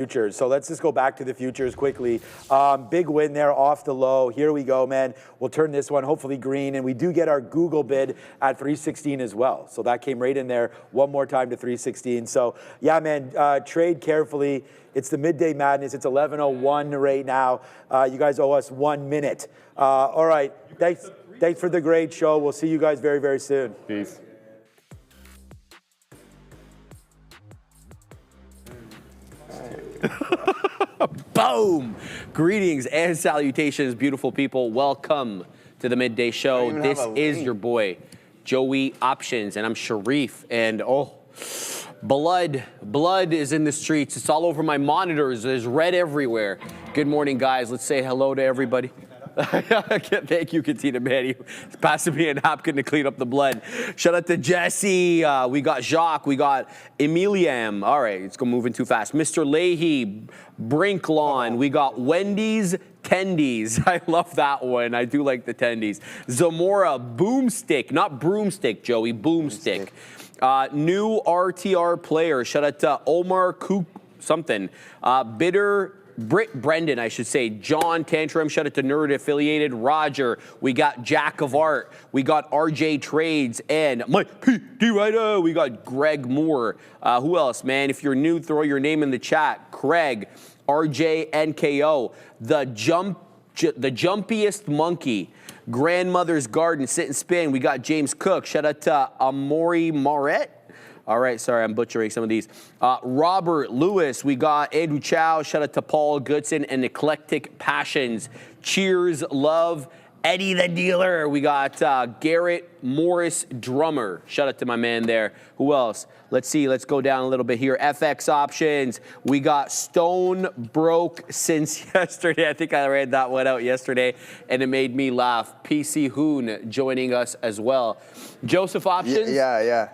Futures. So let's just go back to the futures quickly. Big win there off the low. Here we go, man. We'll turn this one hopefully green, and we do get our Google bid at 316 as well. So that came right in there one more time to 316. So yeah, man, trade carefully. It's the midday madness. It's 11:01 right now. You guys owe us 1 minute. All right. Thanks for the great show. We'll see you guys very, very soon. Peace. Boom! Greetings and salutations, beautiful people. Welcome to the Midday Show. This is your boy, Joey Options, and I'm Sharif. And oh, blood is in the streets. It's all over my monitors. There's red everywhere. Good morning, guys. Let's say hello to everybody. Thank you, Katina, man. He's passing me a napkin to clean up the blood. Shout out to Jesse. We got Jacques. We got Emiliam. All right, it's moving too fast. Mr. Leahy, Brinklon. We got Wendy's Tendies. I love that one. I do like the Tendies. Zamora, Boomstick. Not broomstick, Joey. Boomstick. New RTR player. Shout out to Omar Cook something. Brendan, I should say. John Tantrum, shout out to Nerd Affiliated. Roger, we got Jack of Art. We got RJ Trades and Mike P.D. Ryder. We got Greg Moore. Who else, man? If you're new, throw your name in the chat. Craig, RJ NKO. The jumpiest monkey. Grandmother's Garden, Sit and Spin. We got James Cook. Shout out to Amori Moret. All right, sorry, I'm butchering some of these. Robert Lewis, we got Andrew Chow. Shout out to Paul Goodson and Eclectic Passions. Cheers, love, Eddie the Dealer. We got Garrett Morris Drummer. Shout out to my man there. Who else? Let's see, let's go down a little bit here. FX options. We got Stone Broke since yesterday. I think I read that one out yesterday, and it made me laugh. PC Hoon joining us as well. Joseph options? Yeah.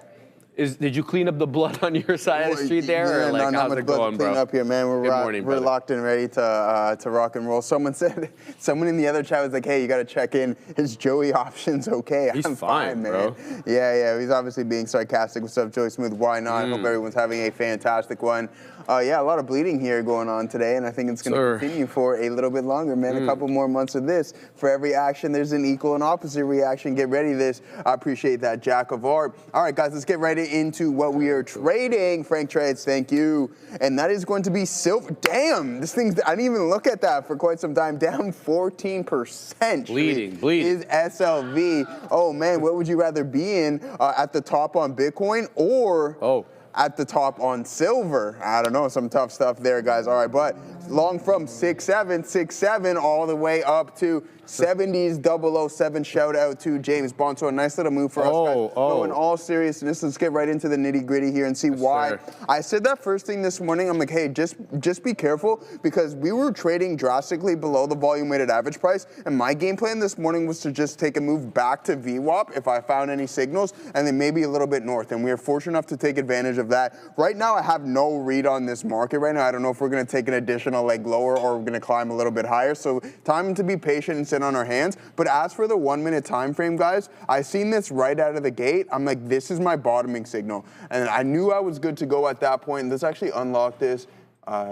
Did you clean up the blood on your side of the street there? Yeah, or like, not much blood to clean up here, man. We're locked and ready to rock and roll. Someone in the other chat was like, hey, you got to check in. Is Joey Options okay? I'm fine, man. Bro. Yeah. He's obviously being sarcastic. What's up, Joey Smooth? Why not? I hope everyone's having a fantastic one. Yeah, a lot of bleeding here going on today, and I think it's going to continue for a little bit longer, man. A couple more months of this. For every action, there's an equal and opposite reaction. Get ready to this. I appreciate that, Jack of Art. All right, guys, let's get right into what we are trading. Frank Trades, thank you. And that is going to be silver. Damn, this thing's, I didn't even look at that for quite some time. Down 14%. Bleeding. Is SLV. Oh, man, what would you rather be in at the top on Bitcoin or at the top on silver? I don't know, some tough stuff there, guys. All right, but long from 6.7 all the way up to 70s 007. Shout out to James Bond. So a nice little move for us, guys. No, in all seriousness, let's get right into the nitty gritty here and see why. I said that first thing this morning. I'm like, hey, just be careful, because we were trading drastically below the volume weighted average price, and my game plan this morning was to just take a move back to VWAP if I found any signals, and then maybe a little bit north, and we are fortunate enough to take advantage of that. Right now, I have no read on this market right now. I don't know if we're going to take an additional leg lower or we're going to climb a little bit higher, so time to be patient and sit on our hands. But as for the 1 minute time frame, guys, I seen this right out of the gate. I'm like, this is my bottoming signal, and I knew I was good to go at that point. Let's actually unlock this,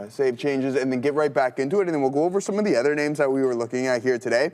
save changes, and then get right back into it, and then we'll go over some of the other names that we were looking at here today.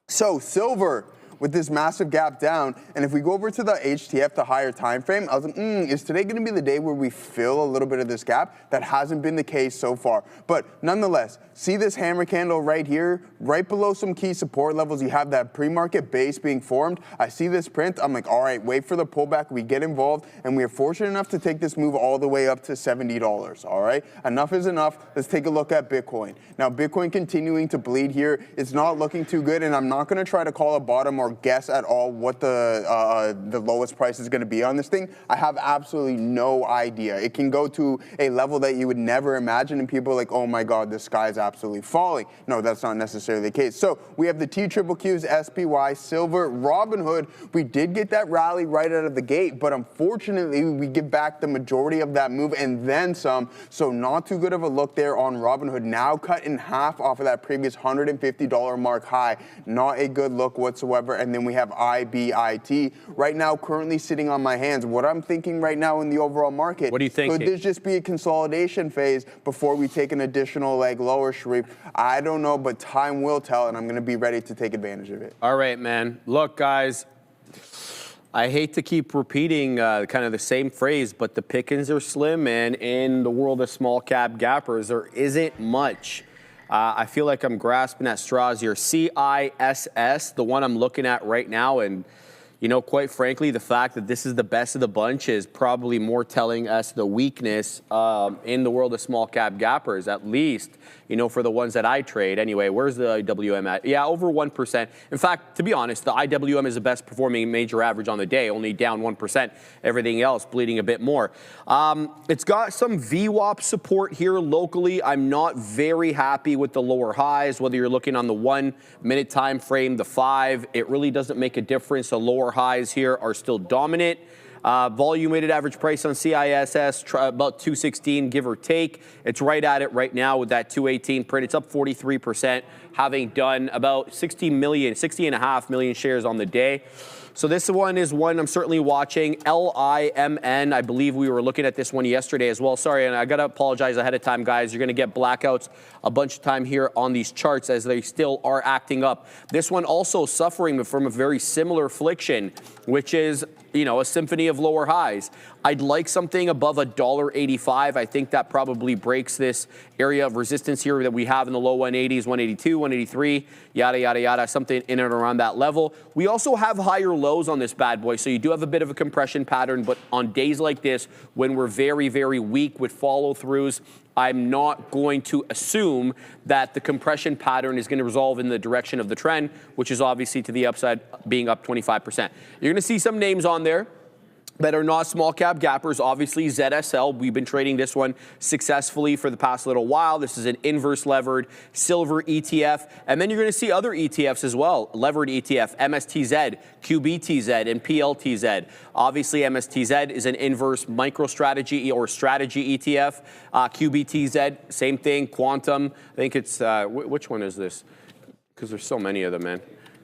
So silver, with this massive gap down, and if we go over to the HTF, the higher time frame, I was like, is today going to be the day where we fill a little bit of this gap? That hasn't been the case so far. But nonetheless, see this hammer candle right here, right below some key support levels. You have that pre-market base being formed. I see this print. I'm like, all right, wait for the pullback. We get involved, and we are fortunate enough to take this move all the way up to $70. All right, enough is enough. Let's take a look at Bitcoin. Now, Bitcoin continuing to bleed here. It's not looking too good, and I'm not going to try to call a bottom or guess at all what the lowest price is going to be on this thing. I have absolutely no idea. It can go to a level that you would never imagine, and people are like, oh my God, the sky is absolutely falling. No, that's not necessarily the case. So we have the TQQQs, SPY, Silver, Robinhood. We did get that rally right out of the gate, but unfortunately, we give back the majority of that move and then some. So not too good of a look there on Robinhood. Now cut in half off of that previous $150 mark high. Not a good look whatsoever MSTR, and then we have IBIT. Right now, currently sitting on my hands. What I'm thinking right now in the overall market, what do you think? Could this just be a consolidation phase before we take an additional like lower sweep? I don't know, but time will tell, and I'm going to be ready to take advantage of it. All right, man. Look, guys, I hate to keep repeating kind of the same phrase, but the pickings are slim, man. In the world of small cap gappers, there isn't much. I feel like I'm grasping at straws here. CISS, the one I'm looking at right now, and you know, quite frankly, the fact that this is the best of the bunch is probably more telling us the weakness in the world of small cap gappers, at least, you know, for the ones that I trade. Anyway, where's the IWM at? Yeah, over 1%. In fact, to be honest, the IWM is the best performing major average on the day, only down 1%. Everything else bleeding a bit more. It's got some VWAP support here locally. I'm not very happy with the lower highs, whether you're looking on the 1 minute time frame, the 5, it really doesn't make a difference. The lower highs here are still dominant. Volume weighted average price on CISS, about 216, give or take. It's right at it right now with that 218 print. It's up 43%, having done about 60.5 million shares on the day. So this one is one I'm certainly watching. LIMN, I believe we were looking at this one yesterday as well. Sorry, and I got to apologize ahead of time, guys. You're going to get blackouts a bunch of time here on these charts as they still are acting up. This one also suffering from a very similar affliction, which is, you know, a symphony of lower highs. I'd like something above $1.85. I think that probably breaks this area of resistance here that we have in the low 180s, 182, 183, yada, yada, yada, something in and around that level. We also have higher lows on this bad boy, so you do have a bit of a compression pattern, but on days like this, when we're very, very weak with follow-throughs, I'm not going to assume that the compression pattern is going to resolve in the direction of the trend, which is obviously to the upside, being up 25%. You're going to see some names on there that are not small cap gappers. Obviously, ZSL, we've been trading this one successfully for the past little while. This is an inverse levered silver ETF. And then you're going to see other ETFs as well. Levered ETF, MSTZ, QBTZ, and PLTZ. Obviously, MSTZ is an inverse micro strategy or strategy ETF. QBTZ, same thing. Quantum, I think it's, which one is this? Because there's so many of them, man.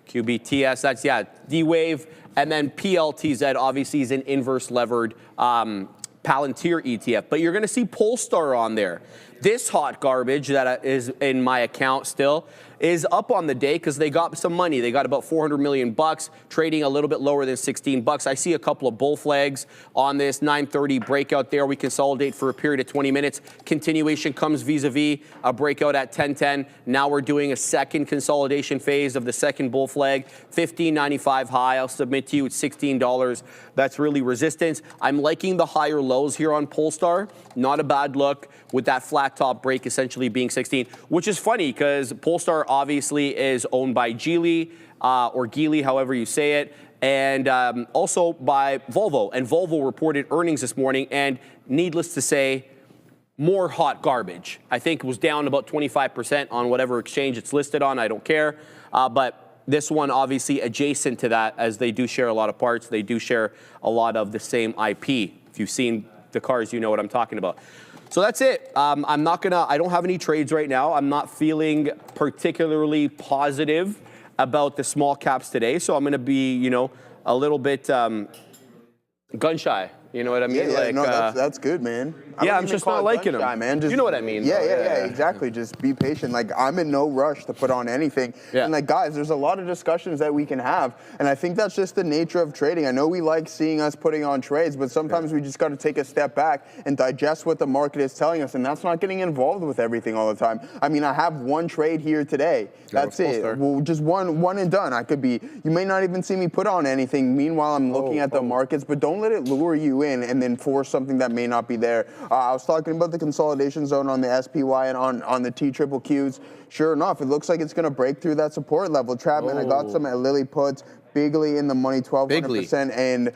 QBTS, that's, yeah, D-Wave. And then PLTZ obviously is an inverse levered Palantir ETF. But you're going to see Polestar on there. This hot garbage that is in my account still is up on the day because they got some money. They got about 400 million bucks, trading a little bit lower than 16 bucks. I see a couple of bull flags on this 930 breakout there. We consolidate for a period of 20 minutes. Continuation comes vis-a-vis a breakout at 1010. Now we're doing a second consolidation phase of the second bull flag. 15.95 high. I'll submit to you it's $16. That's really resistance. I'm liking the higher lows here on Polestar. Not a bad look with that flat top break essentially being 16, which is funny because Polestar obviously is owned by Geely or Geely, however you say it, and also by Volvo. And Volvo reported earnings this morning, and needless to say, more hot garbage. I think it was down about 25% on whatever exchange it's listed on. I don't care. But this one obviously adjacent to that, as they do share a lot of parts. They do share a lot of the same IP. If you've seen the cars, you know what I'm talking about. So that's it. I don't have any trades right now. I'm not feeling particularly positive about the small caps today. So I'm going to be, you know, a little bit gun shy. You know what I mean? Yeah, like, no, that's good, man. Yeah, I'm just not liking them. Man. Just, you know what I mean? Yeah, exactly. Just be patient. Like, I'm in no rush to put on anything. Yeah. And like, guys, there's a lot of discussions that we can have. And I think that's just the nature of trading. I know we like seeing us putting on trades, but sometimes we just got to take a step back and digest what the market is telling us. And that's not getting involved with everything all the time. I mean, I have one trade here today. That's it. Well, just one and done. I could be, you may not even see me put on anything. Meanwhile, I'm looking at the markets, but don't let it lure you in and then force something that may not be there. I was talking about the consolidation zone on the SPY and on the TQQQs. Sure enough, it looks like it's going to break through that support level. Trapman, I got some at Lily puts. Bigly in the money, 1,200%, and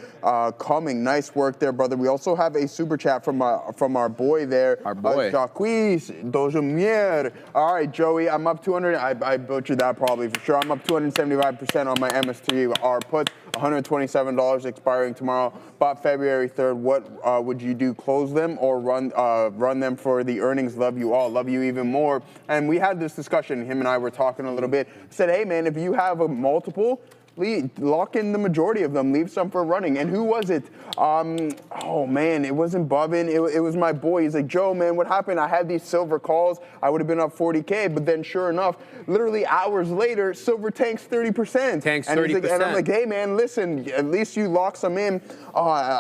coming. Nice work there, brother. We also have a super chat from our boy there. Our boy. Jacques Dojumier. All right, Joey, I'm up 200. I butchered that probably for sure. I'm up 275% on my MSTR puts. $127 expiring tomorrow. Bought February 3rd. What would you do? Close them or run them for the earnings? Love you all. Love you even more. And we had this discussion. Him and I were talking a little bit. Said, hey, man, if you have a multiple, lock in the majority of them, leave some for running. And who was it? Oh man, it wasn't Bubin. It was my boy. He's like, Joe, man, what happened? I had these silver calls. I would have been up 40K, but then sure enough, literally hours later, silver tanks 30%. Tanks and 30%. And I'm like, hey man, listen, at least you lock some in.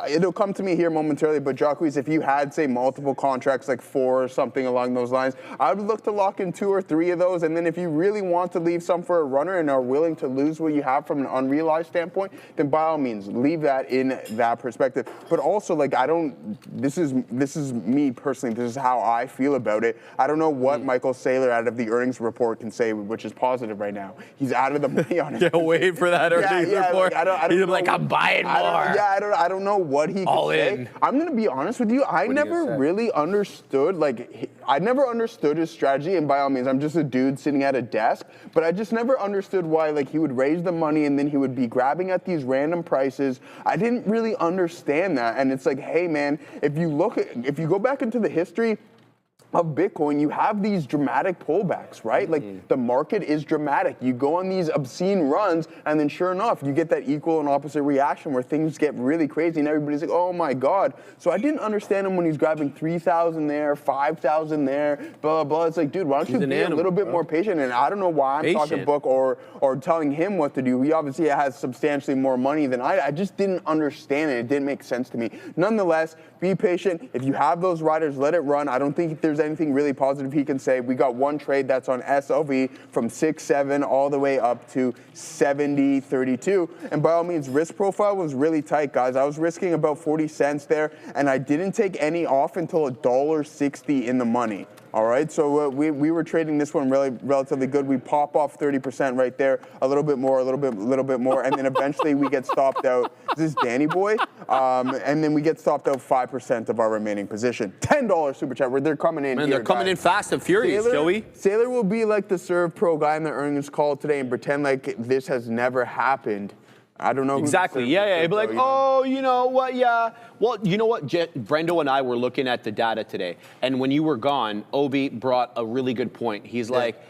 It'll come to me here momentarily, but Jacques, if you had, say, multiple contracts, like 4 or something along those lines, I would look to lock in 2 or 3 of those. And then if you really want to leave some for a runner and are willing to lose what you have from an unrealized standpoint, then by all means, leave that in that perspective. But also, like, this is me personally, this is how I feel about it. I don't know what Michael Saylor out of the earnings report can say, which is positive right now. He's out of the money on it. Can't wait for that earnings report. He's like, I'm buying more. I don't know what he can say. I'm going to be honest with you. I never really understood, I never understood his strategy. And by all means, I'm just a dude sitting at a desk. But I just never understood why, he would raise the money and then he would be grabbing at these random prices. I didn't really understand that. And it's like, hey, man, if you go back into the history of Bitcoin, you have these dramatic pullbacks, right? Like the market is dramatic. You go on these obscene runs, and then sure enough, you get that equal and opposite reaction where things get really crazy, and everybody's like, oh my God. So I didn't understand him when he's grabbing 3,000 there, 5,000 there, blah, blah, blah. It's like, dude, why don't you be a little bit more patient? And I don't know why I'm talking book or telling him what to do. He obviously has substantially more money than I just didn't understand it. It didn't make sense to me. Nonetheless, be patient. If you have those riders, let it run. I don't think there's anything really positive he can say. We got one trade that's on SLV from 6.7 all the way up to 70.32. And by all means, risk profile was really tight, guys. I was risking about 40 cents there, and I didn't take any off until $1.60 in the money. All right, so we were trading this one relatively good. We pop off 30% right there, a little bit more, a little bit more, and then eventually we get stopped out. This is Danny Boy, and then we get stopped out 5% of our remaining position. $10 super chat. They're coming in. Man, they're coming in fast and furious, Joey. Saylor will be like the Serve Pro guy in the earnings call today and pretend like this has never happened. I don't know. Exactly. Yeah. He'd be like, oh, you know what? Yeah. Well, you know what? Brendo and I were looking at the data today, and when you were gone, Obi brought a really good point. He's like,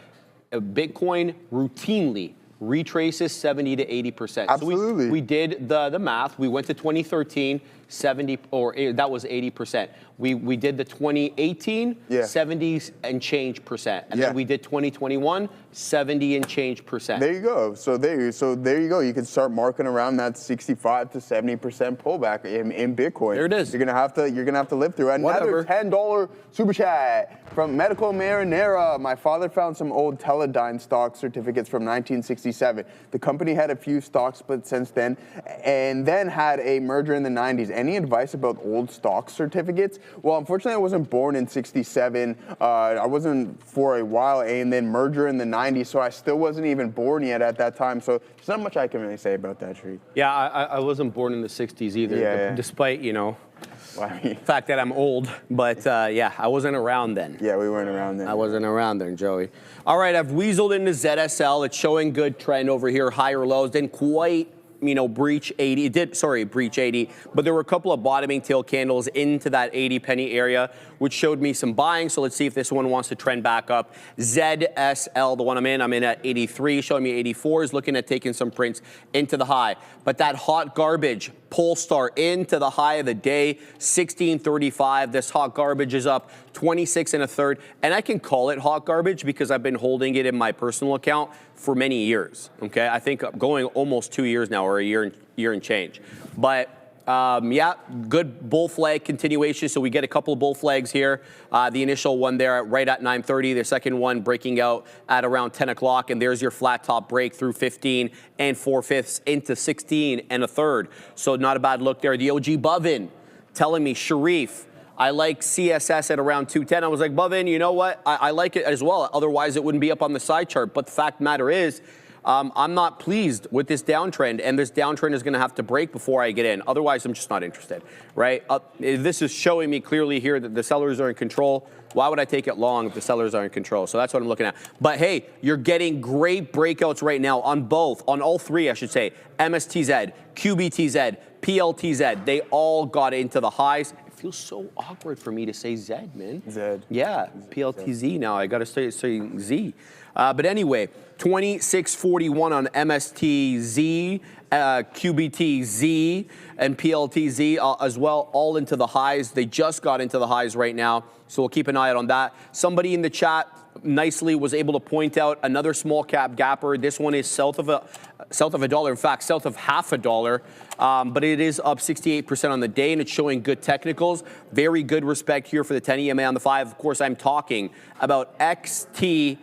Bitcoin routinely retraces 70 to 80%. Absolutely. So we did the math. We went to 2013, 70, or that was 80%. We did the 2018, 70 and change percent. And then we did 2021, 70 and change percent. There you go. So there you go. You can start marking around that 65 to 70% pullback in Bitcoin. There it is. You're gonna have to live through it. Another $10 super chat from Medical Marinera. My father found some old Teledyne stock certificates from 1967. The company had a few stock splits since then, and then had a merger in the 90s. Any advice about old stock certificates? Well, unfortunately, I wasn't born in 67. I wasn't for a while, and then merger in the 90s, so I still wasn't even born yet at that time. So there's not much I can really say about that, Treat. Yeah, I wasn't born in the 60s either, despite, the fact that I'm old. But yeah, I wasn't around then. Yeah, we weren't around then. I wasn't around then, Joey. All right, I've weaseled into ZSL. It's showing good trend over here, higher lows. Didn't quite breach 80. It did, breach 80, but there were a couple of bottoming tail candles into that 80 penny area, which showed me some buying. So let's see if this one wants to trend back up. ZSL, the one I'm in at 83, showing me 84, is looking at taking some prints into the high. But that hot garbage, Polestar into the high of the day, 1635. This hot garbage is up 26 1/3, and I can call it hot garbage because I've been holding it in my personal account for many years. Okay, I think going almost 2 years now, or a year and change. But yeah, good bull flag continuation. So we get a couple of bull flags here. The initial one there right at 9:30. The second one breaking out at around 10 o'clock. And there's your flat top break through 15 4/5 into 16 1/3. So not a bad look there. The OG Bovin telling me, Sharif, I like CSS at around 210. I was like, Bovin, you know what? I like it as well. Otherwise, it wouldn't be up on the side chart. But the fact of the matter is, I'm not pleased with this downtrend, and this downtrend is going to have to break before I get in. Otherwise, I'm just not interested, right? This is showing me clearly here that the sellers are in control. Why would I take it long if the sellers are in control? So that's what I'm looking at. But hey, you're getting great breakouts right now on all three, I should say. MSTZ, QBTZ, PLTZ, they all got into the highs. feels so awkward for me to say Z, man. Z. Yeah, PLTZ now. I got to say Z. But anyway, 2641 on MSTZ, QBTZ, and PLTZ as well, all into the highs. They just got into the highs right now, so we'll keep an eye out on that. Somebody in the chat nicely was able to point out another small cap gapper. This one is south of a dollar. In fact, south of half a dollar. But it is up 68% on the day, and it's showing good technicals. Very good respect here for the 10 EMA on the 5. Of course, I'm talking about XTKG.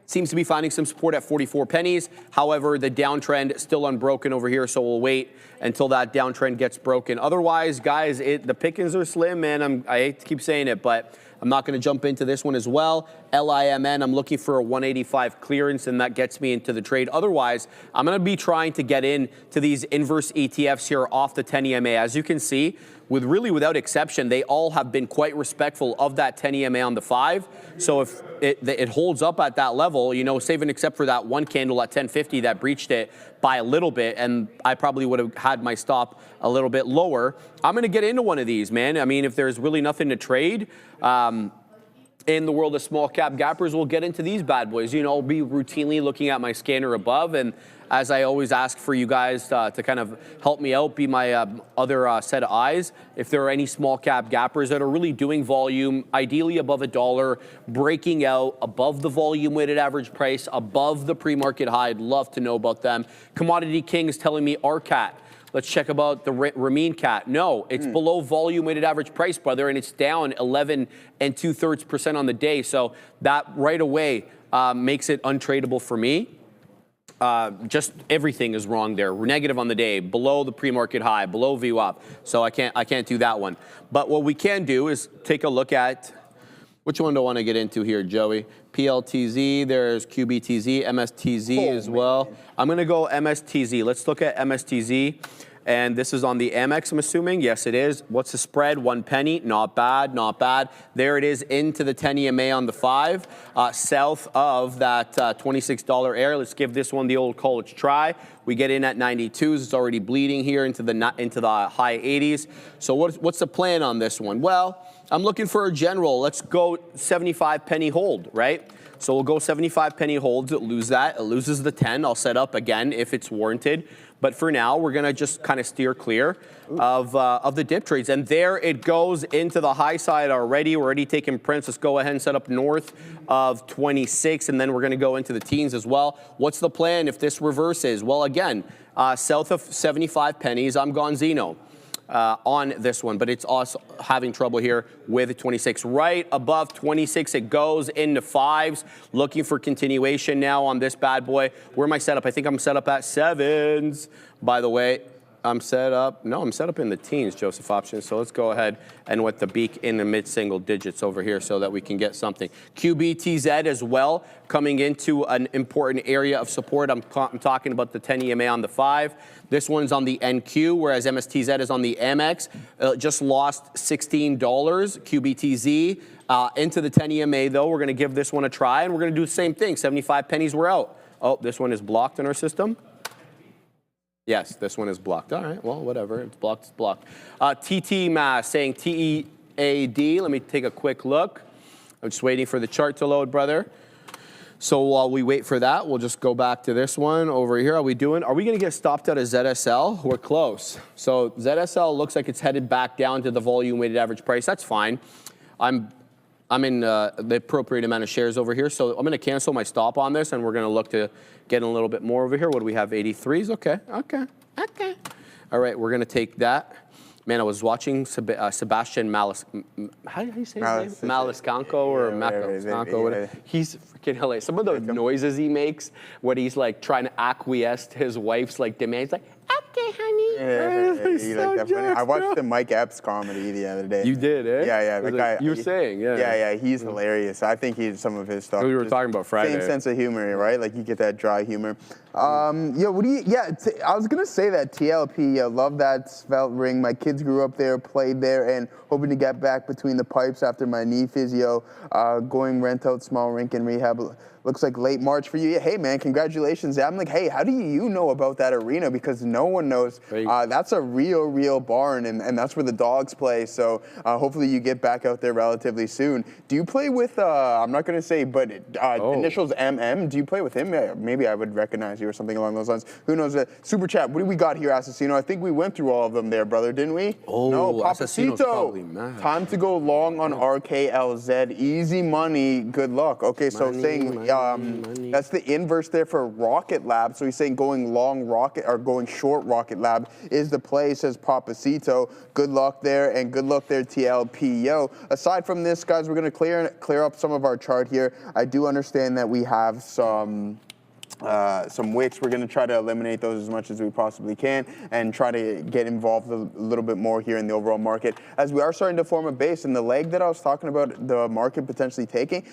Seems to be finding some support at 44 pennies. However, the downtrend still unbroken over here, so we'll wait until that downtrend gets broken. Otherwise, guys, the pickings are slim, man. I hate to keep saying it, but I'm not going to jump into this one as well. LIMN, I'm looking for a 185 clearance, and that gets me into the trade. Otherwise, I'm going to be trying to get into these inverse ETFs here off the 10 EMA. As you can see, without exception, they all have been quite respectful of that 10 EMA on the 5. So if it holds up at that level, you know, save and except for that one candle at 1050 that breached it by a little bit, and I probably would have had my stop a little bit lower, I'm going to get into one of these, man. I mean, if there's really nothing to trade, in the world of small cap gappers, we'll get into these bad boys. You know, I'll be routinely looking at my scanner above, and as I always ask for you guys to kind of help me out, be my other set of eyes, if there are any small cap gappers that are really doing volume, ideally above $1, breaking out above the volume weighted average price, above the pre-market high, I'd love to know about them. Commodity King is telling me RCAT. Let's check about the Ramin Cat. No, it's below volume weighted average price, brother, and it's down 11 2/3% on the day. So that right away makes it untradeable for me. Just everything is wrong there. We're negative on the day, below the pre-market high, below VWAP. So I can't do that one. But what we can do is take a look at, which one do I want to get into here, Joey? PLTZ, there's QBTZ, MSTZ as well. I'm going to go MSTZ. Let's look at MSTZ. And this is on the Amex, I'm assuming. Yes, it is. What's the spread? 1 penny. Not bad, not bad. There it is into the 10 EMA on the 5, south of that $26 area. Let's give this one the old college try. We get in at 92s. It's already bleeding here into the high 80s. So what's the plan on this one? Well, I'm looking for a general. Let's go 75 penny hold, right? So we'll go 75 penny holds. It loses that. It loses the 10. I'll set up again if it's warranted. But for now, we're going to just kind of steer clear of the dip trades. And there it goes into the high side already. We're already taking prints. Let's go ahead and set up north of 26, and then we're going to go into the teens as well. What's the plan if this reverses? Well, again, south of 75 pennies, I'm Gonzino on this one, but it's also having trouble here with 26. Right above 26, it goes into 5s, looking for continuation now on this bad boy. Where am I set up? I think I'm set up at 7s, by the way. I'm set up in the teens, Joseph Options. So let's go ahead and with the beak in the mid-single digits over here so that we can get something. QBTZ as well, coming into an important area of support. I'm talking about the 10 EMA on the 5. This one's on the NQ, whereas MSTZ is on the Amex. Just lost $16. QBTZ into the 10 EMA, though. We're going to give this one a try, and we're going to do the same thing. 75 pennies, we're out. Oh, this one is blocked in our system. Yes, this one is blocked. All right, well, whatever. It's blocked, it's blocked. TT Mass saying TEAD. Let me take a quick look. I'm just waiting for the chart to load, brother. So while we wait for that, we'll just go back to this one over here. Are we going to get stopped out of ZSL? We're close. So ZSL looks like it's headed back down to the volume weighted average price. That's fine. I'm in the appropriate amount of shares over here. So I'm going to cancel my stop on this, and we're going to look to get a little bit more over here. What do we have? 83s? Okay. All right, we're going to take that. Man, I was watching Sebastian how do you say his name? Maniscalco or Maniscalco. He's freaking hilarious. Some of the noises he makes when he's like trying to acquiesce to his wife's like demands, like, okay, honey. I watched the Mike Epps comedy the other day. You did, eh? Yeah. That guy, you were saying, yeah. Yeah, he's hilarious. I think some of his stuff. We were talking about Friday. Same sense of humor, right? Like you get that dry humor. I was gonna say that TLP. I love that Svelte ring. My kids grew up there, played there, and hoping to get back between the pipes after my knee physio. Going rent out small rink and rehab. Looks like late March for you. Hey, man, congratulations. I'm like, hey, how do you know about that arena? Because no one knows. That's a real barn, and that's where the dogs play. So hopefully you get back out there relatively soon. Do you play with, I'm not going to say, but initials MM, do you play with him? Maybe I would recognize you or something along those lines. Who knows? Super chat, what do we got here, Assassino? I think we went through all of them there, brother, didn't we? Oh, no, Papacito. Time to go long on RKLZ. Easy money, good luck. Okay, so saying that's the inverse there for Rocket Lab. So he's saying going long Rocket or going short Rocket Lab is the play, says Papacito. Good luck there, and good luck there, TLPO. Aside from this, guys, we're going to clear up some of our chart here. I do understand that we have some wicks. We're going to try to eliminate those as much as we possibly can and try to get involved a little bit more here in the overall market, as we are starting to form a base. And the leg that I was talking about, the market potentially taking,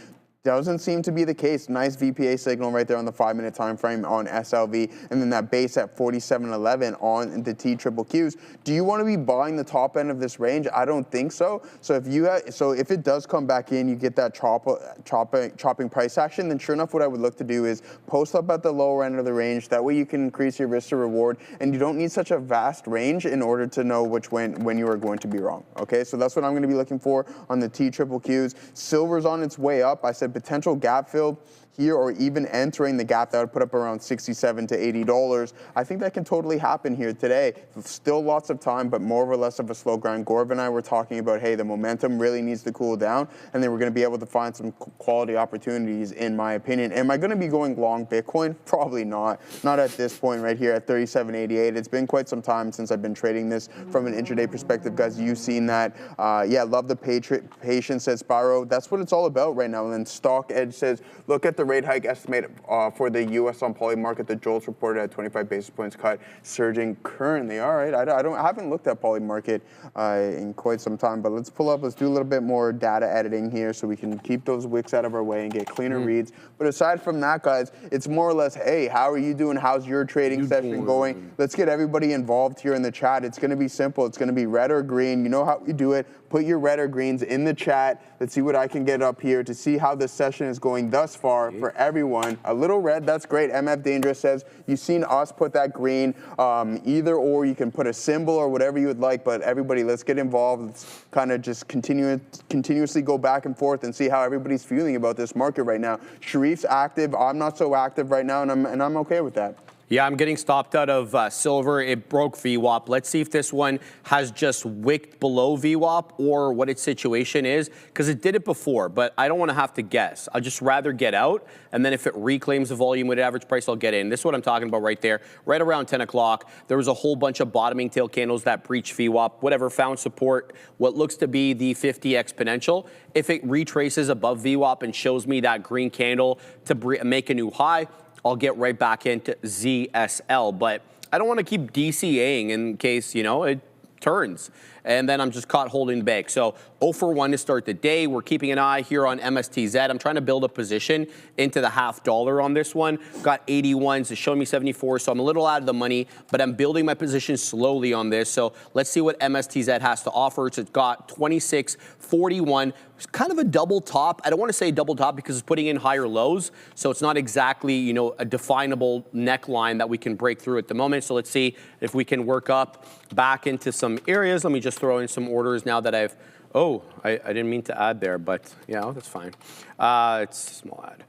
doesn't seem to be the case. Nice VPA signal right there on the 5-minute time frame on SLV, and then that base at 47.11 on the TQQQs. Do you want to be buying the top end of this range? I don't think so. So if it does come back in, you get that chopping price action, then sure enough, what I would look to do is post up at the lower end of the range. That way you can increase your risk to reward, and you don't need such a vast range in order to know when you are going to be wrong. Okay, so that's what I'm going to be looking for on the TQQQs. Silver's on its way up. I said potential gap fill here, or even entering the gap that would put up around $67 to $80. I think that can totally happen here today. Still lots of time, but more or less of a slow grind. Gorv and I were talking about, hey, the momentum really needs to cool down, and then we're going to be able to find some quality opportunities, in my opinion. Am I going to be going long Bitcoin? Probably not. Not at this point right here at 37.88. It's been quite some time since I've been trading this from an intraday perspective, guys. You've seen that. Yeah, love the patience, says Spyro. That's what it's all about right now. And then Stock Edge says, look at the rate hike estimate for the U.S. on poly market. The JOLTS reported at 25 basis points cut, surging currently. All right, I haven't looked at poly market in quite some time, but let's pull up. Let's do a little bit more data editing here so we can keep those wicks out of our way and get cleaner reads. But aside from that, guys, it's more or less, hey, how are you doing? How's your trading session going? Let's get everybody involved here in the chat. It's going to be simple. It's going to be red or green. You know how we do it. Put your red or greens in the chat. Let's see what I can get up here to see how this session is going thus far for everyone. A little red, that's great. MF Dangerous says, you've seen us put that green. Either or, you can put a symbol or whatever you would like, but everybody, let's get involved. Let's kind of just continuously go back and forth and see how everybody's feeling about this market right now. Sharif's active. I'm not so active right now, and I'm okay with that. Yeah, I'm getting stopped out of silver. It broke VWAP. Let's see if this one has just wicked below VWAP or what its situation is, because it did it before, but I don't want to have to guess. I'd just rather get out, and then if it reclaims the volume with average price, I'll get in. This is what I'm talking about right there. Right around 10 o'clock, there was a whole bunch of bottoming tail candles that breached VWAP, whatever, found support, what looks to be the 50 exponential. If it retraces above VWAP and shows me that green candle to make a new high, I'll get right back into ZSL, but I don't want to keep DCAing in case, you know, it turns. And then I'm just caught holding the bag. So 0 for 1 to start the day. We're keeping an eye here on MSTZ. I'm trying to build a position into the $0.50 on this one. Got 81s, it's showing me 74, so I'm a little out of the money, but I'm building my position slowly on this. So let's see what MSTZ has to offer. It's got 26.41. It's kind of a double top. I don't want to say double top because it's putting in higher lows, so it's not exactly, you know, a definable neckline that we can break through at the moment. So let's see if we can work up back into some areas. Let me just throw in some orders now that I've, I didn't mean to add there, but yeah, that's fine. It's a small add.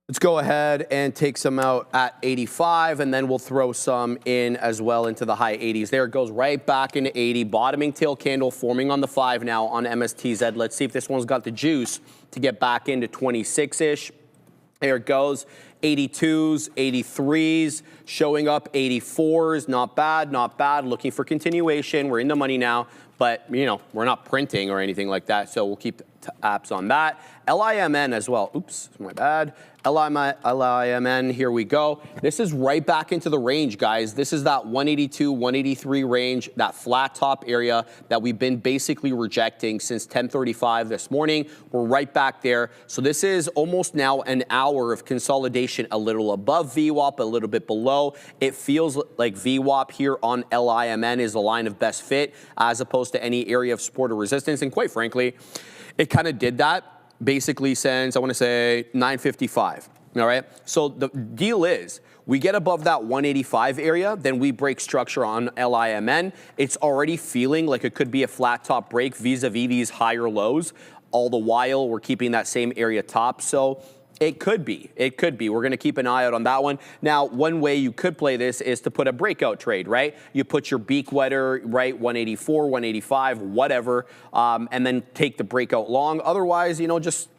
Let's go ahead and take some out at 85, and then we'll throw some in as well into the high 80s. There it goes right back into 80. Bottoming tail candle forming on the 5 now on MSTZ. Let's see if this one's got the juice to get back into 26-ish. There it goes. 82s, 83s, showing up 84s. Not bad, not bad. Looking for continuation. We're in the money now, but, you know, we're not printing or anything like that, so we'll keep apps on that. LIMN as well. Oops, my bad. LIMN, here we go. This is right back into the range, guys. This is that 182, 183 range, that flat top area that we've been basically rejecting since 10:35 this morning. We're right back there. So this is almost now an hour of consolidation, a little above VWAP, a little bit below. It feels like VWAP here on LIMN is a line of best fit as opposed to any area of support or resistance. And quite frankly, it kind of did that basically since, I want to say, 9:55. All right, so the deal is, we get above that 185 area, then we break structure on LIMN. It's already feeling like it could be a flat top break vis-a-vis these higher lows. All the while, we're keeping that same area top. So it could be. It could be. We're going to keep an eye out on that one. Now, one way you could play this is to put a breakout trade, right? You put your beak wetter, right, 184, 185, whatever, and then take the breakout long. Otherwise, just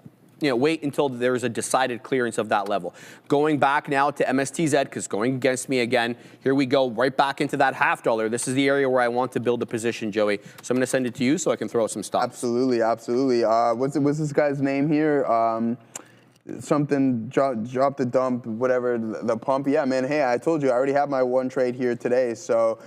wait until there's a decided clearance of that level. Going back now to MSTZ, because going against me again, here we go right back into that $0.5. This is the area where I want to build a position, Joey. So I'm going to send it to you so I can throw out some stops. Absolutely, absolutely. What's this guy's name here? Something drop the dump, whatever, the pump. Yeah, man. Hey, I told you I already have my one trade here today. So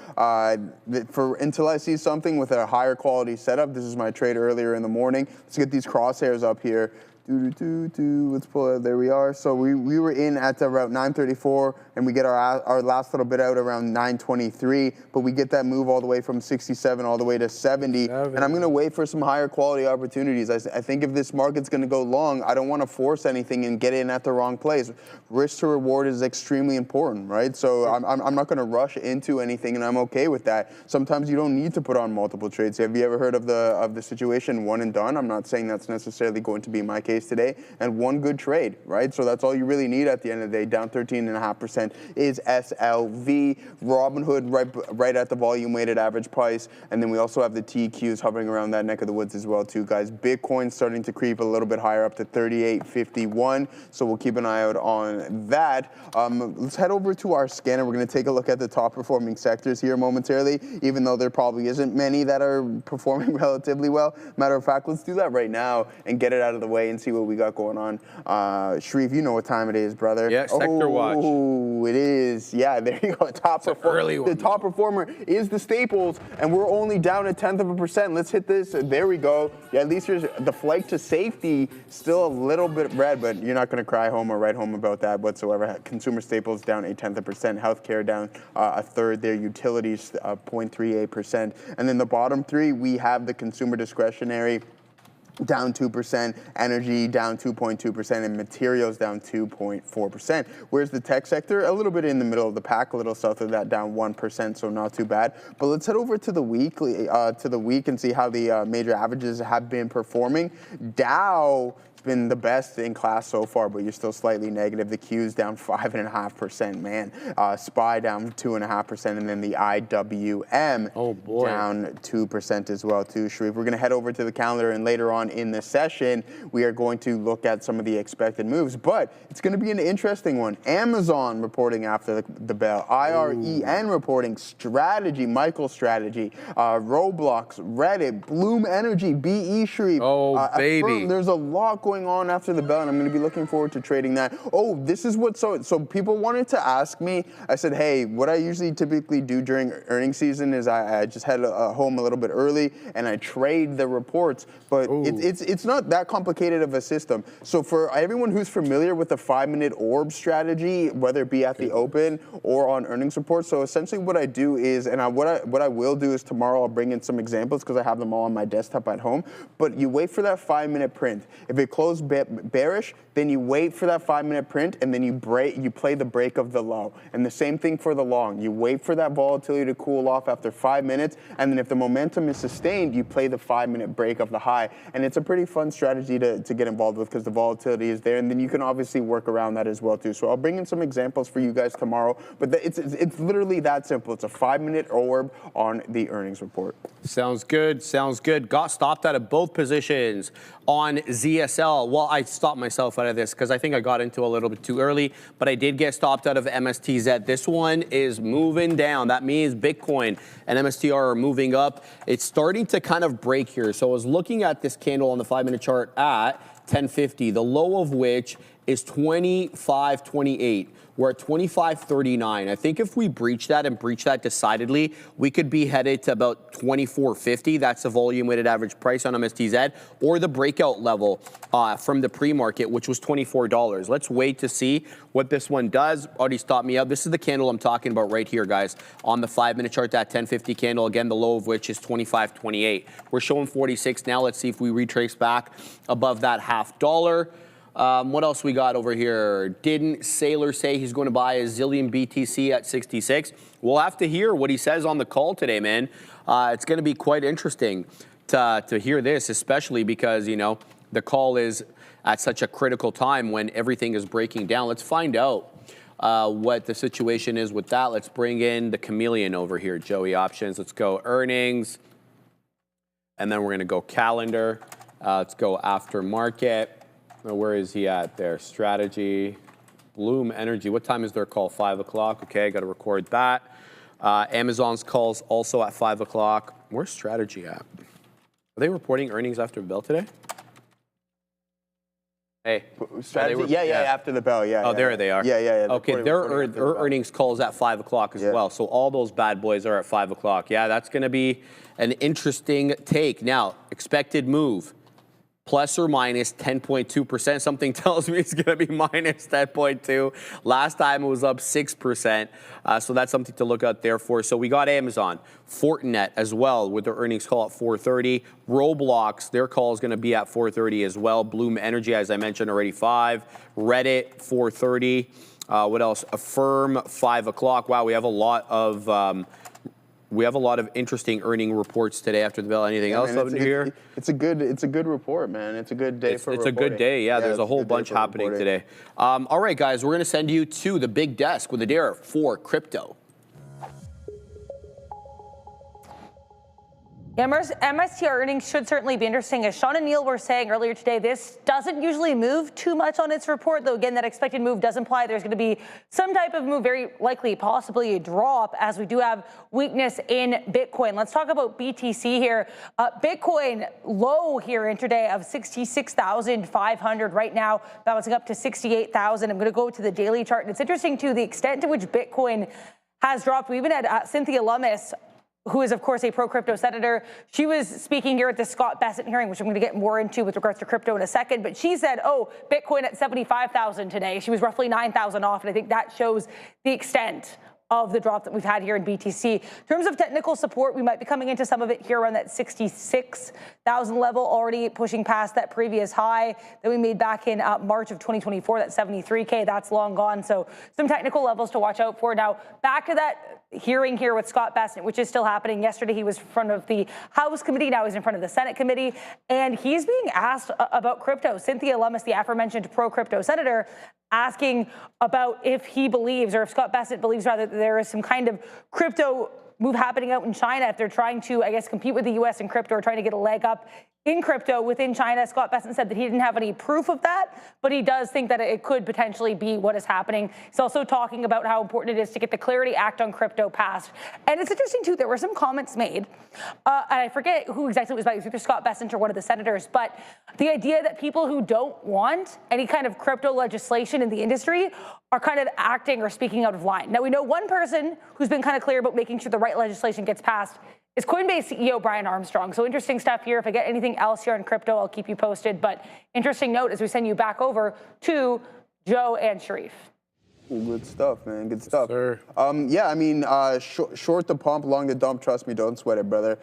until I see something with a higher quality setup, this is my trade earlier in the morning. Let's get these crosshairs up here. Let's pull it. There we are. So we were in at around 934, and we get our last little bit out around 923, but we get that move all the way from 67 all the way to 70. And I'm going to wait for some higher quality opportunities. I think if this market's going to go long, I don't want to force anything and get in at the wrong place. Risk to reward is extremely important, right? So I'm not going to rush into anything, and I'm okay with that. Sometimes you don't need to put on multiple trades. Have you ever heard of the situation one and done? I'm not saying that's necessarily going to be my case today, and one good trade, right? So that's all you really need at the end of the day. Down 13.5% is SLV. Robinhood right at the volume weighted average price, and then we also have the TQs hovering around that neck of the woods as well too, guys. Bitcoin starting to creep a little bit higher up to 38.51, so we'll keep an eye out on that. Let's head over to our scanner. We're going to take a look at the top performing sectors here momentarily, even though there probably isn't many that are performing relatively well. Matter of fact, let's do that right now and get it out of the way and see what we got going on. Shreve, you know what time it is, brother. Yeah, sector watch. Oh, it is. Yeah, there you go. The top performer is the staples, and we're only down 0.1%. Let's hit this. There we go. Yeah, at least there's the flight to safety still a little bit red, but you're not going to cry home or write home about that whatsoever. Consumer staples down 0.1%. Healthcare down a third there. Utilities 0.38%. And then the bottom three, we have the consumer discretionary down 2%, energy down 2.2%, and materials down 2.4%. Where's the tech sector? A little bit in the middle of the pack, a little south of that, down 1%, so not too bad. But let's head over to the week and see how the major averages have been performing. Dow been the best in class so far, but you're still slightly negative. The Q's down 5.5%, man. SPY down 2.5%, and then the IWM down 2% as well too. Sharif, we're going to head over to the calendar, and later on in the session, we are going to look at some of the expected moves, but it's going to be an interesting one. Amazon reporting after the bell, IREN reporting, Strategy, MicroStrategy, Roblox, Reddit, Bloom Energy, BE Sharif. Oh, baby. There's a lot going on after the bell, and I'm going to be looking forward to trading that. Oh, this is what, so people wanted to ask me. I said, hey, what I usually typically do during earnings season is I just head home a little bit early and I trade the reports, but it's not that complicated of a system. So for everyone who's familiar with the 5-minute orb strategy, whether it be at the open or on earnings reports, so essentially what I do is, and what I will do is tomorrow I'll bring in some examples because I have them all on my desktop at home, but you wait for that 5-minute print. If it closed bearish, then you wait for that 5-minute print, and then you play the break of the low. And the same thing for the long. You wait for that volatility to cool off after 5 minutes, and then if the momentum is sustained, you play the 5-minute break of the high. And it's a pretty fun strategy to get involved with because the volatility is there, and then you can obviously work around that as well too. So I'll bring in some examples for you guys tomorrow, but it's literally that simple. It's a 5-minute orb on the earnings report. Sounds good. Sounds good. Got stopped out of both positions on ZSL. Well, I stopped myself out of this because I think I got into a little bit too early, but I did get stopped out of MSTZ. This one is moving down. That means Bitcoin and MSTR are moving up. It's starting to kind of break here. So I was looking at this candle on the 5-minute chart at 1050, the low of which is 25.28. We're at 25.39. I think if we breach that and breach that decidedly, we could be headed to about 24.50. That's the volume weighted average price on MSTZ, or the breakout level from the pre-market, which was $24. Let's wait to see what this one does. Already stopped me out. This is the candle I'm talking about right here, guys. On the 5-minute chart, that 1050 candle, again, the low of which is 25.28. We're showing 46 now. Let's see if we retrace back above that $0.5. What else we got over here? Didn't Saylor say he's going to buy a zillion BTC at 66? We'll have to hear what he says on the call today, man. It's going to be quite interesting to hear this, especially because, you know, the call is at such a critical time when everything is breaking down. Let's find out what the situation is with that. Let's bring in the chameleon over here, Joey Options. Let's go earnings, and then we're going to go calendar. Let's go after market. Where is he at there? Strategy, Bloom Energy. What time is their call? 5 o'clock. Okay, got to record that. Amazon's call's also at 5 o'clock. Where's Strategy at? Are they reporting earnings after the bell today? Hey, Strategy? Yeah, after the bell, yeah. Oh, there they are. Yeah. Okay, their earnings calls at 5 o'clock as well. So all those bad boys are at 5 o'clock. Yeah, that's going to be an interesting take. Now, expected move. Plus or minus 10.2%. Something tells me it's going to be minus 10.2. Last time it was up 6%. So that's something to look out there for. So we got Amazon, Fortinet as well with their earnings call at 4:30. Roblox, their call is going to be at 4:30 as well. Bloom Energy, as I mentioned already, 5. Reddit, 4:30. What else? Affirm, 5 o'clock. Wow, we have a lot of interesting earning reports today after the bell. Anything else up here? It's a good report, man. It's a good day for reporting. It's a good day. Yeah, there's a whole bunch happening today. All right, guys, we're going to send you to the big desk with Adair for crypto. Yeah, MSTR earnings should certainly be interesting. As Sean and Neil were saying earlier today, this doesn't usually move too much on its report, though again, that expected move does imply there's going to be some type of move, very likely, possibly a drop, as we do have weakness in Bitcoin. Let's talk about BTC here. Bitcoin low here intraday of 66,500 right now, bouncing up to 68,000. I'm going to go to the daily chart, and it's interesting too, the extent to which Bitcoin has dropped. We even had Cynthia Lummis, who is, of course, a pro-crypto senator. She was speaking here at the Scott Bessent hearing, which I'm going to get more into with regards to crypto in a second. But she said, oh, Bitcoin at 75,000 today. She was roughly 9,000 off. And I think that shows the extent of the drop that we've had here in BTC. In terms of technical support, we might be coming into some of it here around that 66,000 level, already pushing past that previous high that we made back in March of 2024, that 73K, that's long gone. So some technical levels to watch out for. Now, back to that hearing here with Scott Bessent, which is still happening. Yesterday, he was in front of the House committee. Now he's in front of the Senate committee, and he's being asked about crypto. Cynthia Lummis, the aforementioned pro-crypto senator, asking about if he believes, or if Scott Bessent believes rather, that there is some kind of crypto move happening out in China if they're trying to, I guess, compete with the U.S. in crypto or trying to get a leg up in crypto within China. Scott Bessent said that he didn't have any proof of that, but he does think that it could potentially be what is happening. He's also talking about how important it is to get the Clarity Act on crypto passed. And it's interesting, too, there were some comments made, and I forget who exactly it was by, either Scott Bessent or one of the senators, but the idea that people who don't want any kind of crypto legislation in the industry are kind of acting or speaking out of line. Now, we know one person who's been kind of clear about making sure the right legislation gets passed is Coinbase CEO Brian Armstrong. So interesting stuff here. If I get anything else here on crypto, I'll keep you posted. But interesting note as we send you back over to Joe and Sharif. Good stuff, man. Good stuff. Sir. Yeah, I mean, short the pump, long the dump. Trust me, don't sweat it, brother,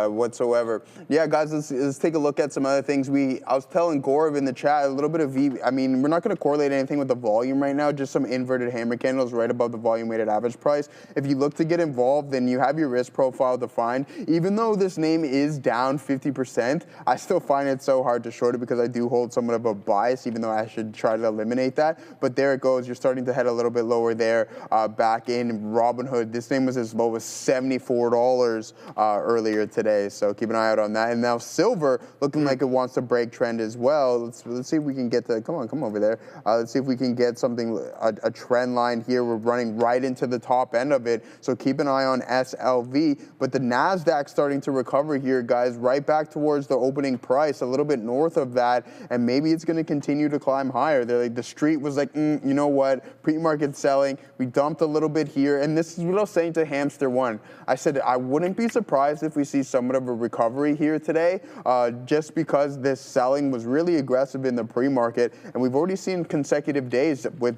whatsoever. Yeah, guys, let's take a look at some other things. I was telling Gaurav in the chat a little bit of I mean, we're not going to correlate anything with the volume right now. Just some inverted hammer candles right above the volume weighted average price. If you look to get involved, then you have your risk profile defined. Even though this name is down 50%, I still find it so hard to short it because I do hold somewhat of a bias, even though I should try to eliminate that. But there it goes. You're starting to head a little bit lower there. Back in Robinhood, this name was as low as $74 earlier today, so keep an eye out on that. And now silver looking like it wants to break trend as well. Let's see if we can get to, come over there. Let's see if we can get something, a trend line here. We're running right into the top end of it, so keep an eye on SLV. But the Nasdaq starting to recover here, guys, right back towards the opening price, a little bit north of that, and maybe it's going to continue to climb higher. The street was like, you know what, pre-market selling. We dumped a little bit here, and this is what I was saying to Hamster One. I said I wouldn't be surprised if we see somewhat of a recovery here today, just because this selling was really aggressive in the pre-market, and we've already seen consecutive days with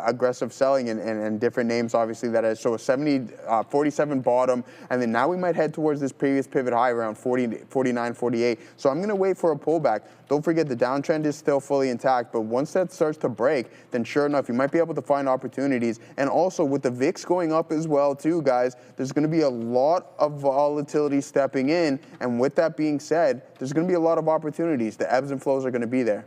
aggressive selling and different names, obviously, that is. So a 47 bottom, and then now we might head towards this previous pivot high around 49, 48. So I'm going to wait for a pullback. Don't forget the downtrend is still fully intact, but once that starts to break, then sure enough, you might be able to find opportunities. And also with the VIX going up as well too, guys, there's going to be a lot of volatility stepping in. And with that being said, there's going to be a lot of opportunities. The ebbs and flows are going to be there.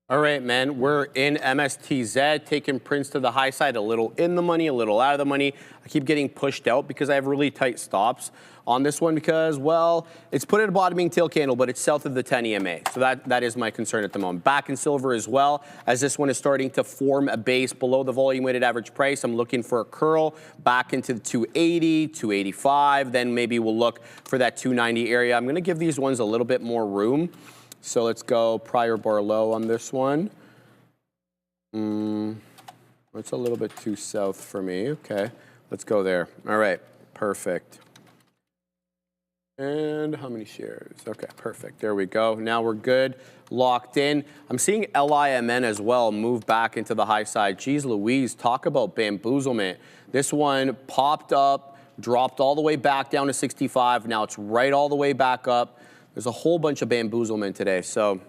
All right, man, we're in MSTZ, taking prints to the high side, a little in the money, a little out of the money. I keep getting pushed out because I have really tight stops on this one because, well, it's put at a bottoming tail candle, but it's south of the 10 EMA. So that is my concern at the moment. Back in silver as well, as this one is starting to form a base below the volume weighted average price. I'm looking for a curl back into the 280, 285. Then maybe we'll look for that 290 area. I'm going to give these ones a little bit more room. So let's go prior bar low on this one. It's a little bit too south for me. Okay, let's go there. All right, perfect. And how many shares? Okay, perfect. There we go. Now we're good, locked in. I'm seeing LIMN as well move back into the high side. Geez Louise, talk about bamboozlement. This one popped up, dropped all the way back down to 65. Now it's right all the way back up. There's a whole bunch of bamboozlement today, so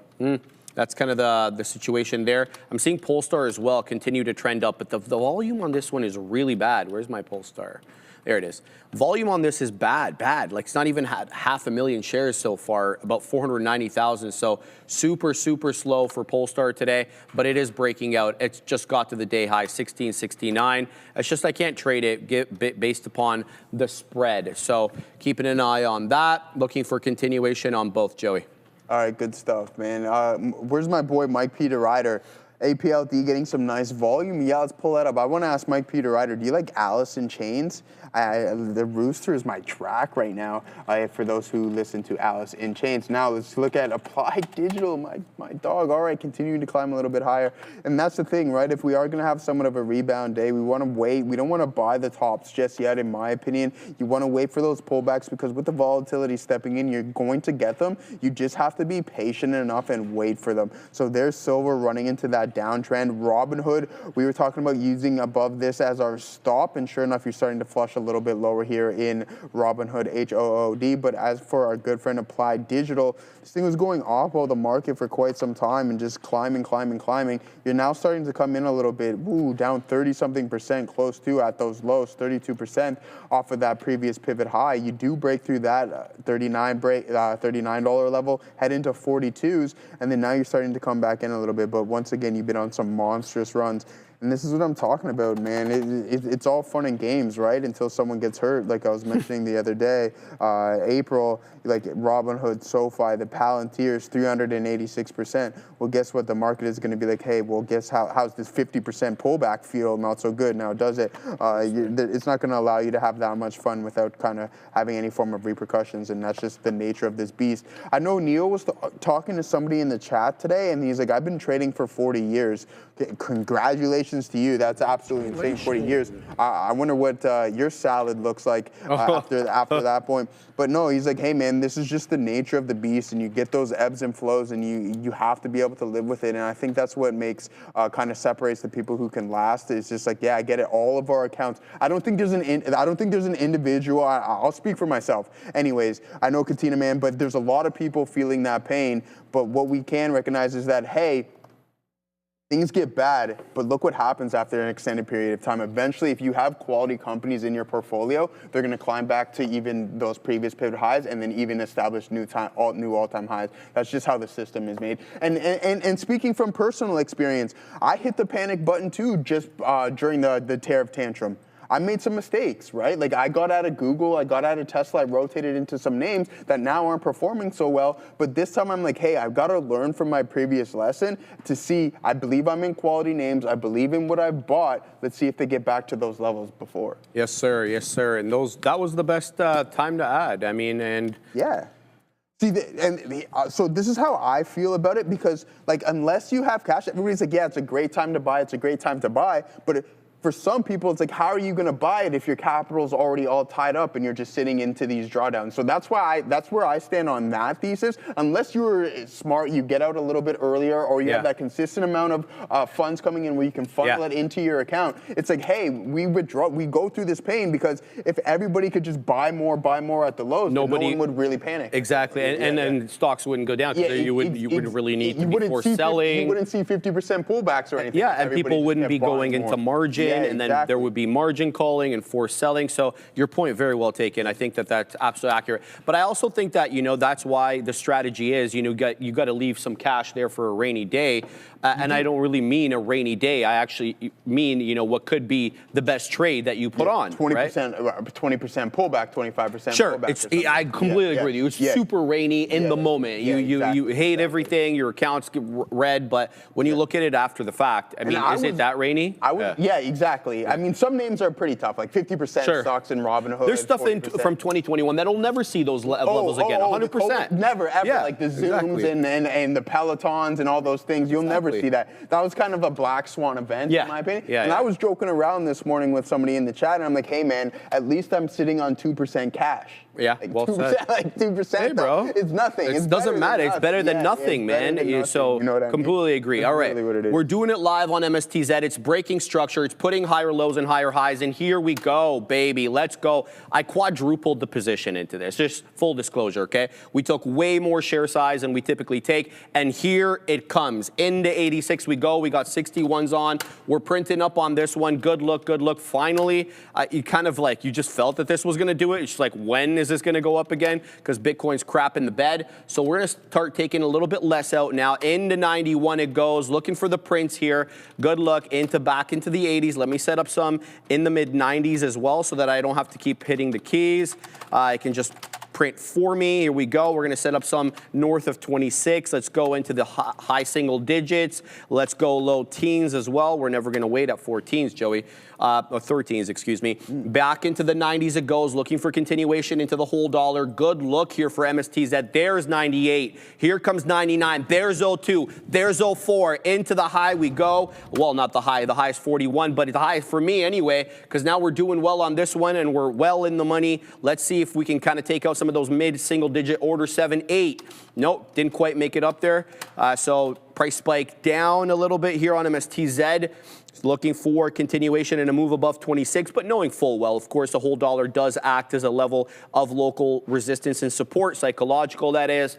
that's kind of the situation there. I'm seeing Polestar as well continue to trend up, but the volume on this one is really bad. Where's my Polestar? There it is. Volume on this is bad. Like it's not even had 500,000 shares so far, about 490,000. So super slow for Polestar today, but it is breaking out. It's just got to the day high, 1669. It's just I can't trade it based upon the spread. So keeping an eye on that. Looking for continuation on both, Joey. All right, good stuff, man. Where's my boy Mike Peter Ryder? APLT getting some nice volume. Yeah, let's pull that up. I want to ask Mike Peter Ryder, do you like Alice in Chains? The Rooster is my track right now, for those who listen to Alice in Chains. Now let's look at Applied Digital, my dog. All right, continuing to climb a little bit higher. And that's the thing, right? If we are going to have somewhat of a rebound day, we want to wait. We don't want to buy the tops just yet, in my opinion. You want to wait for those pullbacks because with the volatility stepping in, you're going to get them. You just have to be patient enough and wait for them. So there's silver running into that downtrend. Robinhood, we were talking about using above this as our stop, and sure enough, you're starting to flush a little bit lower here in Robinhood, HOOD. But as for our good friend Applied Digital, this thing was going off all the market for quite some time and just climbing. You're now starting to come in a little bit, down 30-something%, close to at those lows, 32% off of that previous pivot high. You do break through that $39 level, head into 42s, and then now you're starting to come back in a little bit. But once again, you've been on some monstrous runs. And this is what I'm talking about, man. It's all fun and games, right? Until someone gets hurt, like I was mentioning the other day. April, like Robinhood, SoFi, the Palantirs, 386%. Well, guess what? The market is going to be like, hey, well, guess how's this 50% pullback feel? Not so good now, does it? It's not going to allow you to have that much fun without kind of having any form of repercussions, and that's just the nature of this beast. I know Neil was talking to somebody in the chat today, and he's like, I've been trading for 40 years. Congratulations to you. That's absolutely insane. 40 years. I wonder what your salad looks like after that point. But no, he's like, hey, man, this is just the nature of the beast, and you get those ebbs and flows, and you have to be able to live with it. And I think that's what makes kind of separates the people who can last. It's just like, yeah, I get it. All of our accounts. I don't think there's an individual. I'll speak for myself. Anyways, I know Katina, man, but there's a lot of people feeling that pain. But what we can recognize is that, hey, things get bad, but look what happens after an extended period of time. Eventually, if you have quality companies in your portfolio, they're going to climb back to even those previous pivot highs and then even establish new all-time highs. That's just how the system is made. And speaking from personal experience, I hit the panic button too just during the tariff tantrum. I made some mistakes, right? Like I got out of Google, I got out of Tesla, I rotated into some names that now aren't performing so well. But this time I'm like, hey, I've got to learn from my previous lesson to see, I believe I'm in quality names, I believe in what I've bought. Let's see if they get back to those levels before. Yes, sir. Yes, sir. And that was the best time to add. I mean, and yeah. See, so this is how I feel about it, because like unless you have cash, everybody's like, yeah, it's a great time to buy, it's a great time to buy, but for some people, it's like, how are you going to buy it if your capital's already all tied up and you're just sitting into these drawdowns? So that's where I stand on that thesis. Unless you're smart, you get out a little bit earlier, or you have that consistent amount of funds coming in where you can funnel it into your account. It's like, hey, we go through this pain, because if everybody could just buy more at the lows, no one would really panic. Exactly, and then stocks wouldn't go down, because you wouldn't really need to be forced selling. You wouldn't see 50% pullbacks or anything. Yeah, and people wouldn't be going into margin. And then there would be margin calling and forced selling. So your point, very well taken. I think that that's absolutely accurate. But I also think that, that's why the strategy is, you got to leave some cash there for a rainy day. And I don't really mean a rainy day. I actually mean, what could be the best trade that you put on. 20%, 20% pullback, 25% pullback. I completely agree with you. It's super rainy in the moment. You hate everything. Your accounts get red. But when you look at it after the fact, I mean, is it that rainy? Yeah, exactly. I mean, some names are pretty tough, like 50% stocks in Robinhood. There's stuff from 2021 that'll never see those levels again. 100%. Never, ever. Like the Zooms and the Pelotons and all those things. You'll never see that. That was kind of a black swan event, in my opinion. And I was joking around this morning with somebody in the chat, and I'm like, hey, man, at least I'm sitting on 2% cash. Yeah, like well 2%, said. Like 2%, hey, bro. It's nothing. It doesn't matter. It's better than nothing, man. So completely agree. All right, we're doing it live on MSTZ. It's breaking structure. It's putting higher lows and higher highs. And here we go, baby. Let's go. I quadrupled the position into this. Just full disclosure, okay? We took way more share size than we typically take. And here it comes. Into 86 we go. We got 61s on. We're printing up on this one. Good look, good look. Finally, you kind of like, you just felt that this was going to do it. It's just like, when is this going to go up again? Because Bitcoin's crap in the bed. So we're going to start taking a little bit less out now. Into 91 it goes. Looking for the prints here. Good luck. Back into the 80s. Let me set up some in the mid 90s as well, so that I don't have to keep hitting the keys. I can just print for me. Here we go. We're going to set up some north of 26. Let's go into the high single digits. Let's go low teens as well. We're never going to wait at 14s, Joey. Or 13s, excuse me. Back into the 90s it goes, looking for continuation into the whole dollar. Good look here for MSTZ. There's 98. Here comes 99. There's 02. There's 04. Into the high we go. Well, not the high. The high is 41, but the high for me anyway, because now we're doing well on this one and we're well in the money. Let's see if we can kind of take out some of those mid-single digit order 7, 8. Nope, didn't quite make it up there. So price spike down a little bit here on MSTZ. Looking for continuation and a move above 26, but knowing full well, of course, the whole dollar does act as a level of local resistance and support, psychological that is,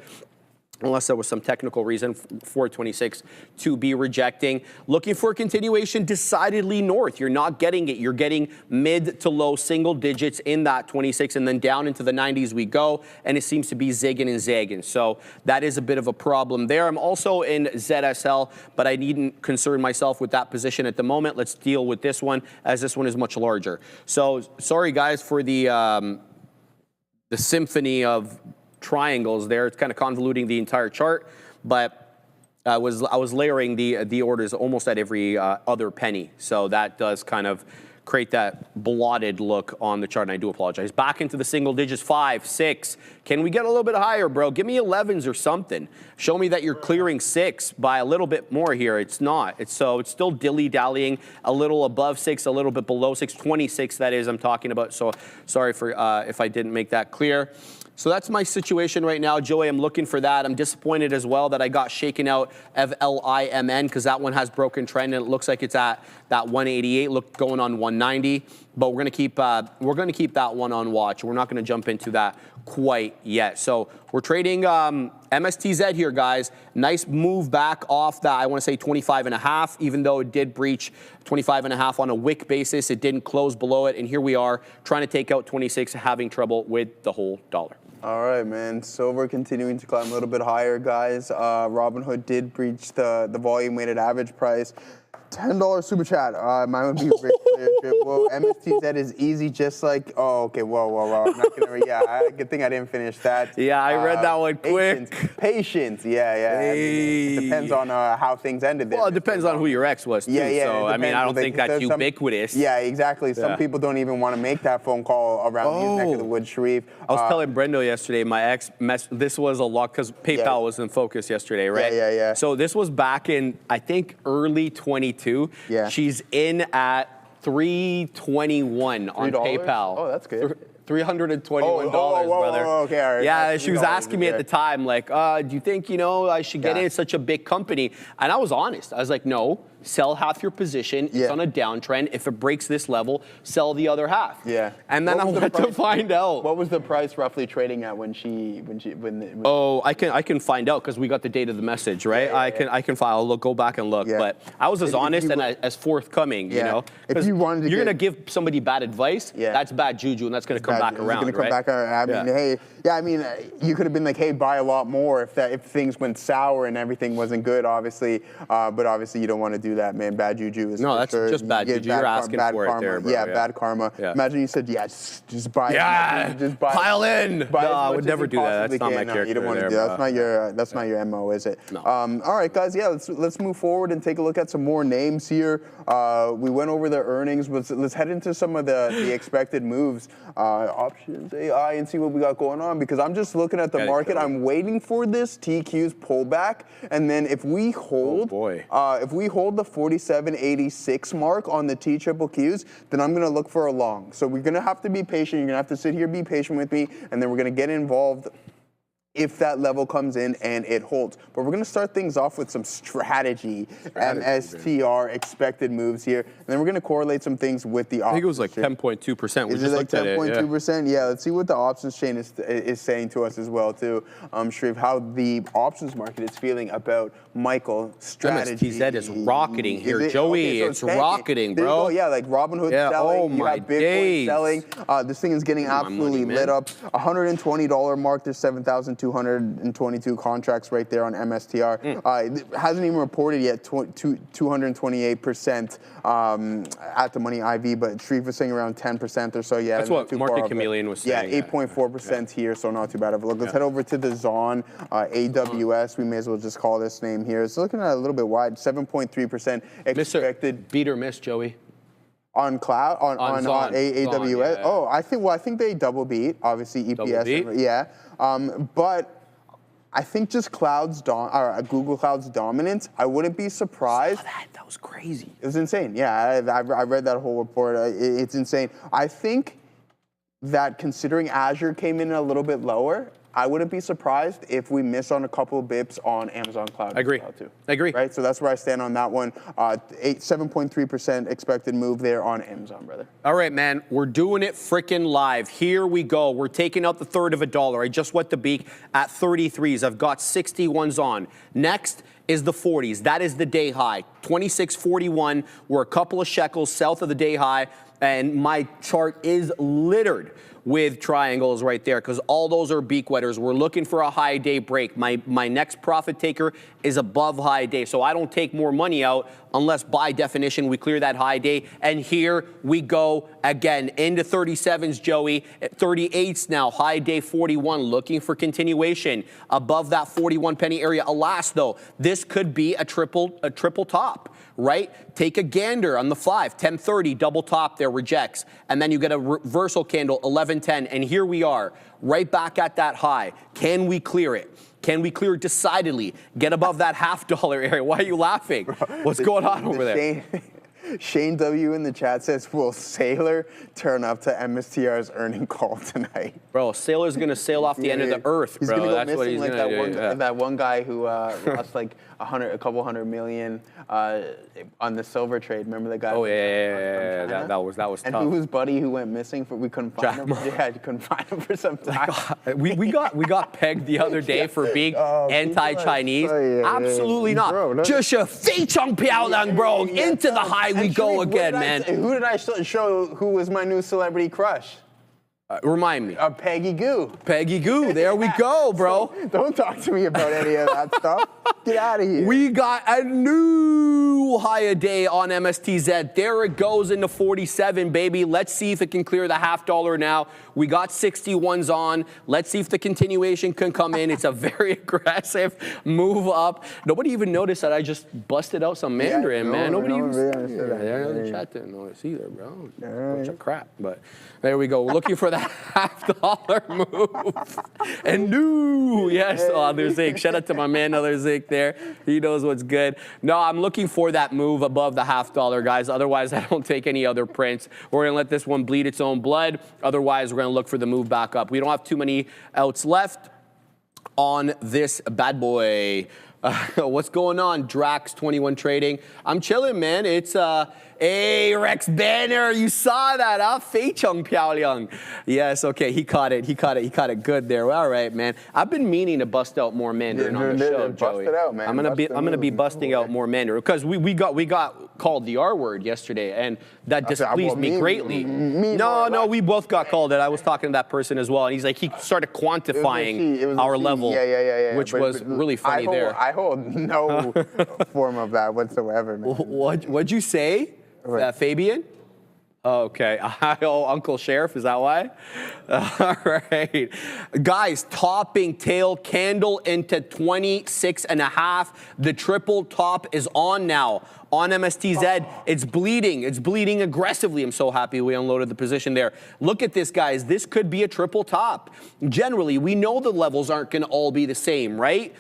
unless there was some technical reason for 26 to be rejecting. Looking for a continuation decidedly north. You're not getting it. You're getting mid to low single digits in that 26, and then down into the 90s we go, and it seems to be zigging and zagging. So that is a bit of a problem there. I'm also in ZSL, but I needn't concern myself with that position at the moment. Let's deal with this one, as this one is much larger. So sorry guys for the symphony of triangles there. It's kind of convoluting the entire chart, but I was layering the orders almost at every other penny. So that does kind of create that blotted look on the chart, and I do apologize. Back into the single digits, 5, 6. Can we get a little bit higher, bro? Give me 11s or something. Show me that you're clearing 6 by a little bit more here. It's not. It's still dilly-dallying, a little above 6, a little bit below 6, 26 that is I'm talking about. So sorry for if I didn't make that clear. So that's my situation right now, Joey. I'm looking for that. I'm disappointed as well that I got shaken out of LIMN, because that one has broken trend and it looks like it's at that 188, going on 190. But we're going to keep that one on watch. We're not going to jump into that quite yet. So we're trading MSTZ here, guys. Nice move back off that, I want to say 25.5, even though it did breach 25.5 on a wick basis. It didn't close below it, and here we are trying to take out 26, having trouble with the whole dollar. All right, man. Silver continuing to climb a little bit higher, guys. Robinhood did breach the volume weighted average price. $10 super chat. Mine would be Rick Well, MSTZ is easy, just like. Oh, okay. Whoa. I'm not gonna. Yeah, good thing I didn't finish that. Yeah, I read that one quick. Patience. Yeah. Hey. I mean, it depends on how things ended there. Well, it depends on who your ex was, too. Yeah. So, I mean, I don't think that's ubiquitous. Yeah, exactly. Some people don't even want to make that phone call around his neck of the woods, Sharif. I was telling Brendo yesterday, my ex, this was a lot, because PayPal was in focus yesterday, right? Yeah. So this was back in, I think, early 22. Yeah. She's in at $321 on PayPal. Oh, that's good. $321, brother. Okay, all right. Yeah, she was asking me at the time, like, do you think, I should get in such a big company? And I was honest. I was like, no, sell half your position. It's on a downtrend. If it breaks this level, sell the other half. Yeah. And then I went to find out. What was the price roughly trading at when Oh, I can find out, because we got the date of the message, right? I can file. Go back and look. But I was as honest and as forthcoming, you know. If you wanted to, you're gonna give somebody bad advice. That's bad juju, and that's gonna come back around. It's gonna come back around. I mean, hey, I mean, you could have been like, hey, buy a lot more if things went sour and everything wasn't good, obviously. But obviously, you don't want to do that, man. Bad juju is no, that's just bad juju. You're asking for it there, bro. Yeah, bad karma. Imagine you said, just buy. Yeah, just buy. Pile in. No, I would never do that. That's not my character. You don't want to do that. That's not your MO, is it? No. All right, guys. Yeah, let's move forward and take a look at some more names here. We went over the earnings. Let's head into some of the expected moves, options, AI, and see what we got going on. Because I'm just looking at the market. I'm waiting for this TQ's pullback, and then if we hold, if we hold the 47.86 mark on the TQQs, then I'm gonna look for a long. So we're gonna have to be patient. You're gonna have to sit here, be patient with me, and then we're gonna get involved if that level comes in and it holds. But we're going to start things off with some strategy MSTR expected moves here. And then we're going to correlate some things with the options. I think it was like 10.2%. We just looked at it. 10.2%? Yeah, let's see what the options chain is saying to us as well, too. Sharif, how the options market is feeling about Michael strategy. MSTZ is rocketing here, Joey. Okay, so it's rocketing, bro. Yeah, like Robinhood selling. Oh, my Bitcoin selling. This thing is getting absolutely lit up. $120 mark. There's 7,222 contracts right there on MSTR. It hasn't even reported yet 228% at the money IV, but Sharif was saying around 10% or so. Yeah, that's what Market Chameleon was saying. Yeah, 8.4% here, so not too bad of a look. Let's head over to the ZON AWS. We may as well just call this name here. It's looking at a little bit wide, 7.3% expected. Beat or miss, Joey? On cloud, on AWS. Yeah. Oh, I think they double beat. Obviously, EPS. Yeah. But I think just Google Cloud's dominance, I wouldn't be surprised. I saw that. That was crazy. It was insane. Yeah, I read that whole report. It's insane. I think that considering Azure came in a little bit lower, I wouldn't be surprised if we miss on a couple of bips on Amazon Cloud. I agree. Too. I agree. Right, so that's where I stand on that one. 7.3% expected move there on Amazon, brother. All right, man, we're doing it freaking live. Here we go. We're taking out the third of a dollar. I just went to beak at 33s. I've got 61s on. Next is the 40s. That is the day high. 26.41. We're a couple of shekels south of the day high, and my chart is littered with triangles right there, because all those are beak wetters. We're looking for a high day break. My next profit taker is above high day, so I don't take more money out unless by definition we clear that high day. And here we go again into 37s, Joey. At 38s now, high day 41, looking for continuation above that 41 penny area. Alas, though, this could be a triple top. Right? Take a gander on the 5, 1030, double top there, rejects. And then you get a reversal candle, 1110. And here we are, right back at that high. Can we clear it? Can we clear it decidedly? Get above that $50 area. Why are you laughing? What's going on over there? Shane W. in the chat says, will Sailor turn up to MSTR's earning call tonight? Bro, Sailor's going to sail off the end of the earth, bro. Gonna go That's what he's like going to do. That one guy who lost like a couple hundred million on the silver trade. Remember the guy? Oh, yeah. That was tough. And whose buddy who went missing? We couldn't find him. Yeah, couldn't find him for some time. we got pegged the other day for being anti-Chinese. Absolutely not. Bro, just a fei chang piao lang, bro. Into the high we go again, man. Who did I show who was my new celebrity crush? Remind me. Peggy Goo. Peggy Goo. There we go, bro. So, don't talk to me about any of that stuff. Get out of here. We got a new high a day on MSTZ. There it goes into 47, baby. Let's see if it can clear the $0.50 now. We got 61s on. Let's see if the continuation can come in. It's a very aggressive move up. Nobody even noticed that I just busted out some Mandarin, man. Nobody even the chat didn't notice either, bro. Bunch of crap. But there we go. Looking for that $0.50 move. And new, yes, other Zik. Shout out to my man, other Zik there. He knows what's good. No, I'm looking for that move above the $0.50, guys. Otherwise, I don't take any other prints. We're going to let this one bleed its own blood. Otherwise, we're going to look for the move back up. We don't have too many outs left on this bad boy. What's going on, Drax21 Trading? I'm chilling, man. It's hey, Rex Banner, you saw that, huh? Fei Chung Piao Liang. Yes, okay, he caught it. He caught it good there. All right, man. I've been meaning to bust out more Mandarin on the show, Joey. Bust it out, man. I'm gonna be busting out more Mandarin because we got called the R word yesterday, and that displeased me greatly. No, we both got called it. I was talking to that person as well, and he's like, he started quantifying our level, which was really funny there. I hold no form of that whatsoever, man. What'd you say, Fabian? Okay. Oh, Uncle Sheriff, is that why? All right. Guys, topping tail candle into 26.5. The triple top is on now. On MSTZ, it's bleeding. It's bleeding aggressively. I'm so happy we unloaded the position there. Look at this, guys. This could be a triple top. Generally, we know the levels aren't going to all be the same, right?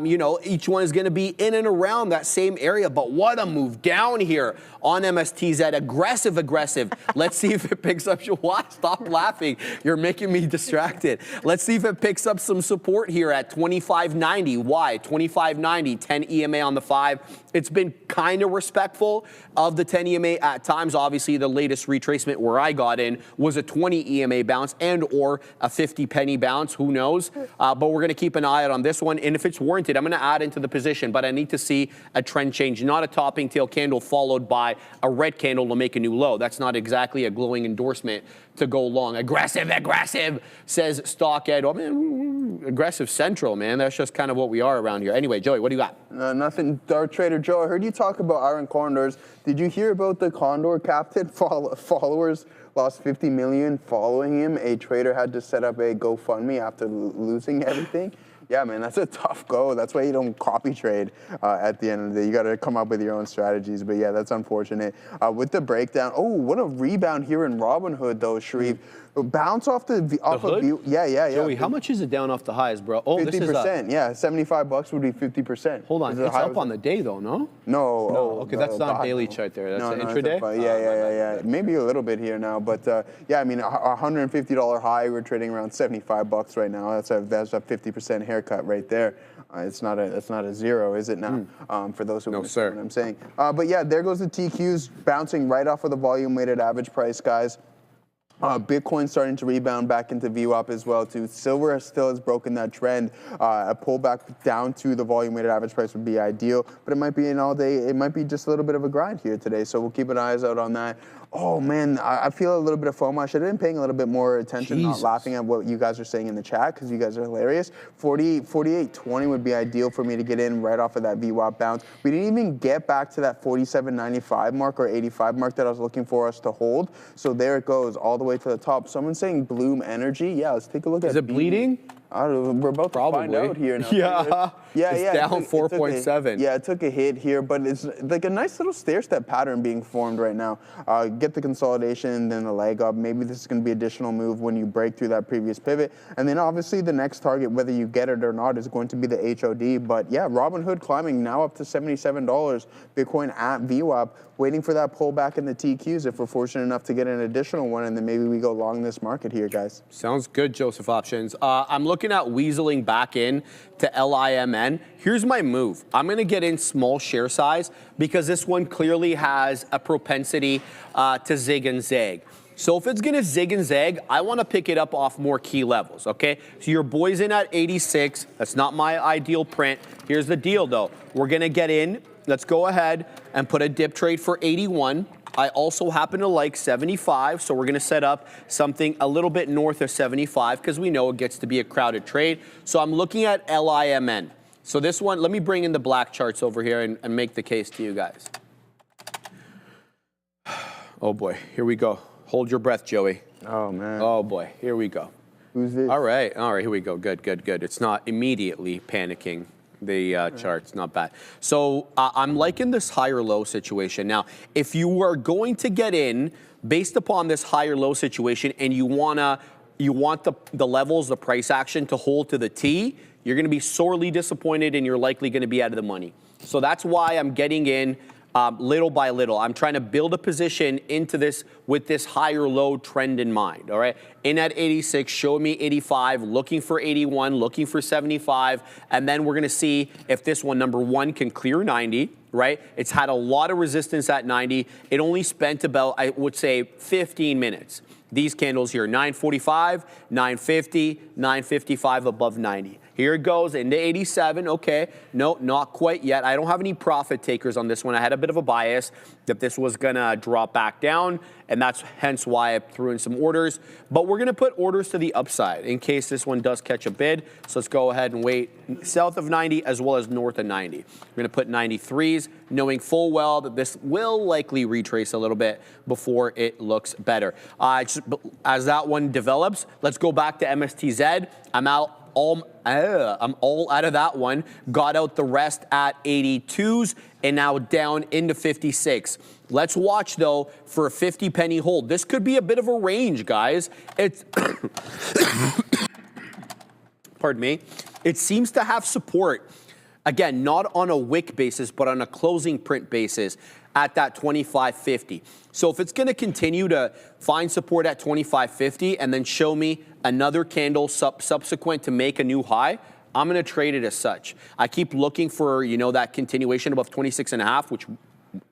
You know, each one is going to be in and around that same area. But what a move down here on MSTZ. Aggressive. Let's see if it picks up. What? Stop laughing. You're making me distracted. Let's see if it picks up some support here at 25.90. Why? 25.90, 10 EMA on the 5. It's been kind of respectful of the 10 EMA at times. Obviously, the latest retracement where I got in was a 20 EMA bounce and or a 50 penny bounce. Who knows? But we're going to keep an eye out on this one. And if it's warranted, I'm going to add into the position. But I need to see a trend change, not a topping tail candle followed by a red candle to make a new low. That's not exactly a glowing endorsement to go long. Aggressive, says Stock Ed. Oh, man, aggressive central, man. That's just kind of what we are around here. Anyway, Joey, what do you got? Nothing. Dark Trader Joe, I heard you talk about iron condors. Did you hear about the condor captain followers lost 50 million following him? A trader had to set up a GoFundMe after losing everything. Yeah, man, that's a tough go. That's why you don't copy trade at the end of the day. You got to come up with your own strategies. But yeah, that's unfortunate. With the breakdown, oh, what a rebound here in Robinhood, though, Sharif. Bounce off the hood? Yeah. Joey, how much is it down off the highs, bro? Oh, 50%, this is yeah. $75 would be 50%. Hold on, it's up on the day, though, no? No. Okay, that's not daily chart there. That's intraday? Yeah. Maybe a little bit here now. But, yeah, I mean, a $150 high, we're trading around $75 right now. That's a 50% haircut right there. It's not a zero, is it now? For those who understand what I'm saying. But yeah, there goes the TQs bouncing right off of the volume weighted average price, guys. Bitcoin starting to rebound back into VWAP as well too. Silver still has broken that trend. A pullback down to the volume weighted average price would be ideal, but it might be an all day. It might be just a little bit of a grind here today. So we'll keep an eyes out on that. Oh man, I feel a little bit of FOMO. I should have been paying a little bit more attention, not laughing at what you guys are saying in the chat because you guys are hilarious. 48.20 would be ideal for me to get in right off of that VWAP bounce. We didn't even get back to that 47.95 mark or 85 mark that I was looking for us to hold. So there it goes, all the way to the top. Someone's saying Bloom Energy. Yeah, let's take a look at it. Is it bleeding? We're about to find out here now. It's down 4.7. Yeah, it took a hit here, but it's like a nice little stair-step pattern being formed right now. Get the consolidation, then the leg up. Maybe this is going to be additional move when you break through that previous pivot. And then obviously the next target, whether you get it or not, is going to be the HOD. But yeah, Robinhood climbing now up to $77. Bitcoin at VWAP, waiting for that pullback in the TQs if we're fortunate enough to get an additional one, and then maybe we go long this market here, guys. Sounds good, Joseph Options. I'm looking at weaseling back in to LIMN. Here's my move. I'm going to get in small share size because this one clearly has a propensity to zig and zag. So if it's going to zig and zag, I want to pick it up off more key levels, okay? So your boy's in at 86. That's not my ideal print. Here's the deal, though. We're going to get in. Let's go ahead and put a dip trade for 81. I also happen to like 75, so we're going to set up something a little bit north of 75 because we know it gets to be a crowded trade. So I'm looking at LIMN. So this one, let me bring in the black charts over here and make the case to you guys. Oh boy, here we go. Hold your breath, Joey. Oh man. Oh boy, here we go. Who's this? All right, here we go. Good, good, good. It's not immediately panicking. The chart's not bad. So I'm liking this higher low situation. Now, if you are going to get in based upon this higher low situation and you want the levels, the price action to hold to the T, you're going to be sorely disappointed and you're likely going to be out of the money. So that's why I'm getting in little by little. I'm trying to build a position into this with this higher low trend in mind, all right? In at 86, show me 85, looking for 81, looking for 75, and then we're gonna see if this one, number one, can clear 90, right? It's had a lot of resistance at 90. It only spent about, I would say, 15 minutes. These candles here, 945, 950, 955 above 90. Here it goes into 87. Okay, no, not quite yet. I don't have any profit takers on this one. I had a bit of a bias that this was gonna drop back down, and that's hence why I threw in some orders. But we're gonna put orders to the upside in case this one does catch a bid. So let's go ahead and wait south of 90 as well as north of 90. We're gonna put 93s, knowing full well that this will likely retrace a little bit before it looks better. As that one develops, let's go back to MSTZ. I'm all out of that one. Got out the rest at 82s and now down into 56. Let's watch though for a 50 penny hold. This could be a bit of a range, guys. It's pardon me. It seems to have support. Again, not on a wick basis, but on a closing print basis at that 25.50. So if it's going to continue to find support at 25.50 and then show me another candle subsequent to make a new high, I'm going to trade it as such. I keep looking for, that continuation above 26.5, which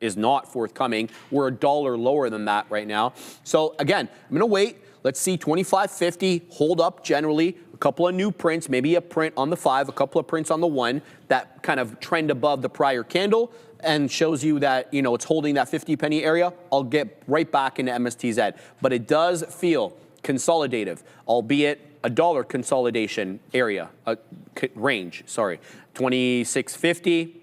is not forthcoming. We're $1 lower than that right now. So again, I'm going to wait. Let's see 25.50 hold up generally. A couple of new prints, maybe a print on the 5, a couple of prints on the 1 that kind of trend above the prior candle and shows you that, it's holding that 50 penny area. I'll get right back into MSTZ. But it does feel consolidative, albeit a dollar consolidation area, range, sorry. 26.50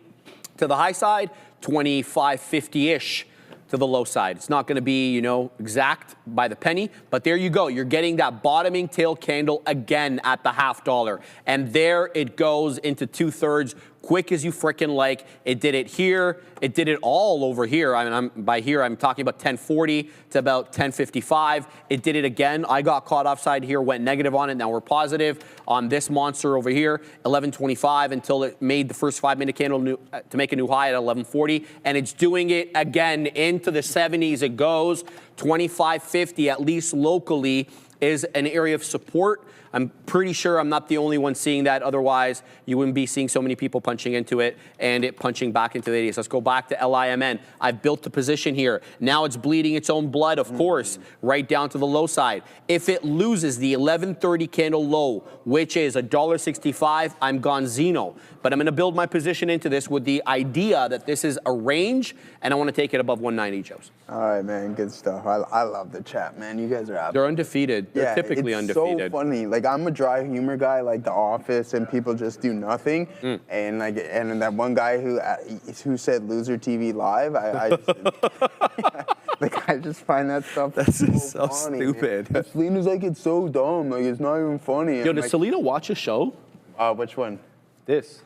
to the high side, 25.50-ish to the low side. It's not going to be, exact by the penny, but there you go. You're getting that bottoming tail candle again at the $0.50. And there it goes into 2/3, quick as you frickin' like. It did it here. It did it all over here. I mean, by here, I'm talking about 1040 to about 1055. It did it again. I got caught offside here, went negative on it. Now we're positive on this monster over here, 1125, until it made the first 5-minute candle to make a new high at 1140. And it's doing it again into the 70s. It goes 2550, at least locally, is an area of support. I'm pretty sure I'm not the only one seeing that. Otherwise, you wouldn't be seeing so many people punching into it and it punching back into the 80s. Let's go back to LIMN. I've built the position here. Now it's bleeding its own blood, of course, right down to the low side. If it loses the 1130 candle low, which is $1.65, I'm gonzino. But I'm going to build my position into this with the idea that this is a range, and I want to take it above 190, Joes. All right, man, good stuff. I love the chat, man. You guys are out. They're undefeated. They're typically undefeated. It's so funny. Like, I'm a dry humor guy, like The Office, and people just do nothing. And and that one guy who said Loser TV Live, I just find that stuff so funny, stupid. Man. Selena's like, it's so dumb. Like, it's not even funny. Yo, does Selena watch a show? Which one? This.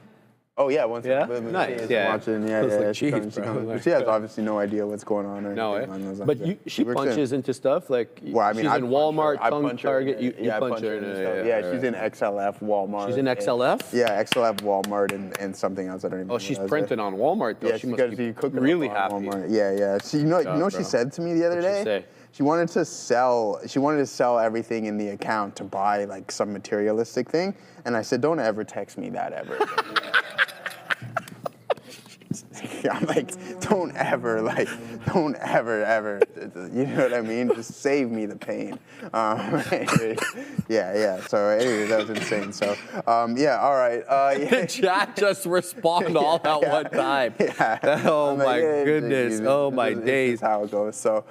Oh yeah, once nice. Yeah, watching, she comes. But she has obviously no idea what's going on. Or on those but she punches into stuff like she's in Walmart, Target. You punch her. Yeah, she's in XLF, Walmart. She's in XLF. Yeah, XLF, Walmart, and something else. I don't even know. Oh, she's printed on Walmart though. Yeah, she must be really happy. Walmart. Yeah. She, you know what she said to me the other day? She wanted to sell everything in the account to buy like some materialistic thing, and I said, don't ever text me that ever again. I'm like, don't ever, ever, you know what I mean? Just save me the pain. Yeah. So anyway, that was insane. So yeah, all right. The chat just respond all at one time. Yeah. Oh my goodness. Oh my days. This is how it goes. So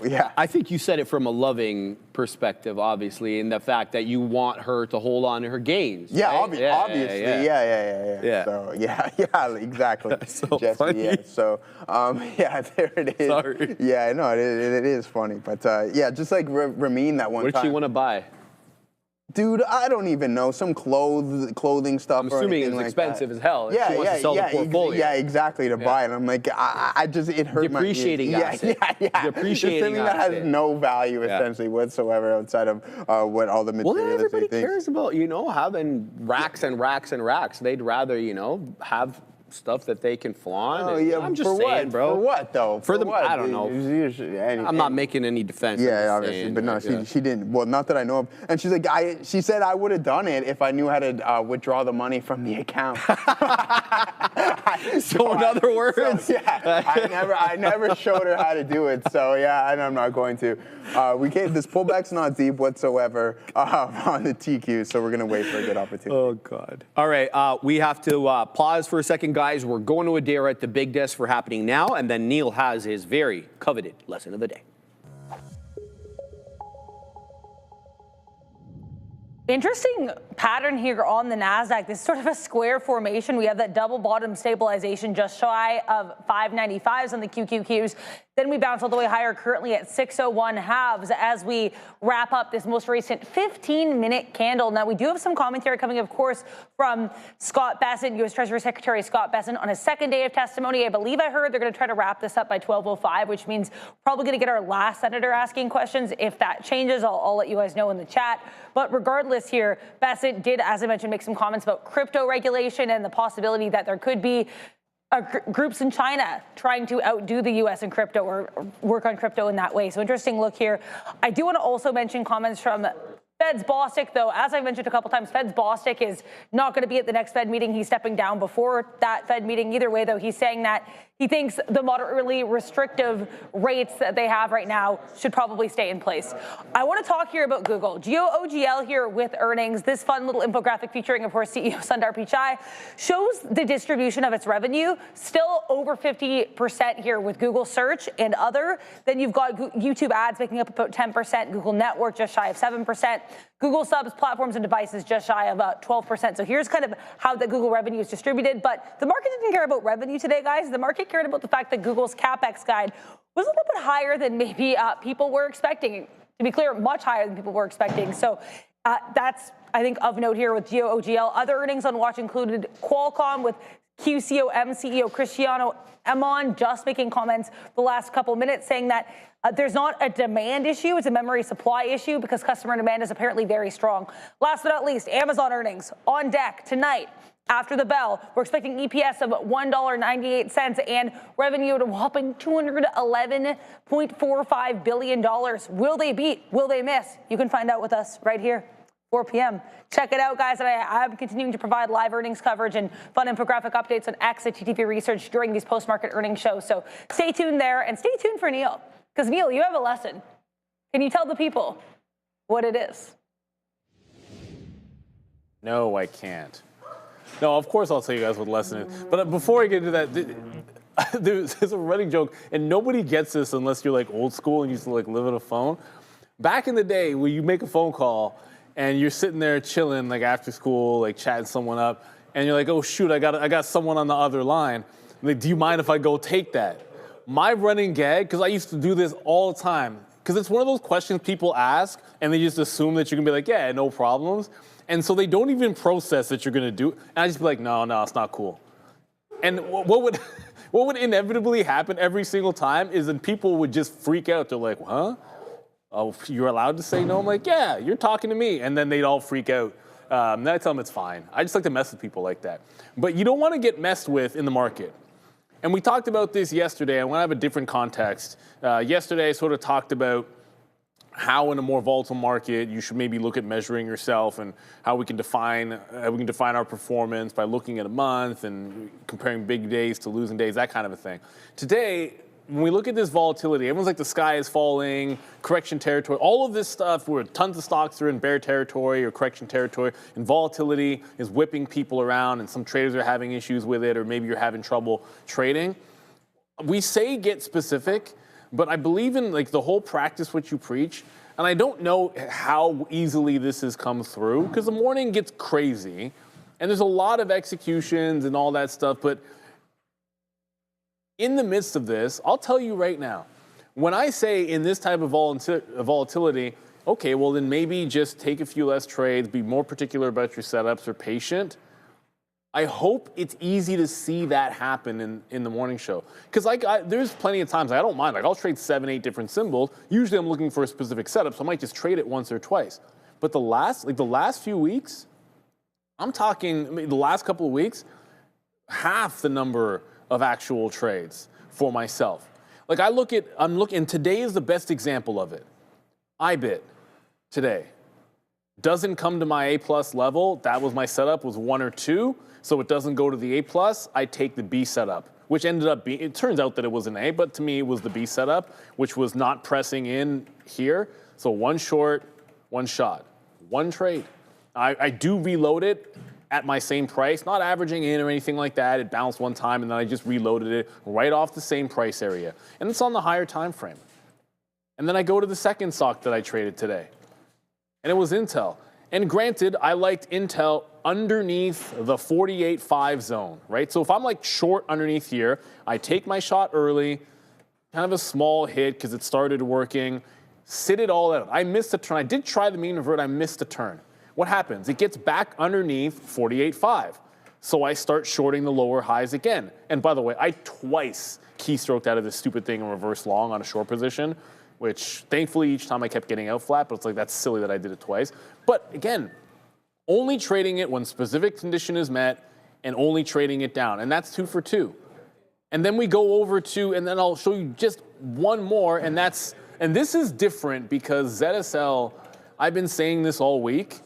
yeah. I think you said it from a loving perspective, obviously, in the fact that you want her to hold on to her gains. Yeah, right? obviously. Yeah. So yeah, exactly. That's so Jesse, funny. yeah. So yeah, there it is. Sorry. Yeah, no, it is funny, but yeah, just like Ramin that one time. What did she want to buy? Dude, I don't even know. Some clothing stuff. I'm assuming it's like expensive that. as hell. If she wants to sell the portfolio. Yeah, exactly, to buy it. I'm like, it hurt depreciating my... asset. Yeah. Depreciating something that has no value, essentially, whatsoever outside of what all the materialistic Well, everybody things. cares about, having racks and racks and racks. They'd rather, have stuff that they can flaunt. Oh, yeah, I'm just for saying, what? bro. For what, though? For what? I don't know. I'm not making any defense. Yeah, obviously, but no, she didn't. Well, not that I know of. And she's like, she said I would have done it if I knew how to withdraw the money from the account. So in other words, I never showed her how to do it. So yeah, and I'm not going to. This pullback's not deep whatsoever on the TQ, so we're gonna wait for a good opportunity. Oh God! All right, we have to pause for a second, guys. We're going to a dare at the big desk for happening now, and then Neil has his very coveted lesson of the day. Interesting pattern here on the Nasdaq. This is sort of a square formation. We have that double bottom stabilization just shy of 595s on the QQQs. Then we bounce all the way higher, currently at 601 halves as we wrap up this most recent 15-minute candle. Now, we do have some commentary coming, of course, from Scott Bessent, U.S. Treasury Secretary Scott Bessent, on his second day of testimony. I believe I heard they're going to try to wrap this up by 12:05, which means probably going to get our last senator asking questions. If that changes, I'll let you guys know in the chat. But regardless here, Bessent did, as I mentioned, make some comments about crypto regulation and the possibility that there could be groups in China trying to outdo the U.S. in crypto or work on crypto in that way. So interesting look here. I do want to also mention comments from Fed's Bostic, though. As I mentioned a couple times, Fed's Bostic is not going to be at the next Fed meeting. He's stepping down before that Fed meeting. Either way, though, he's saying that he thinks the moderately restrictive rates that they have right now should probably stay in place. I want to talk here about Google. GOOGL here with earnings. This fun little infographic featuring, of course, CEO Sundar Pichai shows the distribution of its revenue. Still over 50% here with Google Search and other. Then you've got YouTube ads making up about 10%, Google Network just shy of 7%, Google subs, platforms, and devices just shy of 12%. So here's kind of how the Google revenue is distributed. But the market didn't care about revenue today, guys. The market cared about the fact that Google's CapEx guide was a little bit higher than maybe people were expecting. To be clear, much higher than people were expecting. So that's, I think, of note here with GOOGL. Other earnings on watch included Qualcomm with QCOM CEO Cristiano Amon just making comments the last couple minutes saying that there's not a demand issue, it's a memory supply issue because customer demand is apparently very strong. Last but not least, Amazon earnings on deck tonight. After the bell, we're expecting EPS of $1.98 and revenue at a whopping $211.45 billion. Will they beat? Will they miss? You can find out with us right here, 4 p.m. Check it out, guys. And I'm continuing to provide live earnings coverage and fun infographic updates on X at TTV Research during these post-market earnings shows. So stay tuned there and stay tuned for Neil. Because, Neil, you have a lesson. Can you tell the people what it is? No, I can't. No, of course I'll tell you guys what the lesson is. But before I get into that, there's a running joke, and nobody gets this unless you're like old school and used to like live on a phone. Back in the day, when you make a phone call and you're sitting there chilling like after school, like chatting someone up, and you're like, oh shoot, I got someone on the other line. Like, do you mind if I go take that? My running gag, because I used to do this all the time, because it's one of those questions people ask and they just assume that you're gonna be like, yeah, no problems. And so they don't even process that you're gonna do. And I just be like, no, it's not cool. And what would inevitably happen every single time is that people would just freak out. They're like, huh? Oh, you're allowed to say no? I'm like, yeah, you're talking to me. And then they'd all freak out. And I tell them it's fine. I just like to mess with people like that. But you don't want to get messed with in the market. And we talked about this yesterday. I want to have a different context. Yesterday, I sort of talked about how in a more volatile market you should maybe look at measuring yourself and how we can define our performance by looking at a month and comparing big days to losing days, that kind of a thing. Today, when we look at this volatility, everyone's like the sky is falling, correction territory, all of this stuff where tons of stocks are in bear territory or correction territory, and volatility is whipping people around and some traders are having issues with it, or maybe you're having trouble trading. We say get specific, but I believe in like the whole practice what you preach, and I don't know how easily this has come through because the morning gets crazy, and there's a lot of executions and all that stuff, but in the midst of this, I'll tell you right now, when I say in this type of volatility, okay, well then maybe just take a few less trades, be more particular about your setups or patient. I hope it's easy to see that happen in the morning show. Because there's plenty of times I don't mind. Like I'll trade 7, 8 different symbols. Usually I'm looking for a specific setup, so I might just trade it once or twice. But the last few weeks, I'm talking the last couple of weeks, half the number of actual trades for myself. Like I'm looking, today is the best example of it. IBIT today doesn't come to my A+ level. That was my setup, was 1 or 2. So it doesn't go to the A+, I take the B setup, which ended up being, it turns out that it was an A, but to me it was the B setup, which was not pressing in here. So 1 short, 1 shot, 1 trade. I do reload it at my same price, not averaging in or anything like that. It bounced one time and then I just reloaded it right off the same price area. And it's on the higher time frame. And then I go to the second stock that I traded today, and it was Intel. And granted, I liked Intel underneath the 48.5 zone, right? So if I'm like short underneath here, I take my shot early, kind of a small hit because it started working, sit it all out. I missed a turn. I did try the mean revert, I missed a turn. What happens? It gets back underneath 48.5. So I start shorting the lower highs again. And by the way, I twice keystroked out of this stupid thing in reverse long on a short position, which thankfully each time I kept getting out flat, but it's like that's silly that I did it twice. But again, only trading it when specific condition is met and only trading it down. And that's 2 for 2. And then we go over to, and then I'll show you just one more, and this is different because ZSL, I've been saying this all week.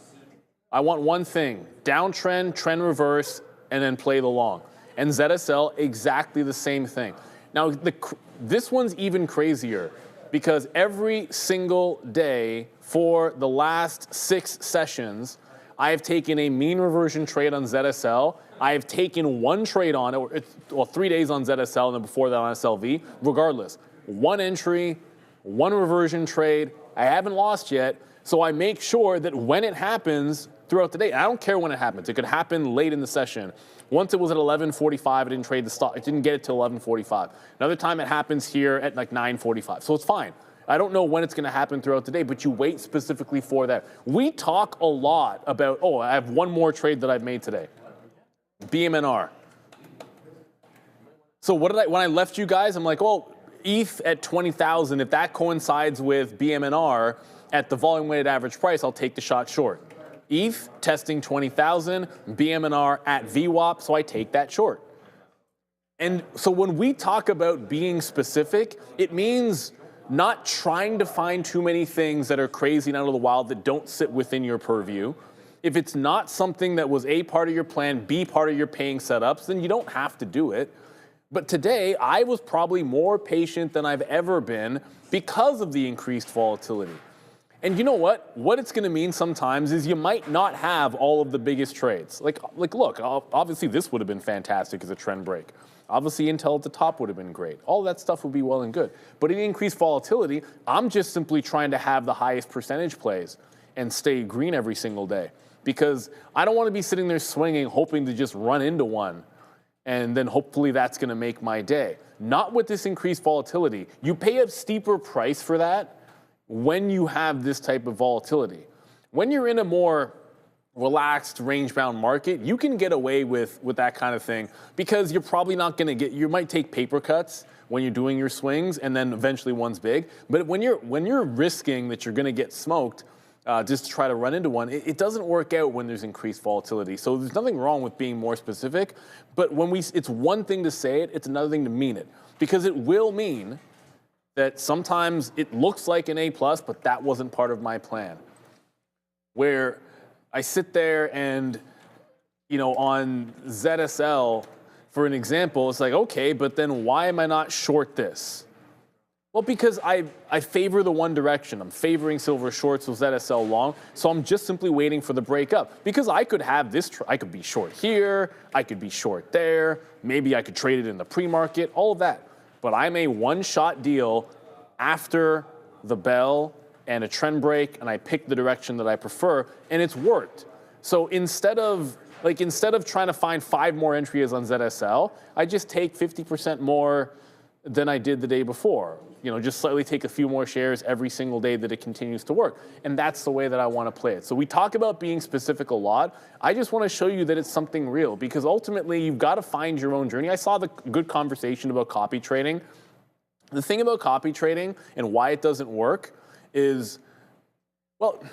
I want one thing, downtrend, trend reverse, and then play the long. And ZSL, exactly the same thing. Now, this one's even crazier because every single day for the last 6 sessions, I have taken a mean reversion trade on ZSL. I have taken 1 trade on it, well, 3 days on ZSL and then before that on SLV. Regardless, 1 entry, 1 reversion trade. I haven't lost yet, so I make sure that when it happens throughout the day, and I don't care when it happens. It could happen late in the session. Once it was at 11:45, I didn't trade the stock. It didn't get it till 11:45. Another time it happens here at like 9:45. So it's fine. I don't know when it's going to happen throughout the day, but you wait specifically for that. We talk a lot about, oh, I have 1 more trade that I've made today. BMNR. So when I left you guys, I'm like, well, ETH at 20,000, if that coincides with BMNR at the volume weighted average price, I'll take the shot short. ETH testing 20,000, BMNR at VWAP, so I take that short. And so when we talk about being specific, it means not trying to find too many things that are crazy and out of the wild that don't sit within your purview. If it's not something that was A, part of your plan, B, part of your paying setups, then you don't have to do it. But today, I was probably more patient than I've ever been because of the increased volatility. And you know what? What it's going to mean sometimes is you might not have all of the biggest trades. Like look, obviously this would have been fantastic as a trend break. Obviously Intel at the top would have been great. All of that stuff would be well and good. But in increased volatility, I'm just simply trying to have the highest percentage plays and stay green every single day. Because I don't want to be sitting there swinging, hoping to just run into one. And then hopefully that's going to make my day. Not with this increased volatility. You pay a steeper price for that when you have this type of volatility. When you're in a more relaxed, range-bound market, you can get away with that kind of thing because you're probably not going to you might take paper cuts when you're doing your swings and then eventually one's big. But when you're risking that you're going to get smoked just to try to run into one, it doesn't work out when there's increased volatility. So there's nothing wrong with being more specific, but when it's one thing to say it, it's another thing to mean it. Because it will mean that sometimes it looks like an A+, but that wasn't part of my plan. Where I sit there and, you know, on ZSL, for an example, it's like, okay, but then why am I not short this? Well, because I favor the one direction. I'm favoring silver shorts with ZSL long, so I'm just simply waiting for the breakup. Because I could have this, I could be short here, I could be short there, maybe I could trade it in the pre-market, all of that. But I'm a one-shot deal after the bell and a trend break, and I pick the direction that I prefer, and it's worked. So instead of trying to find 5 more entries on ZSL, I just take 50% more than I did the day before. You know, just slightly take a few more shares every single day that it continues to work. And that's the way that I want to play it. So we talk about being specific a lot. I just want to show you that it's something real, because ultimately you've got to find your own journey. I saw the good conversation about copy trading. The thing about copy trading and why it doesn't work is, well,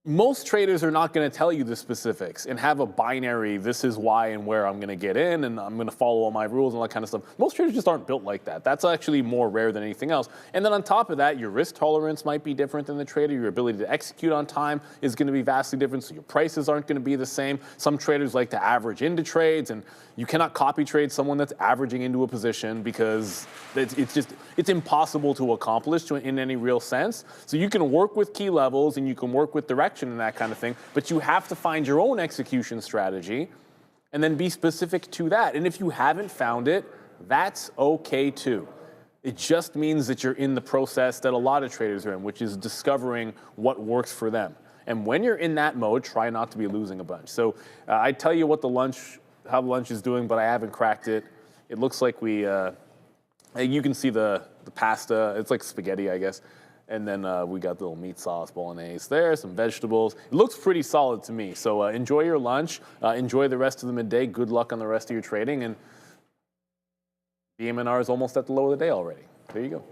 most traders are not going to tell you the specifics and have a binary, this is why and where I'm going to get in and I'm going to follow all my rules and all that kind of stuff. Most traders just aren't built like that. That's actually more rare than anything else. And then on top of that, your risk tolerance might be different than the trader. Your ability to execute on time is going to be vastly different, so your prices aren't going to be the same. Some traders like to average into trades, and you cannot copy trade someone that's averaging into a position because it's impossible to accomplish in any real sense. So you can work with key levels and you can work with direction and that kind of thing, but you have to find your own execution strategy and then be specific to that. And if you haven't found it, that's okay too. It just means that you're in the process that a lot of traders are in, which is discovering what works for them. And when you're in that mode, try not to be losing a bunch. So I tell you what how the lunch is doing, but I haven't cracked it. It looks like you can see the pasta. It's like spaghetti, I guess. And then we got the little meat sauce bolognese there, some vegetables. It looks pretty solid to me. So enjoy your lunch. Enjoy the rest of the midday. Good luck on the rest of your trading. And BMNR is almost at the low of the day already. There you go.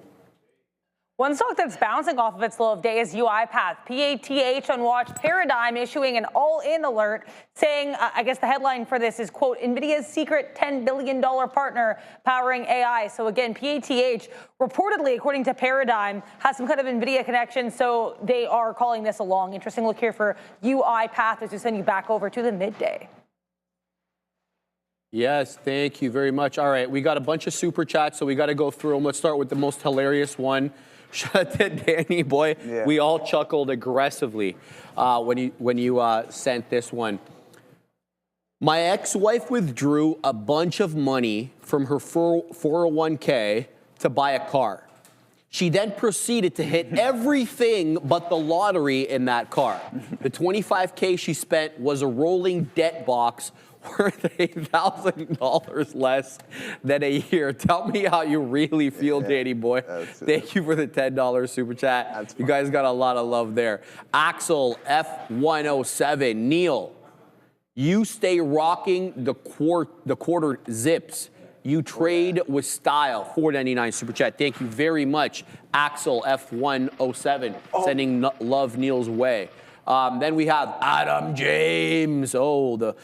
One stock that's bouncing off of its low of day is UiPath. PATH on watch. Paradigm issuing an all-in alert saying, I guess the headline for this is, quote, NVIDIA's secret $10 billion partner powering AI. So again, PATH reportedly, according to Paradigm, has some kind of NVIDIA connection. So they are calling this a long. Interesting look here for UiPath as we send you back over to the midday. Yes, thank you very much. All right, we got a bunch of super chats, so we got to go through them. Let's start with the most hilarious one. Shout out to Danny, boy. Yeah. We all chuckled aggressively when you sent this one. My ex-wife withdrew a bunch of money from her 401k to buy a car. She then proceeded to hit everything but the lottery in that car. The $25K she spent was a rolling debt box worth $8,000 less than a year. Tell me how you really feel, Danny boy. Thank you for the $10 super chat. You guys got a lot of love there. Axel F107, Neil, you stay rocking the quarter zips. You trade with style. $4.99 super chat. Thank you very much, Axel F107, sending love Neil's way. Then we have Adam James. Oh, the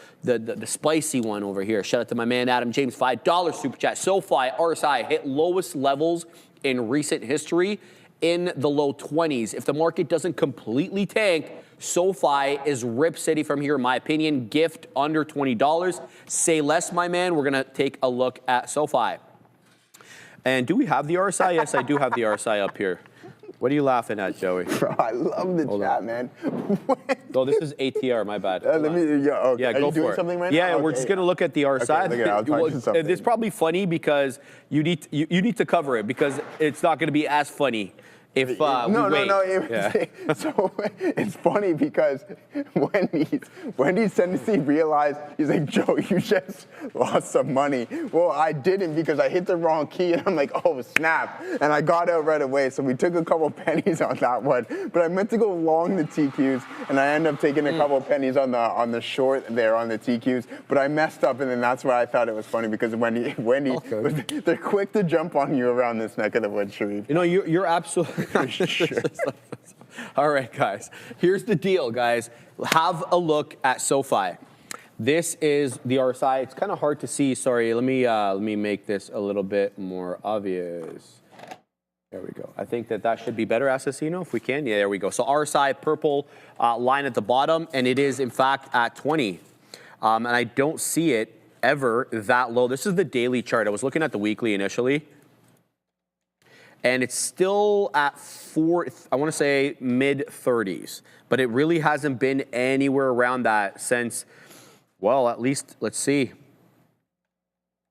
spicy one over here. Shout out to my man Adam James. $5 super chat. SoFi, RSI hit lowest levels in recent history in the low 20s. If the market doesn't completely tank, SoFi is Rip City from here, in my opinion. Gift under $20. Say less, my man. We're going to take a look at SoFi. And do we have the RSI? Yes, I do have the RSI up here. What are you laughing at, Joey? Bro, I love the chat, man. Oh, this is ATR, my bad. Okay. Yeah, go for it. Something right yeah, now? we're just going to look at the RSI. Okay, I'll find you something. It's probably funny because you need to cover it because it's not going to be as funny if we wait. So it's funny because Wendy's tendency realized, he's like, Joe, you just lost some money. Well, I didn't because I hit the wrong key and I'm like, oh, snap. And I got out right away. So we took a couple pennies on that one. But I meant to go long the TQs and I ended up taking a couple pennies on the short there on the TQs. But I messed up and then that's why I thought it was funny because Wendy they're quick to jump on you around this neck of the woods, Sharif. You know, you're absolutely sure. All right, guys. Here's the deal, guys. Have a look at SoFi. This is the RSI. It's kind of hard to see. Sorry. Let me make this a little bit more obvious. There we go. I think that should be better, Assassino, if we can. Yeah, there we go. So RSI purple line at the bottom, and it is, in fact, at 20. And I don't see it ever that low. This is the daily chart. I was looking at the weekly initially. And it's still at I want to say mid-30s. But it really hasn't been anywhere around that since, well, at least, let's see.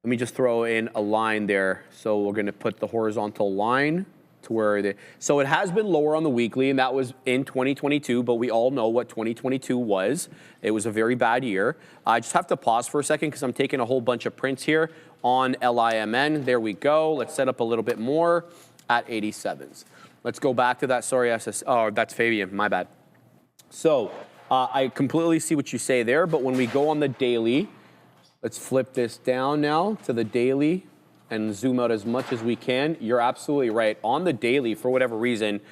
Let me just throw in a line there. So we're going to put the horizontal line to where so it has been lower on the weekly, and that was in 2022, but we all know what 2022 was. It was a very bad year. I just have to pause for a second because I'm taking a whole bunch of prints here on LIMN. There we go. Let's set up a little bit more at 87s. Let's go back to that. Sorry, oh, that's Fabian. My bad. So I completely see what you say there, but when we go on the daily, let's flip this down now to the daily and zoom out as much as we can. You're absolutely right. On the daily, for whatever reason,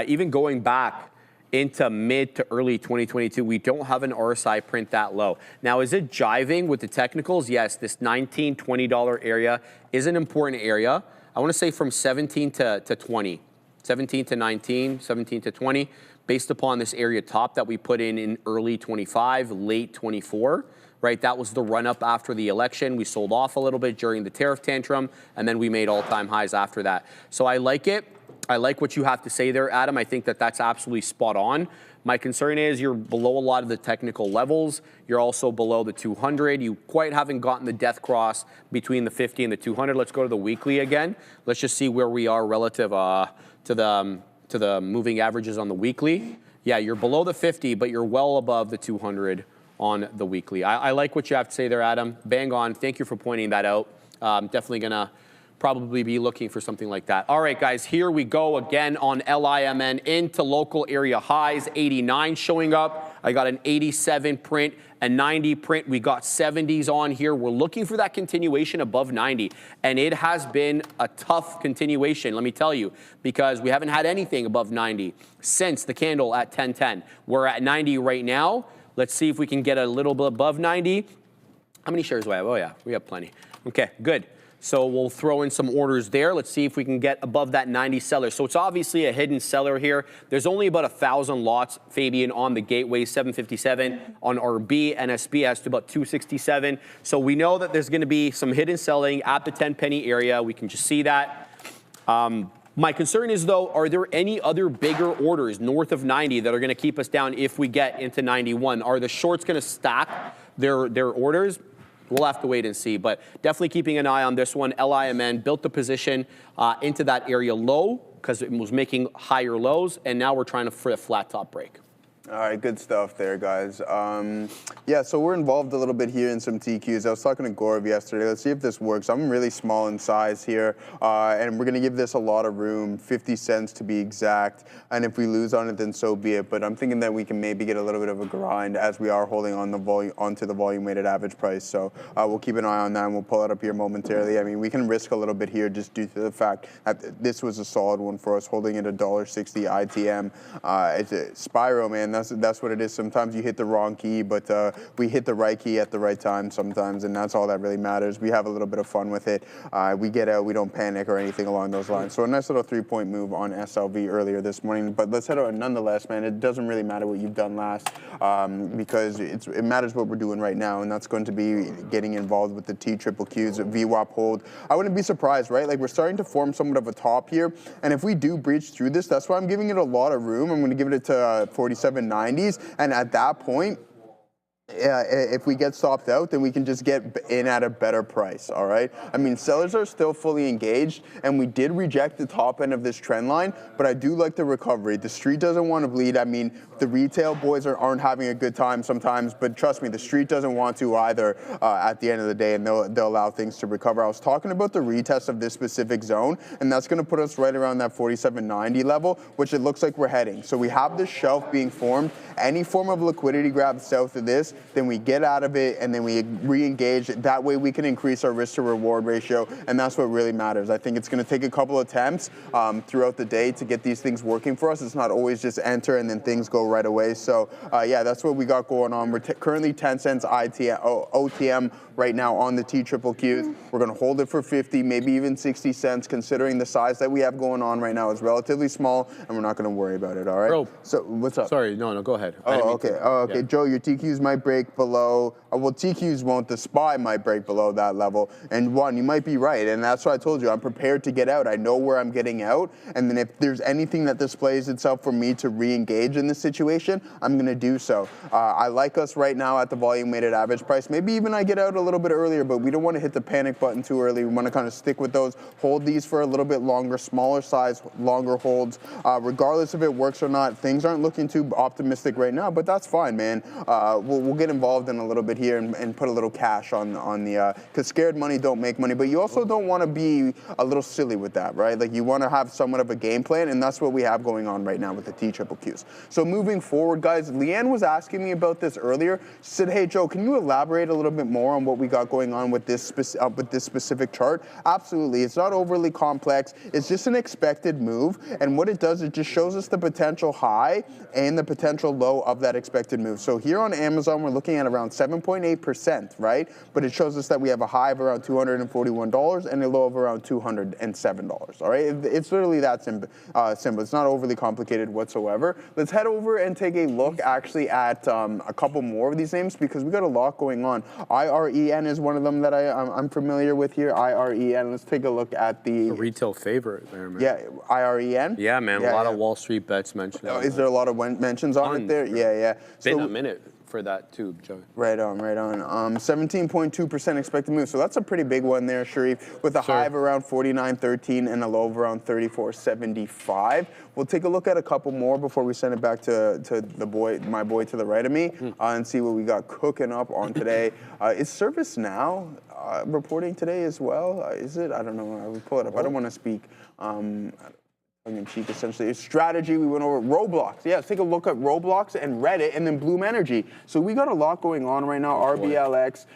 even going back into mid to early 2022, we don't have an RSI print that low. Now, is it jiving with the technicals? Yes, this $19, $20 area is an important area. I want to say from 17 to 20, 17 to 19, 17 to 20, based upon this area top that we put in early 25, late 24. Right, that was the run up after the election. We sold off a little bit during the tariff tantrum, and then we made all-time highs after that. So I like it. I like what you have to say there, Adam. I think that that's absolutely spot on. My concern is you're below a lot of the technical levels. You're also below the 200. You quite haven't gotten the death cross between the 50 and the 200. Let's go to the weekly again. Let's just see where we are relative to the moving averages on the weekly. Yeah, you're below the 50, but you're well above the 200 on the weekly. I like what you have to say there, Adam. Bang on. Thank you for pointing that out. Definitely going to probably be looking for something like that. All right, guys, here we go again on LIMN into local area highs. 89 showing up. I got an 87 print, a 90 print. We got 70s on here. We're looking for that continuation above 90. And it has been a tough continuation, let me tell you, because we haven't had anything above 90 since the candle at 1010. We're at 90 right now. Let's see if we can get a little bit above 90. How many shares do I have? Oh, yeah, we have plenty. Okay, good. So we'll throw in some orders there. Let's see if we can get above that 90 seller. So it's obviously a hidden seller here. There's only about 1,000 lots, Fabian, on the gateway, 757. On RB, NSB has to about 267. So we know that there's going to be some hidden selling at the 10 penny area. We can just see that. My concern is, though, are there any other bigger orders north of 90 that are going to keep us down if we get into 91? Are the shorts going to stack their orders? We'll have to wait and see, but definitely keeping an eye on this one. LIMN built the position into that area low because it was making higher lows, and now we're trying to for a flat top break. All right, good stuff there, guys. Yeah, so we're involved a little bit here in some TQs. I was talking to Gaurav yesterday. Let's see if this works. I'm really small in size here, and we're going to give this a lot of room, 50 cents to be exact. And if we lose on it, then so be it. But I'm thinking that we can maybe get a little bit of a grind as we are holding on onto the volume-weighted average price. So we'll keep an eye on that, and we'll pull it up here momentarily. I mean, we can risk a little bit here just due to the fact that this was a solid one for us, holding at $1.60 ITM. It's a Spyro, man. That's what it is. Sometimes you hit the wrong key, but we hit the right key at the right time sometimes, and that's all that really matters. We have a little bit of fun with it. We get out, we don't panic or anything along those lines. So a nice little 3-point move on SLV earlier this morning, but let's head out nonetheless, man. It doesn't really matter what you've done last because it matters what we're doing right now, and that's going to be getting involved with the TQQQ's VWAP hold. I wouldn't be surprised, right? Like, we're starting to form somewhat of a top here, and if we do breach through this, that's why I'm giving it a lot of room. I'm going to give it to 47.90s, and at that point, if we get stopped out, then we can just get in at a better price, all right? I mean, sellers are still fully engaged, and we did reject the top end of this trend line, but I do like the recovery. The street doesn't want to bleed. I mean, the retail boys aren't having a good time sometimes, but trust me, the street doesn't want to either at the end of the day, and they'll allow things to recover. I was talking about the retest of this specific zone, and that's going to put us right around that 47.90 level, which it looks like we're heading. So we have this shelf being formed. Any form of liquidity grab south of this then we get out of it, and then we re-engage. That way we can increase our risk to reward ratio, and that's what really matters. I think it's going to take a couple of attempts throughout the day to get these things working for us. It's not always just enter and then things go right away. So yeah, that's what we got going on. We're currently 10 cents OTM right now on the TQQQs. We're going to hold it for 50, maybe even 60 cents, considering the size that we have going on right now is relatively small, and we're not going to worry about it, all right? Bro, so what's up? Sorry, no, go ahead. Oh, okay. Oh, okay. Yeah. Joe, your TQs might break below, well, TQs won't, the SPY might break below that level. And one, you might be right, and that's what I told you. I'm prepared to get out. I know where I'm getting out, and then if there's anything that displays itself for me to re-engage in this situation, I'm going to do so. I like us right now at the volume-weighted average price. Maybe even I get out a little bit earlier, but we don't want to hit the panic button too early. We want to kind of stick with those, hold these for a little bit longer, smaller size, longer holds. Regardless if it works or not, things aren't looking too optimistic right now, but that's fine, man. We'll get involved in a little bit here and put a little cash on the, because scared money don't make money, but you also don't want to be a little silly with that, right? Like you want to have somewhat of a game plan, and that's what we have going on right now with the TQQQs. So moving forward, guys, Leanne was asking me about this earlier. She said, hey, Joe, can you elaborate a little bit more on what we got going on with this specific chart? Absolutely. It's not overly complex. It's just an expected move, and what it does, it just shows us the potential high and the potential low of that expected move. So here on Amazon, we're looking at around 7.8%, right? But it shows us that we have a high of around $241 and a low of around $207, all right? It's literally that simple. It's not overly complicated whatsoever. Let's head over and take a look actually at a couple more of these names, because we got a lot going on. IREN is one of them that I'm familiar with here. IREN. Let's take a look at the retail favorite there, man. Yeah, IREN. Yeah, man. A lot of Wall Street bets mentioned. Is there a lot of mentions on it there? Yeah. Been a minute for that too, Joe. Right on. 17.2% expected move. So that's a pretty big one there, Sharif, with a high of around 49.13 and a low of around 34.75. We'll take a look at a couple more before we send it back to my boy to the right of me, and see what we got cooking up on today. Is ServiceNow reporting today as well? Is it? I don't know. I will pull it up. I don't want to speak tongue-in-cheek, essentially. It's strategy. We went over Roblox. Yeah, let's take a look at Roblox and Reddit, and then Bloom Energy. So we got a lot going on right now. RBLX.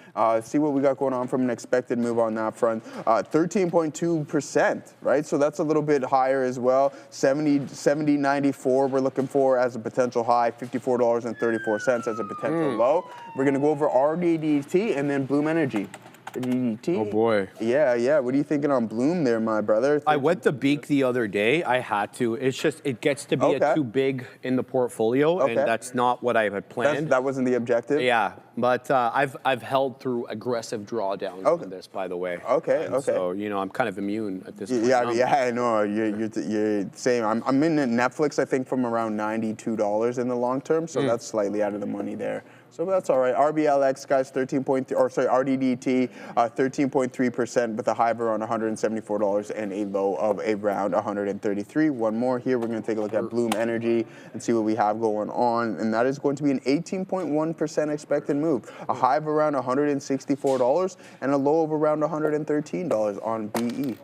See what we got going on from an expected move on that front. 13.2%, right? So that's a little bit higher as well. 70.94 we're looking for as a potential high. $54.34 as a potential low. We're going to go over RDDT and then Bloom Energy. RDDT. Oh boy. Yeah. What are you thinking on Bloom there, my brother? I went the beak the other day. I had to. It's just, it gets to be too big in the portfolio, and that's not what I had planned. That wasn't the objective? Yeah, but I've held through aggressive drawdowns on this, by the way. Okay. So, I'm kind of immune at this point. Yeah, I know. You're same. I'm in Netflix, I think, from around $92 in the long term, so that's slightly out of the money there. So that's all right. RBLX, guys, RDDT, 13.3% with a high of around $174 and a low of around $133. One more here. We're going to take a look at Bloom Energy and see what we have going on. And that is going to be an 18.1% expected move. A high of around $164 and a low of around $113 on BE.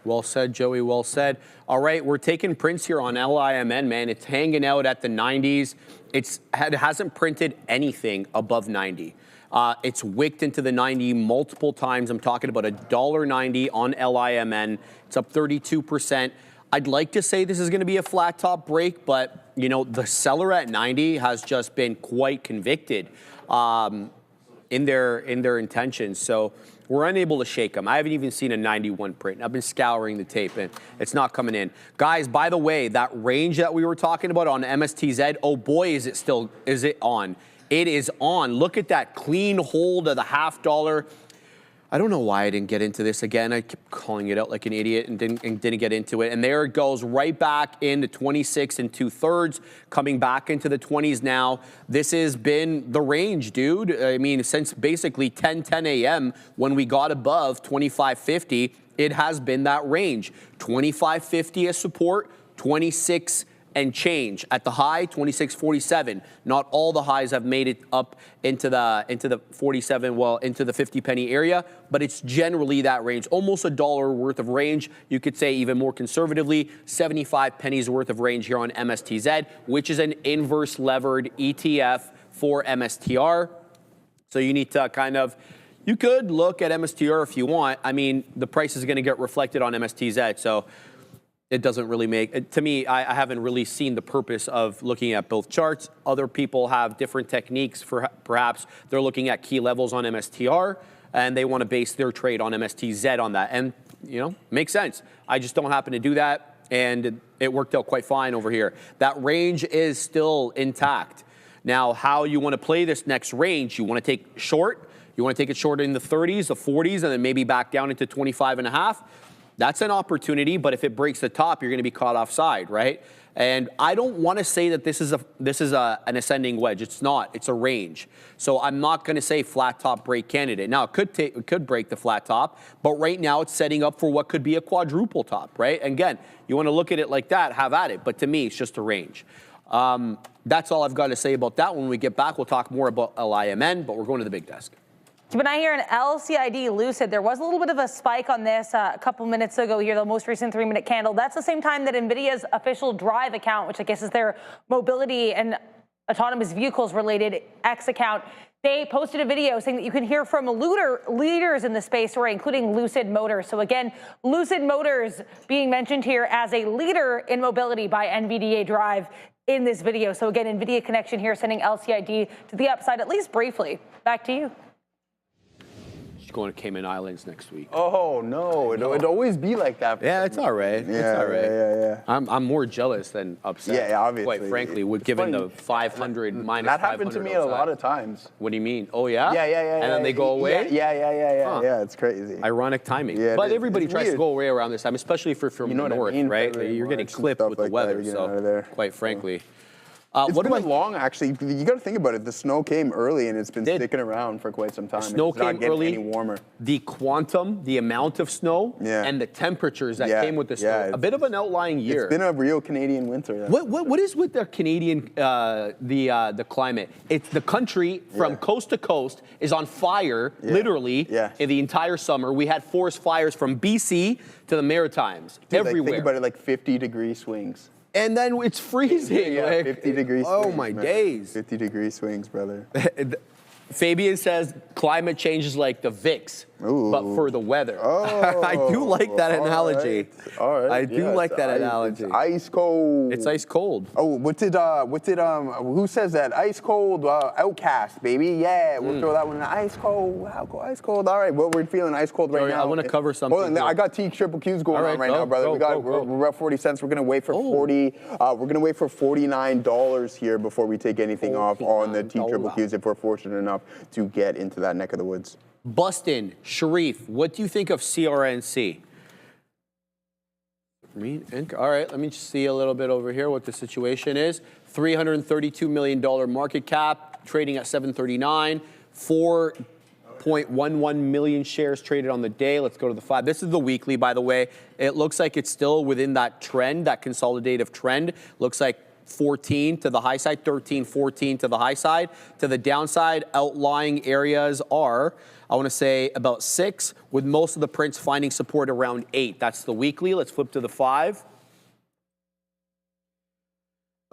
Well said, Joey, well said. All right, we're taking prints here on LIMN, man. It's hanging out at the 90s. It hasn't printed anything above 90. It's wicked into the 90 multiple times. I'm talking about $1.90 on LIMN. It's up 32%. I'd like to say this is going to be a flat top break, but, the seller at 90 has just been quite convicted in their intentions. So we're unable to shake them. I haven't even seen a 91 print. I've been scouring the tape, and it's not coming in. Guys, by the way, that range that we were talking about on MSTZ, oh boy, is it on. It is on. Look at that clean hold of the $0.50. I don't know why I didn't get into this again. I kept calling it out like an idiot and didn't get into it. And there it goes, right back into 26 2/3, coming back into the 20s now. This has been the range, dude. I mean, since basically 10 a.m. when we got above 25.50, it has been that range. 25.50 as support, 26 and change. At the high, 26.47. Not all the highs have made it up into the 47, well, into the 50 penny area, but it's generally that range. Almost $1 worth of range. You could say even more conservatively, 75 pennies worth of range here on MSTZ, which is an inverse levered ETF for MSTR. So you need to kind of, you could look at MSTR if you want. I mean, the price is going to get reflected on MSTZ, so it doesn't really make, to me, I haven't really seen the purpose of looking at both charts. Other people have different techniques for, perhaps they're looking at key levels on MSTR and they want to base their trade on MSTZ on that. And, you know, makes sense. I just don't happen to do that, and it worked out quite fine over here. That range is still intact. Now, how you want to play this next range, you want to take short, you want to take it short in the 30s, the 40s, and then maybe back down into 25.5. That's an opportunity, but if it breaks the top, you're going to be caught offside, right? And I don't want to say that this is an ascending wedge. It's not. It's a range. So I'm not going to say flat top break candidate. Now, it could break the flat top, but right now it's setting up for what could be a quadruple top, right? And again, you want to look at it like that, have at it. But to me, it's just a range. That's all I've got to say about that. When we get back, we'll talk more about LIMN, but we're going to the big desk. Keep an eye here on LCID Lucid. There was a little bit of a spike on this a couple minutes ago here, the most recent 3-minute candle. That's the same time that NVIDIA's official Drive account, which I guess is their mobility and autonomous vehicles related X account, they posted a video saying that you can hear from leaders in the space story, including Lucid Motors. So again, Lucid Motors being mentioned here as a leader in mobility by NVDA Drive in this video. So again, NVIDIA connection here, sending LCID to the upside, at least briefly. Back to you. Going to Cayman Islands next week. Oh no, it'd always be like that. Yeah, it's all right. Yeah, it's all right. Yeah. I'm more jealous than upset. Yeah, obviously. Quite frankly, with given the 500 minus 500 that happened to me outside. a lot of times. What do you mean? Oh yeah. Yeah. And then they go away. Yeah. Yeah, it's crazy. Ironic timing. Yeah, but everybody tries to go away around this time, especially if you're from the north, right? You're getting clipped with the weather. So, quite frankly. It's been long, actually. You got to think about it. The snow came early, and it's been sticking around for quite some time. Snow it's not came getting early. any warmer. The quantum, the amount of snow, and the temperatures that came with the snow. A bit of an outlying year. It's been a real Canadian winter. What is with the Canadian the climate? It's the country from coast to coast is on fire, literally, in the entire summer. We had forest fires from BC to the Maritimes, everywhere. Think about it, like 50-degree swings. And then it's freezing. Yeah, like, 50-degree swings. Oh my days. 50-degree swings, brother. Fabian says climate change is like the VIX, but for the weather. Oh, I do like that analogy. All right. I do like that analogy. It's ice cold. It's ice cold. Oh, who says that? Ice cold, Outcast, baby. Yeah, we'll throw that one in. Ice cold. Ice cold. All right, well, we're feeling ice cold right now. I want to cover something. Hold on, I got TQQQs going on right now, brother. We're at 40 cents. We're gonna wait for 40. We're gonna wait for $49 here before we take anything off on the TQQQs if we're fortunate enough to get into that neck of the woods. Bustin, Sharif, what do you think of CRNC? All right, let me just see a little bit over here what the situation is. $332 million market cap, trading at 739, 4.11 million shares traded on the day. Let's go to the 5. This is the weekly, by the way. It looks like it's still within that trend, that consolidative trend. Looks like 14 to the high side, 13, 14 to the high side. To the downside, outlying areas are, I want to say, about 6, with most of the prints finding support around 8. That's the weekly. Let's flip to the 5.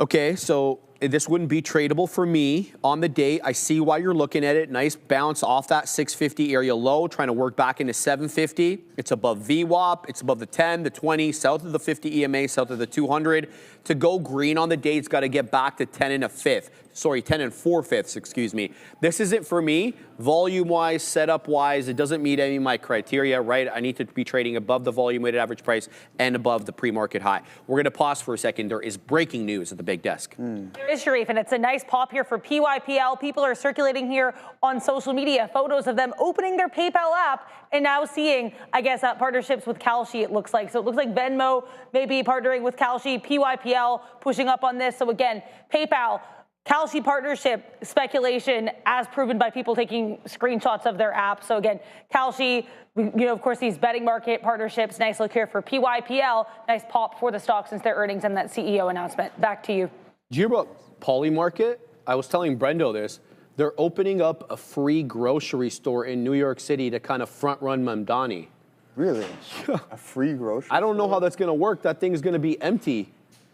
Okay, so this wouldn't be tradable for me on the day. I see why you're looking at it. Nice bounce off that 650 area low, trying to work back into 750. It's above VWAP. It's above the 10, the 20, south of the 50 EMA, south of the 200. To go green on the day, it's got to get back to 10 and 4/5, excuse me. This isn't for me. Volume-wise, setup-wise, it doesn't meet any of my criteria, right? I need to be trading above the volume-weighted average price and above the pre-market high. We're going to pause for a second. There is breaking news at the big desk. There is, Sharif, and it's a nice pop here for PYPL. People are circulating here on social media photos of them opening their PayPal app and now seeing, I guess, partnerships with Kalshi, it looks like. So it looks like Venmo may be partnering with Kalshi, PYPL pushing up on this. So again, PayPal, Kalshi partnership speculation as proven by people taking screenshots of their app. So again, Kalshi, of course, these betting market partnerships. Nice look here for PYPL. Nice pop for the stock since their earnings and that CEO announcement. Back to you. Did you hear about Polymarket? I was telling Brendo this. They're opening up a free grocery store in New York City to kind of front run Mamdani. Really? A free grocery I don't know how that's going to work. That thing's going to be empty.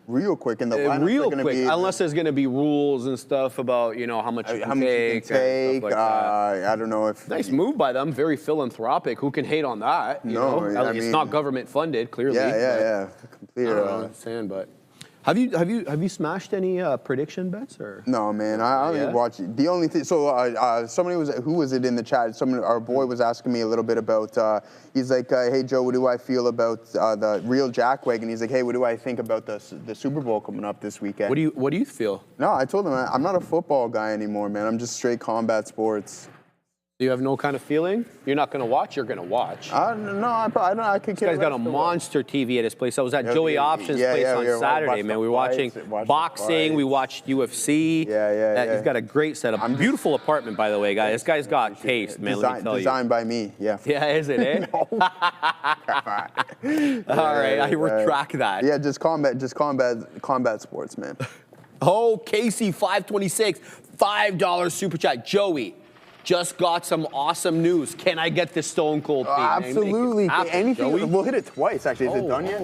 real quick, and the lineups real are going to quick, be unless there's going to be rules and stuff about how much you can take. And stuff like that. I don't know if Nice move by them. Very philanthropic. Who can hate on that? You know? It's not government funded, clearly. Yeah. Complete. I don't understand, but have you smashed any prediction bets or? No, man. I don't even watch it. The only thing. So somebody who was it in the chat? Our boy was asking me a little bit about. He's like, hey Joe, what do I feel about the real jackwagon? He's like, hey, what do I think about the Super Bowl coming up this weekend? What do you feel? No, I told him I'm not a football guy anymore, man. I'm just straight combat sports. You have no kind of feeling? You're not going to watch? You're going to watch. No, I don't. I could. This guy's got a monster TV at his place. I was at Joey Options' place on Saturday, man. We were watching boxing. We watched UFC. Yeah. He's got a great setup. Beautiful apartment, by the way, guys. This guy's got taste, man. Let me tell you. Designed by me. Yeah. Yeah, is it? Eh? No. All right, I retract that. Yeah, just combat sports, man. Oh, Casey 526, $5 super chat. Joey. Just got some awesome news. Can I get this Stone Cold? Absolutely. Anything. Joey? We'll hit it twice, actually. Is it done yet?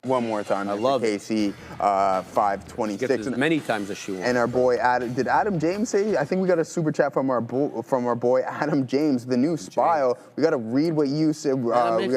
One more time. I love KC 526. Get as many times as you want. And our boy Adam. Did Adam James say? I think we got a super chat from our boy Adam James, the new Spile. We got to read what you said.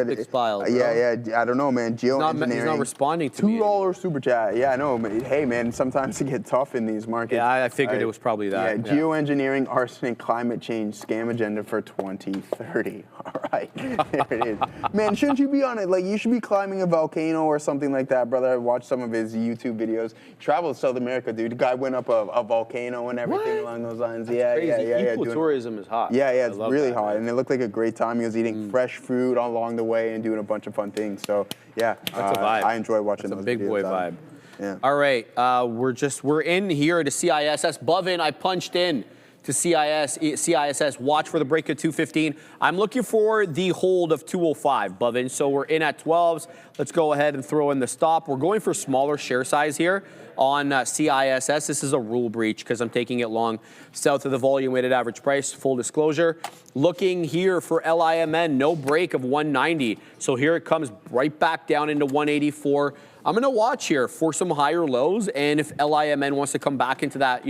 Big Spile. Yeah. I don't know, man. Geoengineering. He's not responding to me. $2 super chat. Yeah, I know. Hey, man. Sometimes it get tough in these markets. Yeah, I figured it was probably that. Yeah. Geoengineering, arsenic, climate change, scam agenda for 2030. All right, there it is. Man, shouldn't you be on it? Like, you should be climbing a volcano or something like that, brother. I watched some of his YouTube videos. He traveled to South America, dude. The guy went up a volcano and everything along those lines. Yeah. Ecotourism is hot. Yeah, it's really hot, and it looked like a great time. He was eating fresh fruit along the way and doing a bunch of fun things. So yeah, that's a vibe. I enjoy watching those videos. Big boy vibe. Yeah. All right, we're in here to CISS. Bovin, I punched in to CISS, watch for the break of 215. I'm looking for the hold of 205, Bovin. So we're in at 12s. Let's go ahead and throw in the stop. We're going for smaller share size here on CISS. This is a rule breach because I'm taking it long south of the volume weighted average price, full disclosure. Looking here for LIMN, no break of 190. So here it comes right back down into 184. I'm going to watch here for some higher lows, and if LIMN wants to come back into that,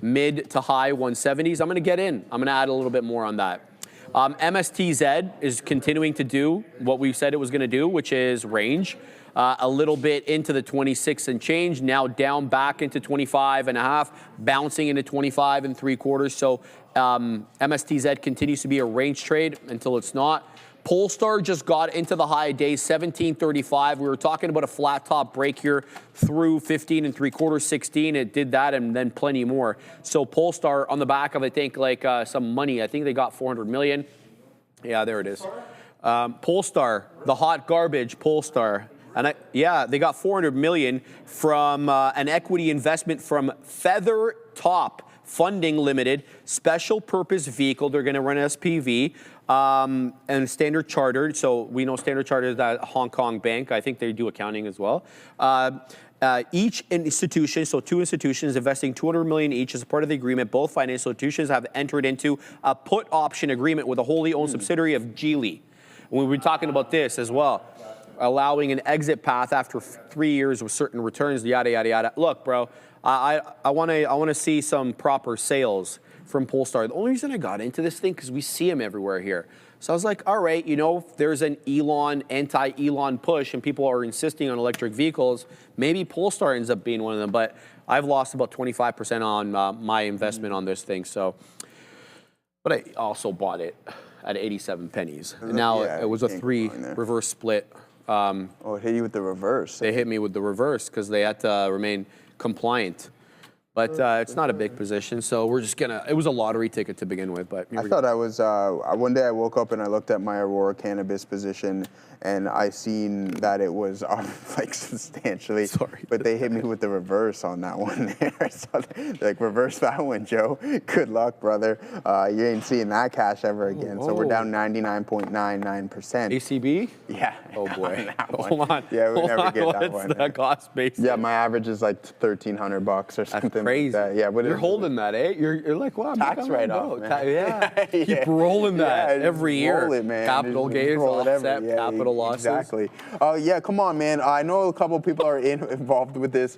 mid to high 170s, I'm going to get in. I'm going to add a little bit more on that. MSTZ is continuing to do what we said it was going to do, which is range. A little bit into the 26 and change, now down back into 25 and a half, bouncing into 25 and 3/4. So MSTZ continues to be a range trade until it's not. Polestar just got into the high day, 1735. We were talking about a flat top break here through 15 and 3/4, 16. It did that and then plenty more. So Polestar on the back of, I think, like some money. I think they got 400 million. Yeah, there it is. Polestar, the hot garbage Polestar. And they got 400 million from an equity investment from Feather Top Funding Limited, special purpose vehicle. They're going to run SPV and Standard Chartered. So we know Standard Chartered is that Hong Kong bank. I think they do accounting as well. Each institution, so two institutions investing 200 million each as a part of the agreement. Both financial institutions have entered into a put option agreement with a wholly owned subsidiary of Geely. We've been talking about this as well, allowing an exit path after 3 years with certain returns, yada, yada, yada. Look, bro, I want to see some proper sales from Polestar. The only reason I got into this thing because we see them everywhere here. So I was like, all right, if there's an anti-Elon push and people are insisting on electric vehicles, maybe Polestar ends up being one of them. But I've lost about 25% on my investment on this thing. So, but I also bought it at 87 pennies. And now it was a 3 reverse split. It hit you with the reverse. They hit me with the reverse because they had to remain compliant. But it's not a big position, so we're just gonna. It was a lottery ticket to begin with, but I thought I was. One day I woke up and I looked at my Aurora cannabis position, and I seen that it was like substantially. Sorry, but they hit me with the reverse on that one there. So like, reverse that one, Joe. Good luck, brother. You ain't seeing that cash ever again. So we're down 99.99%. ACB? Yeah. Oh boy. Hold on. Yeah, we never get that one. What's the cost base? Yeah, my average is like $1,300 or something something crazy. like that. Yeah, You're holding that, eh? You're like, wow, tax write-off, man. Yeah. Yeah. Keep rolling that every year. Roll it, man. Capital Just gains, roll it offset, yeah, capital losses. Exactly. Yeah, come on, man. I know a couple people are involved with this.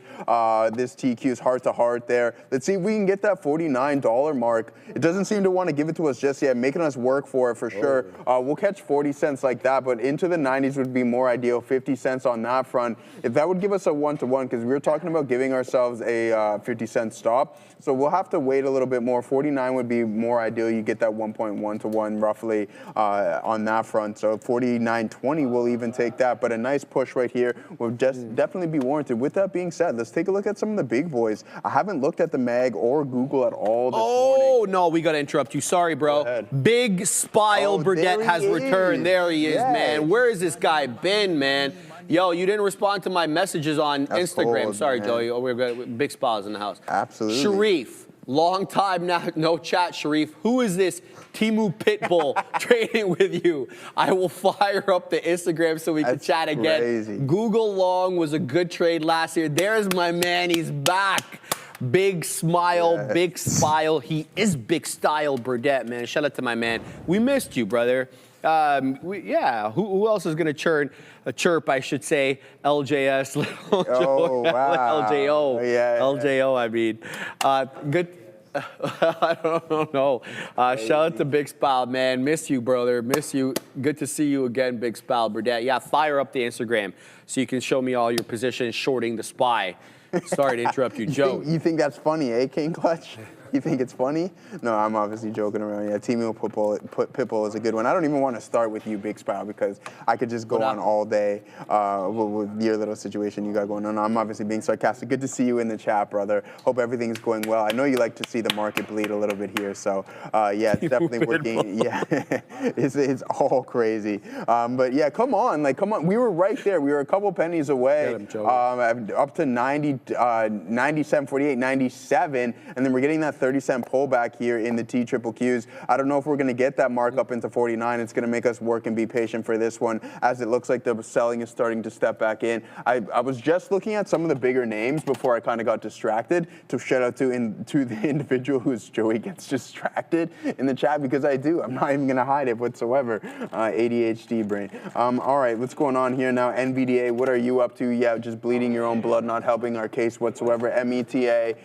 This TQ's heart to heart there. Let's see if we can get that $49 mark. It doesn't seem to want to give it to us just yet, making us work for it for sure. We'll catch 40 cents like that, but into the 90s would be more ideal. 50 cents on that front. If that would give us a 1-to-1, because we were talking about giving ourselves a 50-cent stop. So we'll have to wait a little bit more. 49 would be more ideal. You get that 1.1-to-1 roughly on that front. So 49.20 will even take that. But a nice push right here will just definitely be warranted. With that being said, let's take a look at some of the big boys. I haven't looked at the MAG or Google at all this morning. Oh, no, we got to interrupt you. Sorry, bro. Big Spile Burdette has returned. There he is, man. Where has this guy been, man? Yo, you didn't respond to my messages on Instagram. Cold, sorry, man. Joey. Oh, we've got Big Spiles in the house. Absolutely. Sharif, long time now, no chat, Sharif. Who is this Timu Pitbull trading with you? I will fire up the Instagram so we can chat again. Crazy. Google Long was a good trade last year. There's my man. He's back. Big smile, big spile. He is big style, Burdette, man. Shout out to my man. We missed you, brother. Who else is going to chirp, I should say, LJS. Oh, wow. LJO. Yeah. LJO, I mean. Good. I don't know. Shout out to Big Spile, man. Miss you, brother. Miss you. Good to see you again, Big Spile, Burdette. Yeah, fire up the Instagram so you can show me all your positions shorting the SPY. Sorry to interrupt you, Joe. You think that's funny, eh, King Clutch? You think it's funny? No, I'm obviously joking around. Yeah, Timu Pitbull is a good one. I don't even want to start with you, Big Spile, because I could just go on all day with your little situation you got going on. I'm obviously being sarcastic. Good to see you in the chat, brother. Hope everything's going well. I know you like to see the market bleed a little bit here, so yeah, it's definitely working. Yeah, it's all crazy. But yeah, come on. We were right there. We were a couple pennies away, up to 90, 97, 48, 97, and then we're getting that 30-cent pullback here in the TQQs. I don't know if we're going to get that mark up into 49. It's going to make us work and be patient for this one, as it looks like the selling is starting to step back in. I was just looking at some of the bigger names before I kind of got distracted. To shout out to the individual who's Joey gets distracted in the chat, because I do. I'm not even going to hide it whatsoever. ADHD brain. All right, what's going on here now? NVDA, what are you up to? Yeah, just bleeding your own blood, not helping our case whatsoever. META,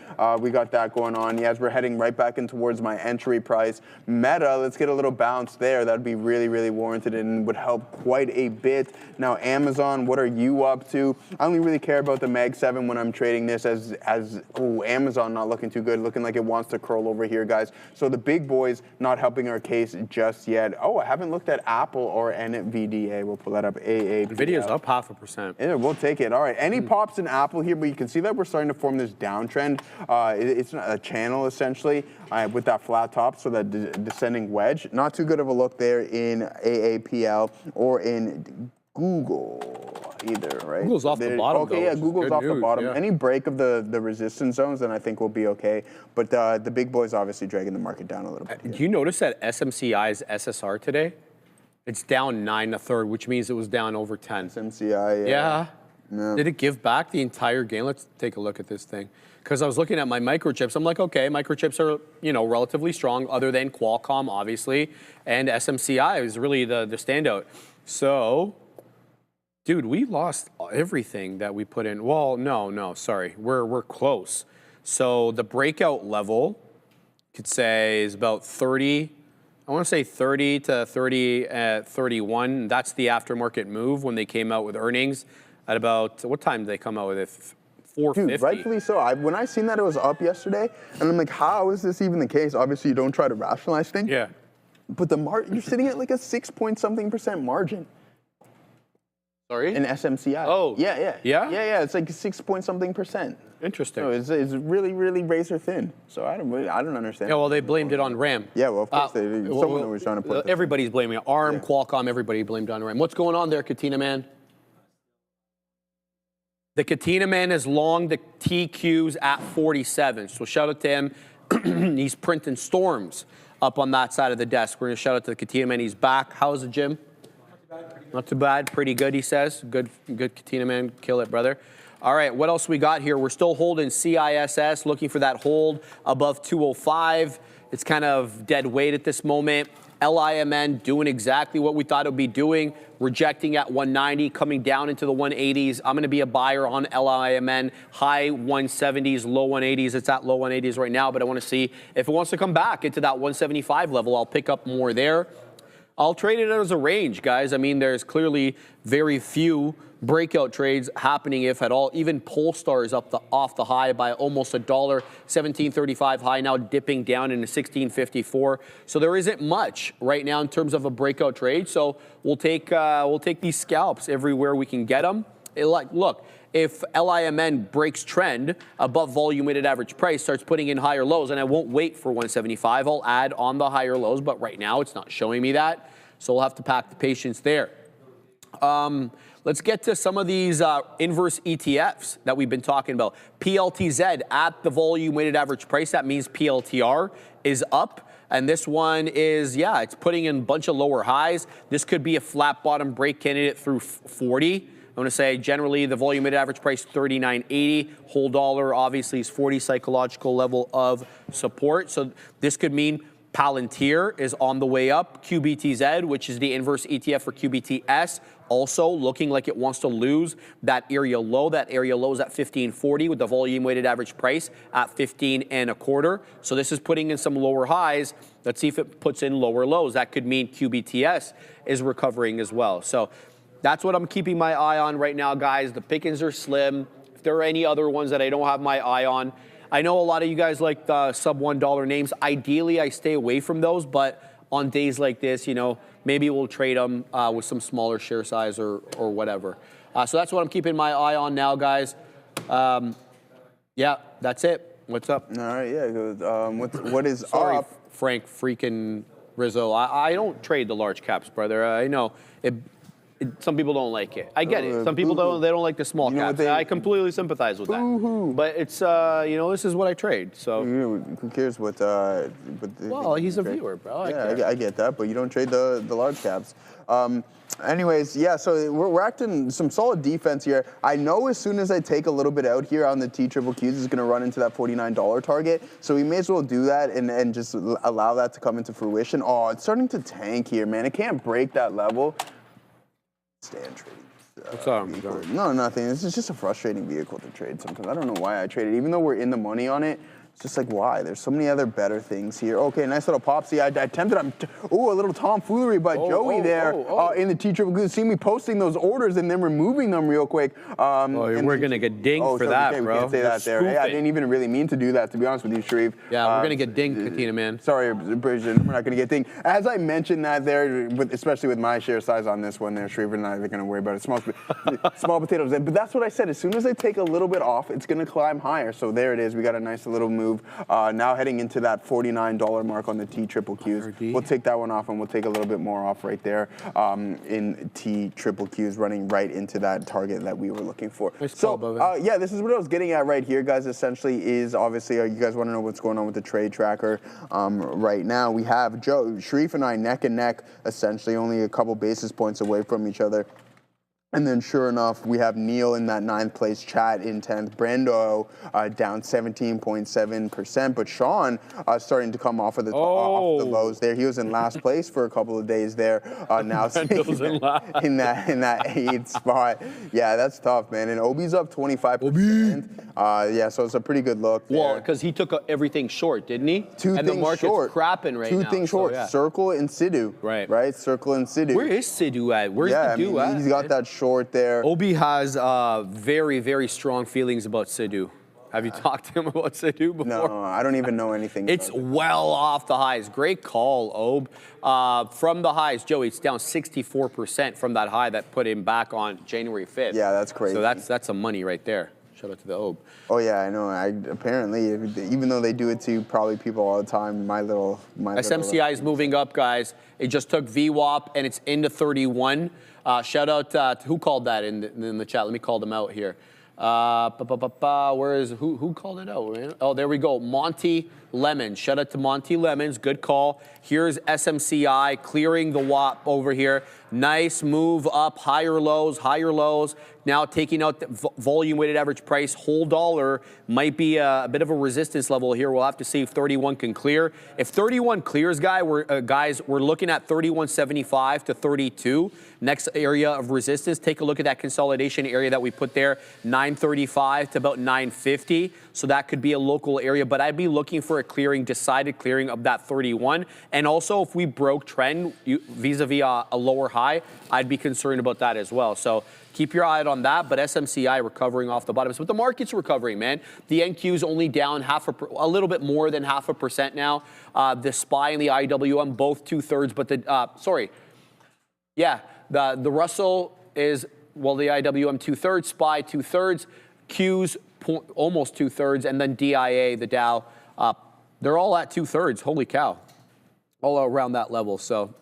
we got that going on. Yeah, we're heading right back in towards my entry price. Meta, let's get a little bounce there. That'd be really, really warranted and would help quite a bit. Now, Amazon, what are you up to? I only really care about the Mag 7 when I'm trading this as Amazon not looking too good, looking like it wants to curl over here, guys. So the big boys not helping our case just yet. Oh, I haven't looked at Apple or NVDA. We'll pull that up. AAPL. NVIDIA's up 0.5%. Yeah, we'll take it. All right, any pops in Apple here, but you can see that we're starting to form this downtrend. It's a channel, essentially, with that flat top, so that descending wedge. Not too good of a look there in AAPL or in Google either, right? Google's off the bottom. Okay, yeah, Google's off the bottom. Yeah. Any break of the resistance zones, then I think we'll be okay. But the big boys obviously dragging the market down a little bit. Do you notice that SMCI's SSR today? It's down 9 1/3, which means it was down over 10. SMCI, Yeah. Yeah. Did it give back the entire gain? Let's take a look at this thing. Because I was looking at my microchips. I'm like, okay, microchips are, relatively strong, other than Qualcomm, obviously. And SMCI is really the standout. So, dude, we lost everything that we put in. Well, no, sorry. We're close. So the breakout level, you could say, is about 30. I want to say 30 to 31. That's the aftermarket move when they came out with earnings at about, what time did they come out with it? 4:50. Dude, rightfully so. When I seen that it was up yesterday, and I'm like, how is this even the case? Obviously, you don't try to rationalize things. Yeah. But you're sitting at like a 6-point-something% margin. Sorry? In SMCI. Oh. Yeah. Yeah? It's like 6-point-something%. Interesting. So it's really, really razor thin. So I don't understand. Yeah, well, they blamed it on RAM. Yeah, well, of course they did. Someone was trying to put it. Everybody's blaming it. ARM, Qualcomm, everybody blamed it on RAM. What's going on there, Katina Man? The Katina Man is long the TQs at 47. So shout out to him. He's printing storms up on that side of the desk. We're going to shout out to the Katina Man. He's back. How's the gym? Not too bad. Pretty good, he says. Good Katina Man. Kill it, brother. All right, what else we got here? We're still holding CISS, looking for that hold above 205. It's kind of dead weight at this moment. LIMN doing exactly what we thought it would be doing, rejecting at 190, coming down into the 180s. I'm going to be a buyer on LIMN, high 170s, low 180s. It's at low 180s right now, but I want to see if it wants to come back into that 175 level. I'll pick up more there. I'll trade it as a range, guys. I mean, there's clearly very few breakout trades happening, if at all. Even Polestar is up off the high by almost $1, 17.35 high, now dipping down into 16.54. So there isn't much right now in terms of a breakout trade. So we'll take these scalps everywhere we can get them. Look, if LIMN breaks trend above volume weighted average price, starts putting in higher lows, and I won't wait for 175, I'll add on the higher lows, but right now it's not showing me that. So we'll have to pack the patience there. Let's get to some of these inverse ETFs that we've been talking about. PLTZ at the volume weighted average price, that means PLTR is up. And this one is, yeah, it's putting in a bunch of lower highs. This could be a flat bottom break candidate through 40. I'm going to say generally the volume weighted average price 39.80. Whole dollar obviously is 40 psychological level of support. So this could mean Palantir is on the way up. QBTZ, which is the inverse ETF for QBTS, also looking like it wants to lose that area low. That area low is at 1540 with the volume weighted average price at 15.25. So this is putting in some lower highs. Let's see if it puts in lower lows. That could mean QBTS is recovering as well. So that's what I'm keeping my eye on right now, guys. The pickings are slim. If there are any other ones that I don't have my eye on, I know a lot of you guys like the sub $1 names. Ideally, I stay away from those, but on days like this, you know, maybe we'll trade them with some smaller share size or whatever. So that's what I'm keeping my eye on now, guys. Yeah, that's it. What's up? All right, yeah. What is Sorry, up? Frank freaking Rizzo. I don't trade the large caps, brother. I know some people don't like it. I get it. Some people don't. They don't like the small caps. I completely sympathize with that. But it's you know, this is what I trade. So who cares what? Well, he's a viewer, bro. I get that, but you don't trade the large caps. Anyways, yeah. So we're acting some solid defense here. I know as soon as I take a little bit out here on the TQQs, it's going to run into that $49 target. So we may as well do that and just allow that to come into fruition. Oh, it's starting to tank here, man. It can't break that level. Stand trading. What's up? No, nothing. This is just a frustrating vehicle to trade sometimes. I don't know why I trade it. Even though we're in the money on it, it's just like, why? There's so many other better things here. Okay, nice little pop. See, I attempted, a little tomfoolery by Joey there in the TQQQ. See me posting those orders and then removing them real quick. We're going to get dinged for that, okay, bro. We can say that there. Hey, I didn't even really mean to do that, to be honest with you, Sharif. Yeah, we're going to get dinged, Katina, man. Sorry, Bridget, we're not going to get dinged. As I mentioned that there, especially with my share size on this one there, Sharif and I are going to worry about it. Small potatoes. But that's what I said. As soon as I take a little bit off, it's going to climb higher. So there it is. We got a nice little move. Now heading into that $49 mark on the TQQQs. We'll take that one off, and we'll take a little bit more off right there in TQQQs, running right into that target that we were looking for. So, yeah, this is what I was getting at right here, guys, essentially is, obviously, you guys want to know what's going on with the trade tracker right now. We have Sharif and I neck and neck, essentially, only a couple basis points away from each other. And then sure enough, we have Neil in that 9th place, Chad in 10th, Brando down 17.7%, but Sean starting to come off of the off the lows there. He was in last place for a couple of days there. Now in that 8th spot. Yeah, that's tough, man. And Obi's up 25%. Yeah, so it's a pretty good look there. Well, because he took everything short, didn't he? And the market's crapping right now. Two things short. Yeah. Circle and Sidhu. Right. Circle and Sidhu. Where is Sidhu at? Where's the dude at? He's got that short there. Obi has very, very strong feelings about Sidhu. Have you talked to him about Sidhu before? No, I don't even know anything. It's well off the highs. Great call, Ob. From the highs, Joey, it's down 64% from that high that put him back on January 5th. Yeah, that's crazy. So that's some money right there. Shout out to the Ob. Oh yeah, I know. Apparently, even though they do it to probably people all the time, my SMCI is moving up, guys. It just took VWAP and it's into 31. Shout out to who called that in the chat. Let me call them out here. Where is who called it out? Oh, there we go. Monty Lemons. Shout out to Monty Lemons. Good call. Here's SMCI clearing the WAP over here. Nice move up, higher lows. Now taking out the volume weighted average price. Whole dollar might be a bit of a resistance level here. We'll have to see if 31 can clear. If 31 clears, guys, we're looking at 31.75 to 32. Next area of resistance. Take a look at that consolidation area that we put there, 935 to about 950. So that could be a local area, but I'd be looking for a clearing, decided clearing of that 31. And also, if we broke trend vis-a-vis a lower high, I'd be concerned about that as well. So keep your eye on that, but SMCI recovering off the bottoms. But the market's recovering, man. The NQ is only down a little bit more than 0.5% now. The SPY and the IWM both 2/3, but the Russell is, well, the IWM 2/3, SPY 2/3, Q's almost 2/3, and then DIA, the Dow, they're all at 2/3. Holy cow. All around that level. So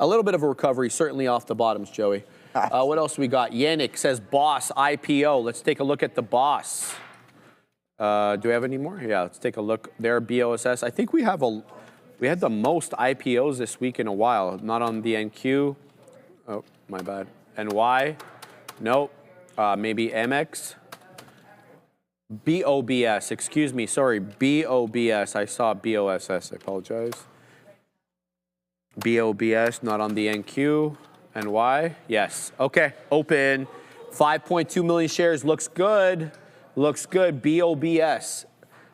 a little bit of a recovery, certainly off the bottoms, Joey. What else we got? Yannick says BOSS IPO. Let's take a look at the BOSS. Do we have any more? Yeah, let's take a look there. BOSS. I think we had the most IPOs this week in a while. Not on the NQ. Oh, my bad. NY. Nope. Maybe MX. BOBS. Excuse me. Sorry. BOBS. I saw BOSS. I apologize. BOBS. Not on the NQ. NY. Yes. Okay. Open. 5.2 million shares. Looks good. Looks good. BOBS.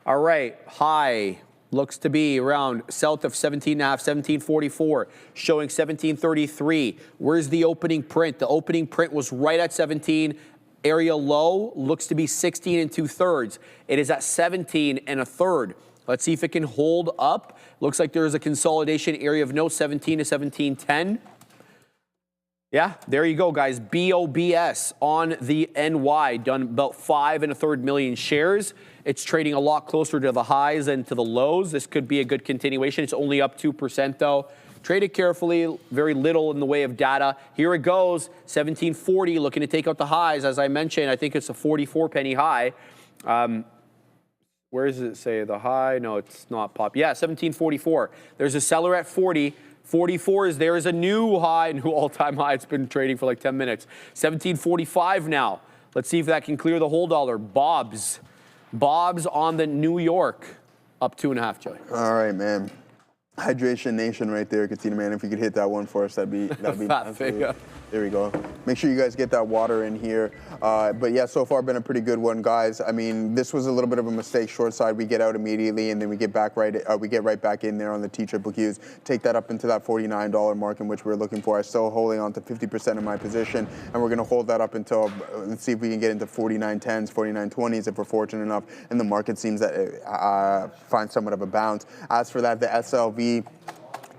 All right. High. Looks to be around south of 17.5, 1744, showing 1733. Where's the opening print? The opening print was right at 17. Area low looks to be 16 2/3. It is at 17 1/3. Let's see if it can hold up. Looks like there is a consolidation area of note, 17 to 1710. Yeah, there you go, guys. BOBS on the NY, done about 5 1/3 million shares. It's trading a lot closer to the highs than to the lows. This could be a good continuation. It's only up 2% though. Trade it carefully, very little in the way of data. Here it goes, 1740, looking to take out the highs. As I mentioned, I think it's a 44 penny high. Where does it say the high? No, it's not pop. Yeah, 1744. There's a seller at 40. 44 is there is a new high, new all-time high. It's been trading for like 10 minutes. 1745 now. Let's see if that can clear the whole dollar. Bob's on the New York, up 2.5, Joey. All right, man. Hydration Nation right there, Katina, man. If you could hit that one for us, that'd be absolutely. There we go. Make sure you guys get that water in here. But yeah, so far been a pretty good one, guys. I mean, this was a little bit of a mistake. Short side, we get out immediately, and then we get right back in there on the TQQQs. Take that up into that $49 mark in which we're looking for. I'm still holding on to 50% of my position, and we're going to hold that up until let's see if we can get into 49.10s, 49.20s if we're fortunate enough. And the market seems that finds somewhat of a bounce. As for that, the SLV.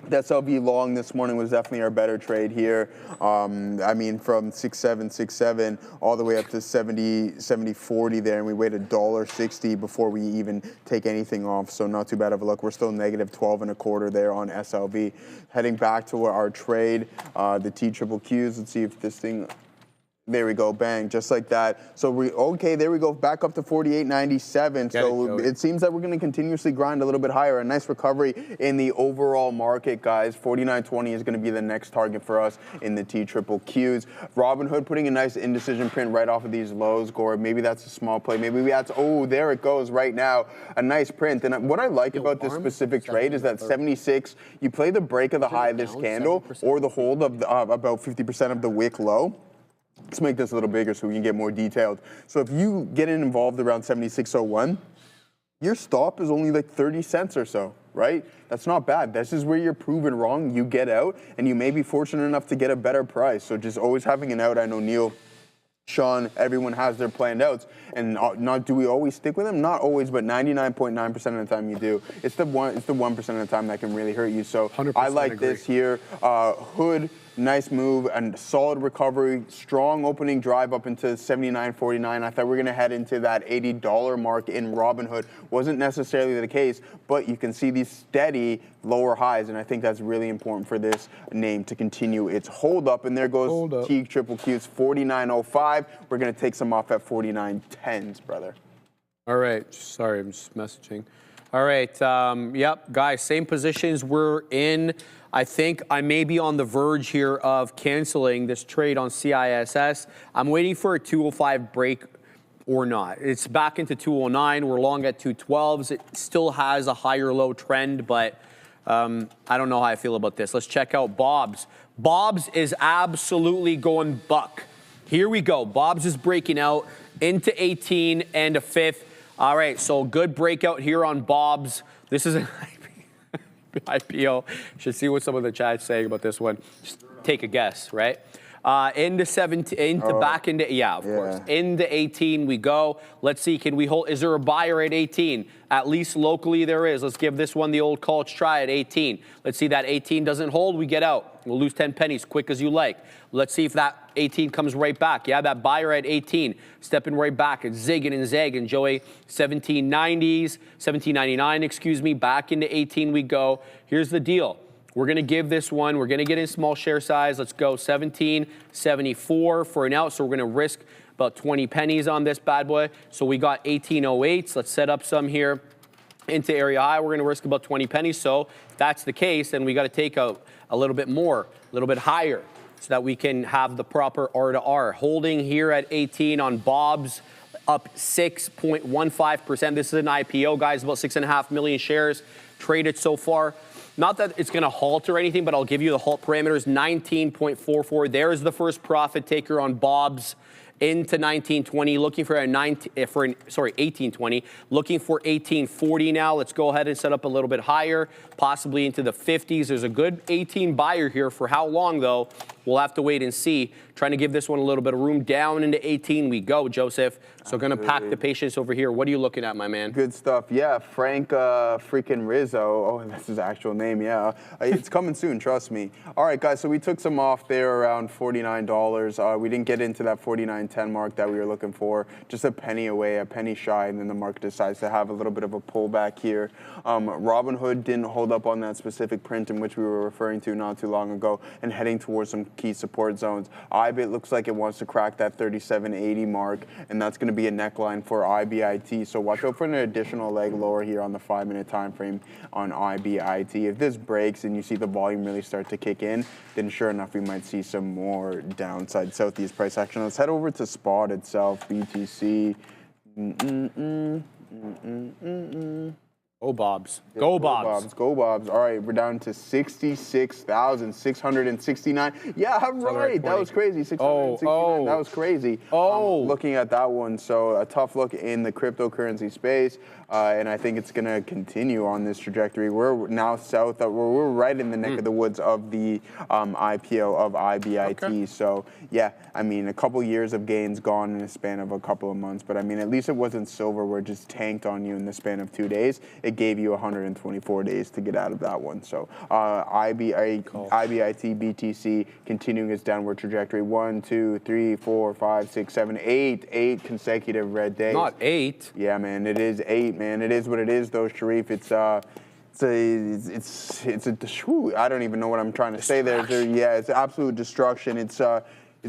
The SLV long this morning was definitely our better trade here. I mean, from 67.67 all the way up to 70.40 there, and we waited $1.60 before we even take anything off. So not too bad of a look. We're still negative 12 1/4 there on SLV. Heading back to our trade, the TQQQs. Let's see if this thing. There we go, bang, just like that. So okay, there we go, back up to 48.97. So it seems that we're going to continuously grind a little bit higher. A nice recovery in the overall market, guys. 49.20 is going to be the next target for us in the TQQQs. Robinhood putting a nice indecision print right off of these lows, Gore. Maybe that's a small play. Maybe that's, oh, there it goes right now. A nice print. And what I like about this specific trade is that 76, you play the break of the high of this candle or the hold of about 50% of the wick low. Let's make this a little bigger so we can get more detailed. So if you get involved around 76.01, your stop is only like 30 cents or so, right? That's not bad. This is where you're proven wrong. You get out, and you may be fortunate enough to get a better price. So just always having an out. I know Neil, Sean, everyone has their planned outs, and not do we always stick with them? Not always, but 99.9% of the time you do. It's the 1% of the time that can really hurt you. So I like this here. Hood nice move and solid recovery, strong opening drive up into 79.49. I thought we were going to head into that $80 mark in Robinhood. Wasn't necessarily the case, but you can see these steady lower highs, and I think that's really important for this name to continue its hold up. And there goes TQQQ's 49.05. We're going to take some off at 49.10s, brother. All right. Sorry, I'm just messaging. All right. Yep, guys, same positions we're in. I think I may be on the verge here of canceling this trade on CISS. I'm waiting for a 205 break or not. It's back into 209. We're long at 212s. It still has a higher low trend, but I don't know how I feel about this. Let's check out Bob's. Bob's is absolutely going buck. Here we go. Bob's is breaking out into 18 and a fifth. All right, so good breakout here on Bob's. This is an IPO. Should see what some of the chat's saying about this one. Just take a guess, right? Into 17, back into, yeah, of course. Into 18 we go. Let's see, can we hold, is there a buyer at 18? At least locally there is. Let's give this one the old college try at 18. Let's see that 18 doesn't hold, we get out. We'll lose 10 pennies, quick as you like. Let's see if that 18 comes right back. Yeah, that buyer at 18, stepping right back. It's zigging and zagging, Joey. 1790s, 1799, excuse me, back into 18 we go. Here's the deal. We're going to give this one, we're going to get in small share size. Let's go 1774 for an out. So we're going to risk about 20 pennies on this bad boy. So we got 1808s. Let's set up some here into area high. We're going to risk about 20 pennies. So if that's the case, then we got to take a little bit more, a little bit higher, so that we can have the proper R to R. Holding here at 18 on Bob's, up 6.15%. This is an IPO, guys, about 6.5 million shares traded so far. Not that it's going to halt or anything, but I'll give you the halt parameters. 19.44. There's the first profit taker on Bob's into 1920. Looking for a 1820. Looking for 1840 now. Let's go ahead and set up a little bit higher, possibly into the 50s. There's a good 18 buyer here. For how long, though? We'll have to wait and see. Trying to give this one a little bit of room. Down into 18 we go, Joseph. So going to pack the patience over here. What are you looking at, my man? Good stuff. Yeah, Frank freaking Rizzo. Oh, that's his actual name, yeah. It's coming soon, trust me. All right, guys, so we took some off there around $49. We didn't get into that 49.10 mark that we were looking for. Just a penny away, a penny shy, and then the market decides to have a little bit of a pullback here. Robinhood didn't hold up on that specific print in which we were referring to not too long ago and heading towards some key support zones. IBIT looks like it wants to crack that 37.80 mark, and that's going to be a neckline for IBIT. So watch out for an additional leg lower here on the 5-minute time frame on IBIT. If this breaks and you see the volume really start to kick in, then sure enough, we might see some more downside southeast price action. Let's head over to spot itself, BTC. Go Bobs. Go Bobs. Go Bobs. All right, we're down to 66,669. Yeah, I'm right. That was crazy. 669. That was crazy. Looking at that one, so a tough look in the cryptocurrency space, and I think it's going to continue on this trajectory. We're now south of, we're right in the neck of the woods of the IPO of IBIT. Okay. So yeah, I mean, a couple years of gains gone in a span of a couple of months, but I mean, at least it wasn't silver where it just tanked on you in the span of 2 days. It gave you 124 days to get out of that one. So IBIT, BTC continuing its downward trajectory. 1, 2, 3, 4, 5, 6, 7, 8 consecutive red days. Not 8. Yeah, man, it is 8, man. It is what it is, though, Sharif. It's a I don't even know what I'm trying to say there. Yeah, it's absolute destruction. It's not a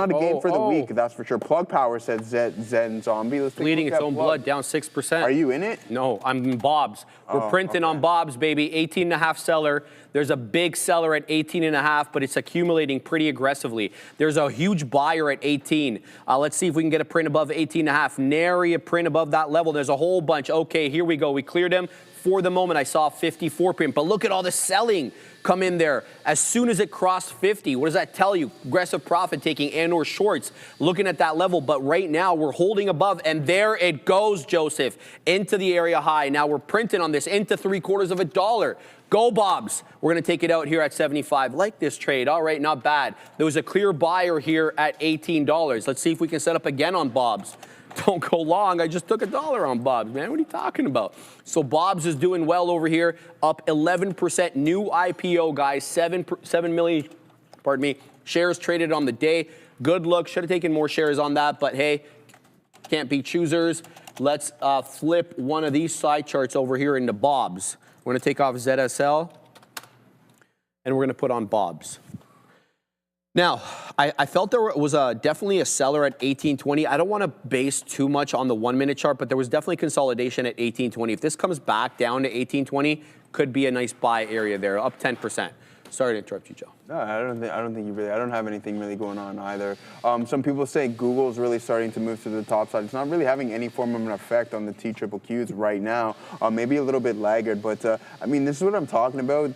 game for the weak, that's for sure. Plug Power said Zen Zombie. Let's bleeding its own blood, down 6%. Are you in it? No, I'm in Bob's. We're printing on Bob's, baby. 18.5 seller. There's a big seller at 18.5, but it's accumulating pretty aggressively. There's a huge buyer at 18. Let's see if we can get a print above 18.5. Nary a print above that level. There's a whole bunch. Okay, here we go. We cleared him. For the moment, I saw 54 print, but look at all the selling come in there. As soon as it crossed 50, what does that tell you? Aggressive profit taking and or shorts looking at that level, but right now we're holding above, and there it goes, Joseph, into the area high. Now we're printing on this into $0.75. Go Bobs. We're going to take it out here at 75. Like this trade. All right, not bad. There was a clear buyer here at $18. Let's see if we can set up again on Bob's. Don't go long. I just took $1 on Bob's, man. What are you talking about? So Bob's is doing well over here, up 11%. New IPO, guys. 7 million, pardon me, shares traded on the day. Good look. Should have taken more shares on that, but hey, can't be choosers. Let's flip one of these side charts over here into Bob's. We're going to take off ZSL, and we're going to put on Bob's. Now, I felt there was definitely a seller at 1820. I don't want to base too much on the 1-minute chart, but there was definitely consolidation at 1820. If this comes back down to 1820, could be a nice buy area there, up 10%. Sorry to interrupt you, Joe. No, I don't think you really. I don't have anything really going on either. Some people say Google's really starting to move to the top side. It's not really having any form of an effect on the TQQQs right now. Maybe a little bit laggard, but I mean, this is what I'm talking about.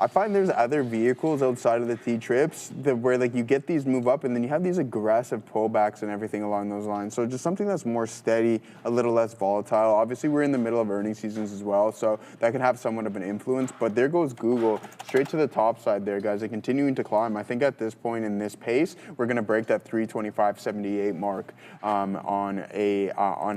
I find there's other vehicles outside of the T-trips where like you get these move up and then you have these aggressive pullbacks and everything along those lines. So just something that's more steady, a little less volatile. Obviously, we're in the middle of earnings seasons as well, so that can have somewhat of an influence. But there goes Google straight to the top side there, guys. They're continuing to climb. I think at this point in this pace, we're going to break that 325.78 mark on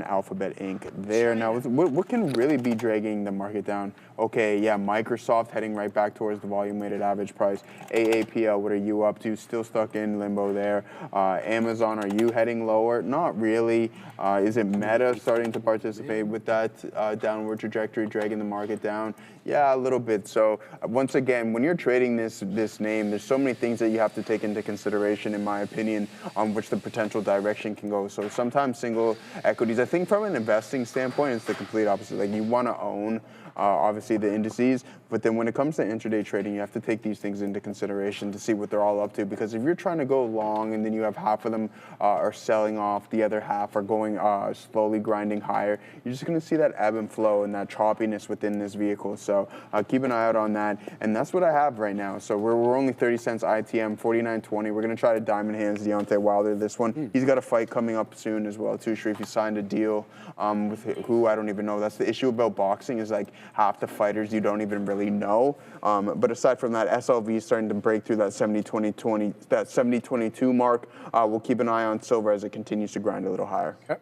Alphabet Inc. there. Now, what can really be dragging the market down? Okay, yeah, Microsoft heading right back towards the volume-weighted average price. AAPL, what are you up to? Still stuck in limbo there. Amazon, are you heading lower? Not really. Is it Meta starting to participate with that downward trajectory, dragging the market down? Yeah, a little bit. So once again, when you're trading this name, there's so many things that you have to take into consideration, in my opinion, on which the potential direction can go. So sometimes single equities, I think from an investing standpoint, it's the complete opposite. Like you want to own obviously the indices, but then when it comes to intraday trading, you have to take these things into consideration to see what they're all up to, because if you're trying to go long and then you have half of them are selling off, the other half are going slowly grinding higher, you're just going to see that ebb and flow and that choppiness within this vehicle. So keep an eye out on that, and that's what I have right now. So we're only 30 cents ITM, 49.20. We're going to try to diamond hands Deontay Wilder this one. He's got a fight coming up soon as well too. Sharif, he signed a deal with who, I don't even know. That's the issue about boxing, is like half the fighters you don't even really know. But aside from that, SLV is starting to break through that 70-20-20, that 70-22 mark. We'll keep an eye on silver as it continues to grind a little higher. Okay.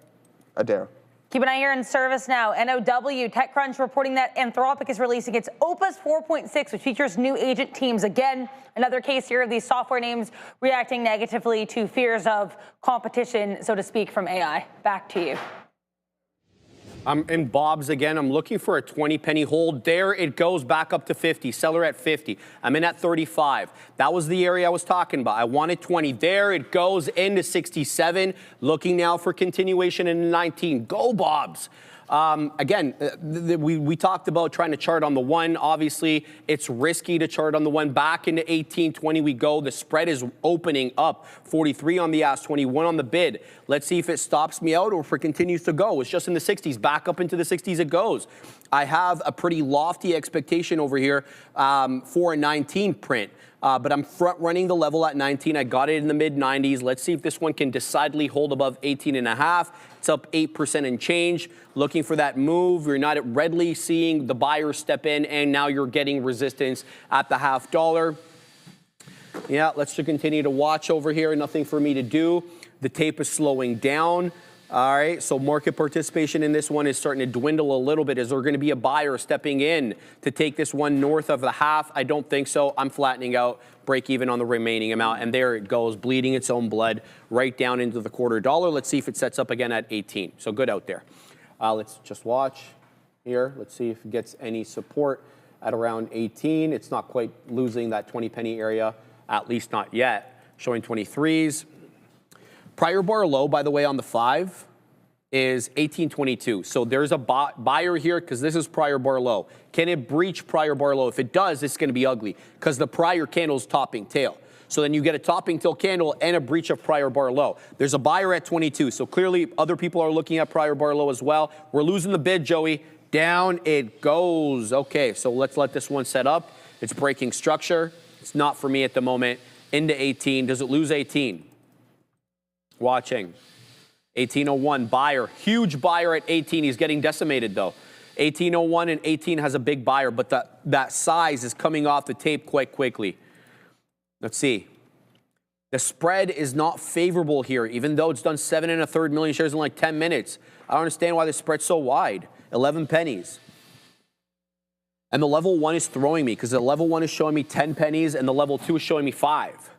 Adair. Keep an eye here in service now. NOW, TechCrunch reporting that Anthropic is releasing its Opus 4.6, which features new agent teams. Again, another case here of these software names reacting negatively to fears of competition, so to speak, from AI. Back to you. I'm in Bob's again. I'm looking for a 20-penny hold. There it goes back up to 50. Seller at 50. I'm in at 35. That was the area I was talking about. I wanted 20. There it goes into 67. Looking now for continuation in 19. Go Bob's. Again, we talked about trying to chart on the one. Obviously, it's risky to chart on the one. Back into 18.20 we go. The spread is opening up. 43 on the ask, 21 on the bid. Let's see if it stops me out or if it continues to go. It's just in the 60s. Back up into the 60s it goes. I have a pretty lofty expectation over here for a 19 print. But I'm front running the level at 19. I got it in the mid 90s. Let's see if this one can decidedly hold above 18.5. It's up 8% and change. Looking for that move. You're not readily seeing the buyer step in, and now you're getting resistance at the $0.50. Yeah, let's just continue to watch over here. Nothing for me to do. The tape is slowing down. All right, so market participation in this one is starting to dwindle a little bit. Is there going to be a buyer stepping in to take this one north of the half? I don't think so. I'm flattening out, break even on the remaining amount, and there it goes, bleeding its own blood right down into the $0.25. Let's see if it sets up again at 18. So good out there. Let's just watch here. Let's see if it gets any support at around 18. It's not quite losing that 20-penny area, at least not yet. Showing 23s. Prior bar low, by the way, on the 5 is 18.22. So there's a buyer here because this is prior bar low. Can it breach prior bar low? If it does, it's going to be ugly because the prior candle is topping tail. So then you get a topping tail candle and a breach of prior bar low. There's a buyer at 22. So clearly other people are looking at prior bar low as well. We're losing the bid, Joey. Down it goes. Okay, so let's let this one set up. It's breaking structure. It's not for me at the moment. Into 18. Does it lose 18? Watching. 1801 buyer, huge buyer at 18. He's getting decimated though. 1801 and 18 has a big buyer, but that size is coming off the tape quite quickly. Let's see. The spread is not favorable here, even though it's done 7 1/3 million shares in like 10 minutes. I don't understand why the spread's so wide. 11 pennies. And the level 1 is throwing me because the level 1 is showing me 10 pennies and the level 2 is showing me 5.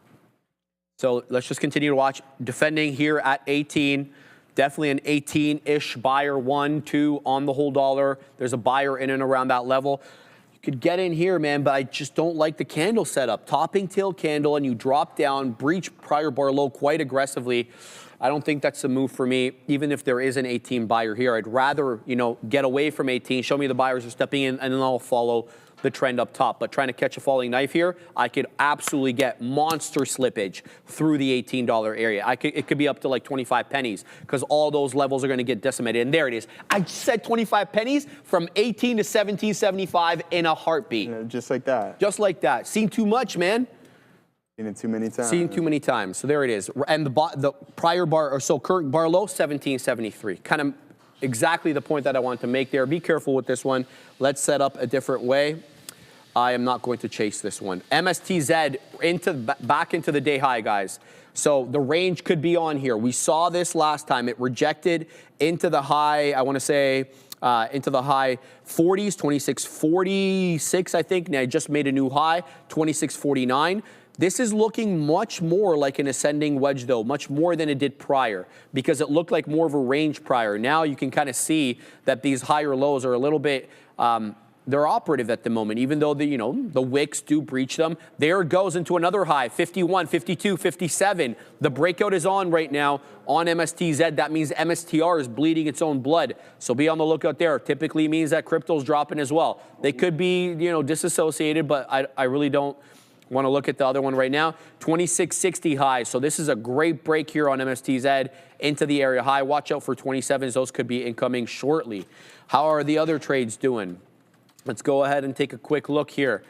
So let's just continue to watch. Defending here at 18. Definitely an 18-ish buyer, 1, 2 on the whole dollar. There's a buyer in and around that level. You could get in here, man, but I just don't like the candle setup. Topping tail candle, and you drop down, breach prior bar low quite aggressively. I don't think that's a move for me, even if there is an 18 buyer here. I'd rather, you know, get away from 18, show me the buyers are stepping in, and then I'll follow the trend up top. But trying to catch a falling knife here, I could absolutely get monster slippage through the $18 area. It could be up to like 25 pennies because all those levels are going to get decimated. And there it is. I said 25 pennies from 18 to 17.75 in a heartbeat. Yeah, just like that. Just like that. Seen too much, man. Seen it too many times. Seen too many times. So there it is. And the prior bar, or so current bar low, 17.73. Kind of exactly the point that I wanted to make there. Be careful with this one. Let's set up a different way. I am not going to chase this one. MSTZ back into the day high, guys. So the range could be on here. We saw this last time. It rejected into the high, I want to say, into the high 40s, 26.46, I think. Now I just made a new high, 26.49. This is looking much more like an ascending wedge, though, much more than it did prior, because it looked like more of a range prior. Now you can kind of see that these higher lows are a little bit, they're operative at the moment, even though the wicks do breach them. There it goes into another high, 51, 52, 57. The breakout is on right now on MSTZ. That means MSTR is bleeding its own blood. So be on the lookout there. Typically means that crypto's dropping as well. They could be, disassociated, but I really don't want to look at the other one right now. 2660 high. So this is a great break here on MSTZ into the area high. Watch out for 27s. Those could be incoming shortly. How are the other trades doing? Let's go ahead and take a quick look here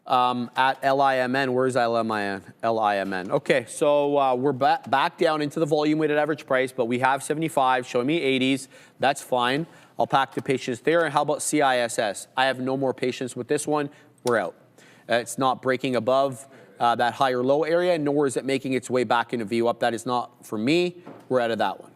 at LIMN. Where's LIMN? LIMN. Okay, so we're back down into the volume weighted average price, but we have 75 showing me 80s. That's fine. I'll pack the patience there. And how about CISS? I have no more patience with this one. We're out. It's not breaking above that higher low area, nor is it making its way back into VWAP. That is not for me. We're out of that one.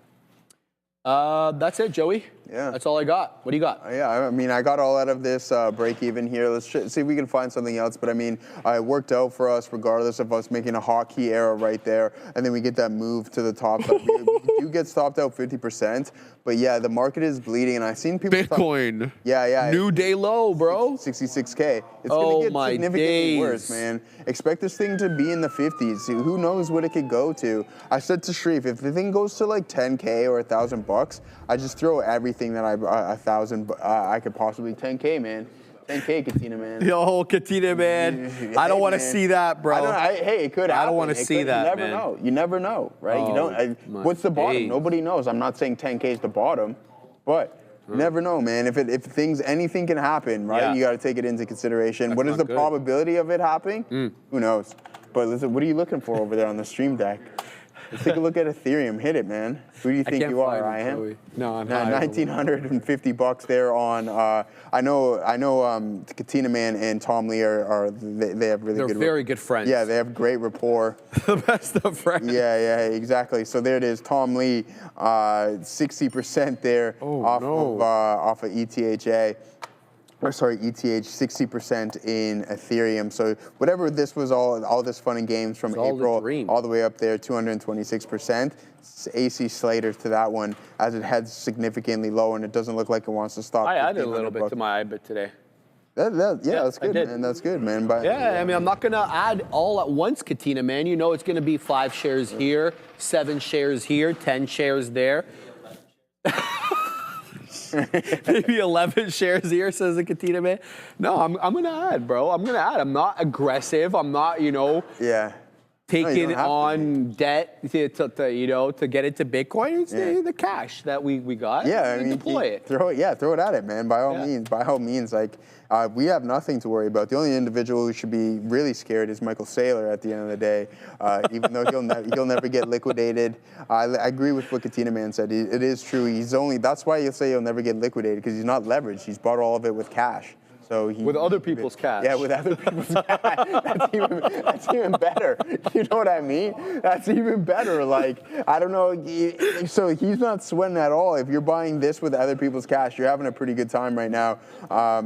That's it, Joey. Yeah. That's all I got. What do you got? Yeah, I mean, I got all out of this break even here. Let's see if we can find something else. But I mean, it worked out for us regardless of us making a hotkey arrow right there. And then we get that move to the top. We do get stopped out 50%. But yeah, the market is bleeding. And I've seen people Bitcoin. Yeah. New day low, bro. 66K. It's going to get significantly worse, man. Expect this thing to be in the 50s. Who knows what it could go to. I said to Shreve, if the thing goes to like 10K or $1,000, I just throw everything that I could possibly 10K, man. 10K, Katina, man. Yo, Katina, man. I don't want to see that, bro. Hey, it could happen. I don't want to see that, man. You never know. You never know, right? Oh, what's the bottom? Nobody knows. I'm not saying 10K is the bottom, but you never know, man. If anything can happen, right? Yeah. You got to take it into consideration. What is the probability of it happening? Who knows? But listen, what are you looking for over there on the stream deck? Let's take a look at Ethereum. Hit it, man. Who do you think you are, Ryan? No, I'm $1,950 there on. I know. Katina Man and Tom Lee they have really good. They're very good friends. Yeah, they have great rapport. The best of friends. Yeah, exactly. So there it is. Tom Lee, 60% there off of ETHA. Or sorry, ETH, 60% in Ethereum. So whatever this was, all this fun and games from April all the way up there, 226%. AC Slater to that one as it heads significantly low, and it doesn't look like it wants to stop. I added a little bit to my IBIT today. That's good, man. That's good, man. But, I mean, I'm not going to add all at once, Katina, man. You know it's going to be 5 shares here, 7 shares here, 10 shares there. Maybe 11 shares here, says the Katina man. No, I'm going to add, bro. I'm going to add. I'm not aggressive. I'm not, taking on debt to get into Bitcoin. It's the cash that we got. Yeah, deploy it. Throw it at it, man. By all means. Like we have nothing to worry about. The only individual who should be really scared is Michael Saylor at the end of the day. Even though he'll never get liquidated. I agree with what Katina Man said. It is true. That's why you'll say he'll never get liquidated, because he's not leveraged. He's bought all of it with cash. So with other people's cash. Yeah, with other people's cash. That's even better. You know what I mean? That's even better. Like, I don't know. So he's not sweating at all. If you're buying this with other people's cash, you're having a pretty good time right now.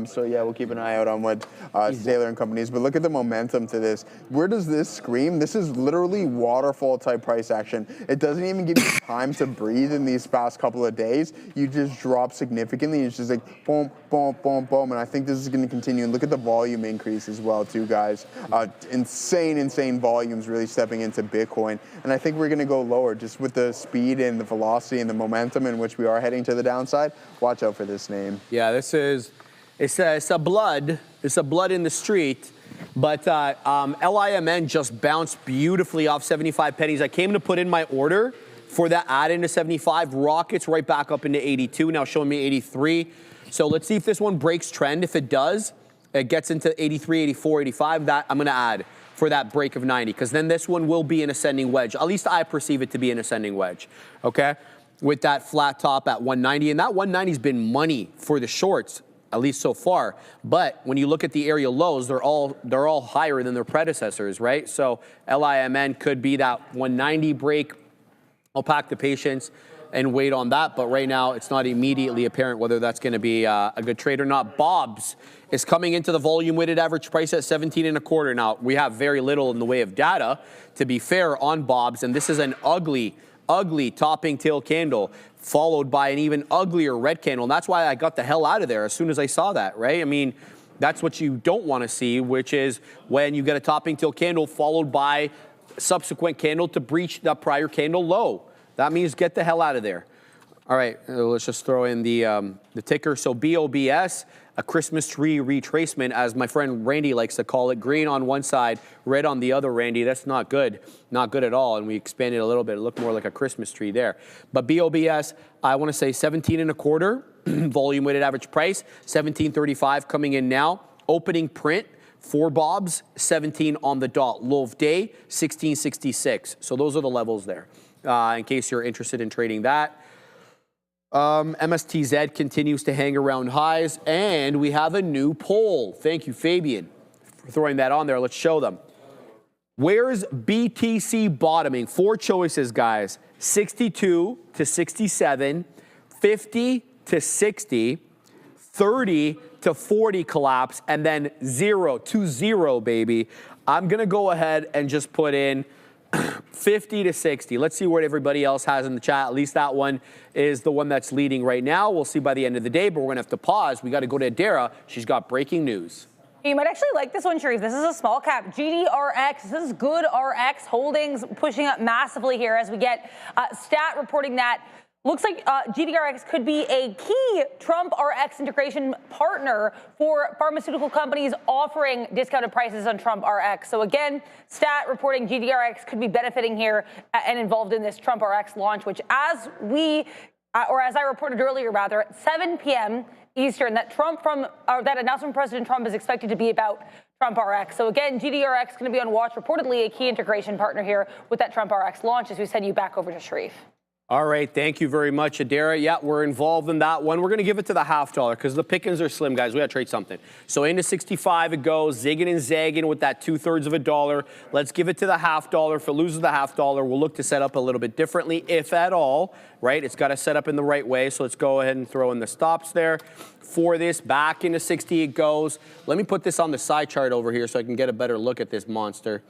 So yeah, we'll keep an eye out on what Sailor and companies. But look at the momentum to this. Where does this scream? This is literally waterfall type price action. It doesn't even give you time to breathe in these past couple of days. You just drop significantly. It's just like boom, boom, boom, boom. And I think this is going to continue. And look at the volume increase as well, too, guys. Insane volumes really stepping into Bitcoin. And I think we're going to go lower just with the speed and the velocity and the momentum in which we are heading to the downside. Watch out for this name. Yeah, it's a blood. It's a blood in the street. But LIMN just bounced beautifully off 75 pennies. I came to put in my order for that add into 75. Rockets right back up into 82, now showing me 83. So let's see if this one breaks trend. If it does, it gets into 83, 84, 85. That I'm going to add for that break of 90, because then this one will be an ascending wedge. At least I perceive it to be an ascending wedge, okay? With that flat top at 190. And that 190's been money for the shorts, at least so far. But when you look at the area lows, they're all higher than their predecessors, right? So LIMN could be that 190 break. I'll pack the patience and wait on that, but right now it's not immediately apparent whether that's going to be a good trade or not. Bob's is coming into the volume weighted average price at 17.25. Now we have very little in the way of data, to be fair, on Bob's, and this is an ugly topping tail candle followed by an even uglier red candle, and that's why I got the hell out of there as soon as I saw that, right? I mean, that's what you don't want to see, which is when you get a topping tail candle followed by subsequent candle to breach the prior candle low. That means get the hell out of there. All right, let's just throw in the ticker. So BOBS, a Christmas tree retracement, as my friend Randy likes to call it. Green on one side, red on the other, Randy. That's not good. Not good at all. And we expanded a little bit. It looked more like a Christmas tree there. But BOBS, I want to say 17.25. Volume weighted average price, 17.35 coming in now. Opening print for Bob's, 17 on the dot. Low of day, 16.66. So those are the levels there. In case you're interested in trading that. MSTZ continues to hang around highs, and we have a new poll. Thank you, Fabian, for throwing that on there. Let's show them. Where's BTC bottoming? 4 choices, guys. 62 to 67, 50 to 60, 30 to 40 collapse, and then 0 to 0, baby. I'm going to go ahead and just put in 50 to 60. Let's see what everybody else has in the chat. At least that one is the one that's leading right now. We'll see by the end of the day, but we're going to have to pause. We got to go to Adara. She's got breaking news. You might actually like this one, Sharif. This is a small cap. GDRX. This is good RX holdings pushing up massively here as we get stat reporting that looks like GDRX could be a key Trump RX integration partner for pharmaceutical companies offering discounted prices on Trump RX. So again, stat reporting GDRX could be benefiting here and involved in this Trump RX launch, which as I reported earlier, rather, at 7 p.m. Eastern, that announcement from President Trump is expected to be about Trump RX. So again, GDRX is going to be on watch, reportedly a key integration partner here with that Trump RX launch as we send you back over to Sharif. All right, thank you very much, Adara. Yeah, we're involved in that one. We're going to give it to the half dollar because the pickings are slim, guys. We got to trade something. So into 65 it goes, zigging and zagging with that 2/3 of a dollar. Let's give it to the half dollar. If it loses the half dollar, we'll look to set up a little bit differently, if at all, right? It's got to set up in the right way. So let's go ahead and throw in the stops there. For this, back into 60 it goes. Let me put this on the side chart over here so I can get a better look at this monster.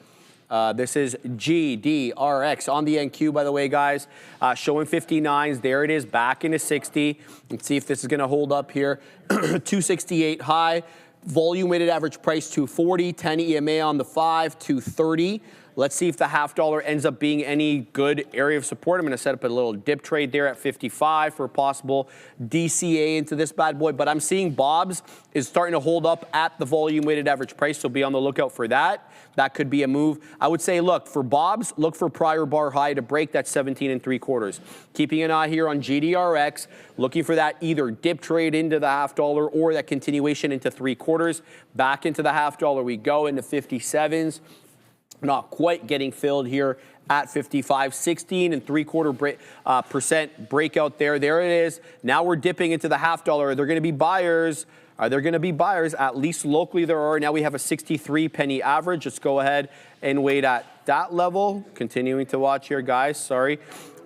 This is GDRX on the NQ, by the way, guys. Showing 59s. There it is, back into 60. Let's see if this is going to hold up here. 268 high. Volume weighted average price 240. 10 EMA on the 5, 230. Let's see if the half dollar ends up being any good area of support. I'm going to set up a little dip trade there at 55 for a possible DCA into this bad boy. But I'm seeing Bob's is starting to hold up at the volume weighted average price, so be on the lookout for that. That could be a move. I would say, look, for Bob's, look for prior bar high to break that 17.75. Keeping an eye here on GDRX, looking for that either dip trade into the half dollar or that continuation into 3/4. Back into the half dollar we go into 57s. Not quite getting filled here at 55, 16.75% breakout there. There it is. Now we're dipping into the half dollar. They're going to be buyers. Are there going to be buyers? At least locally there are. Now we have a 63 penny average. Let's go ahead and wait at that level. Continuing to watch here, guys. Sorry.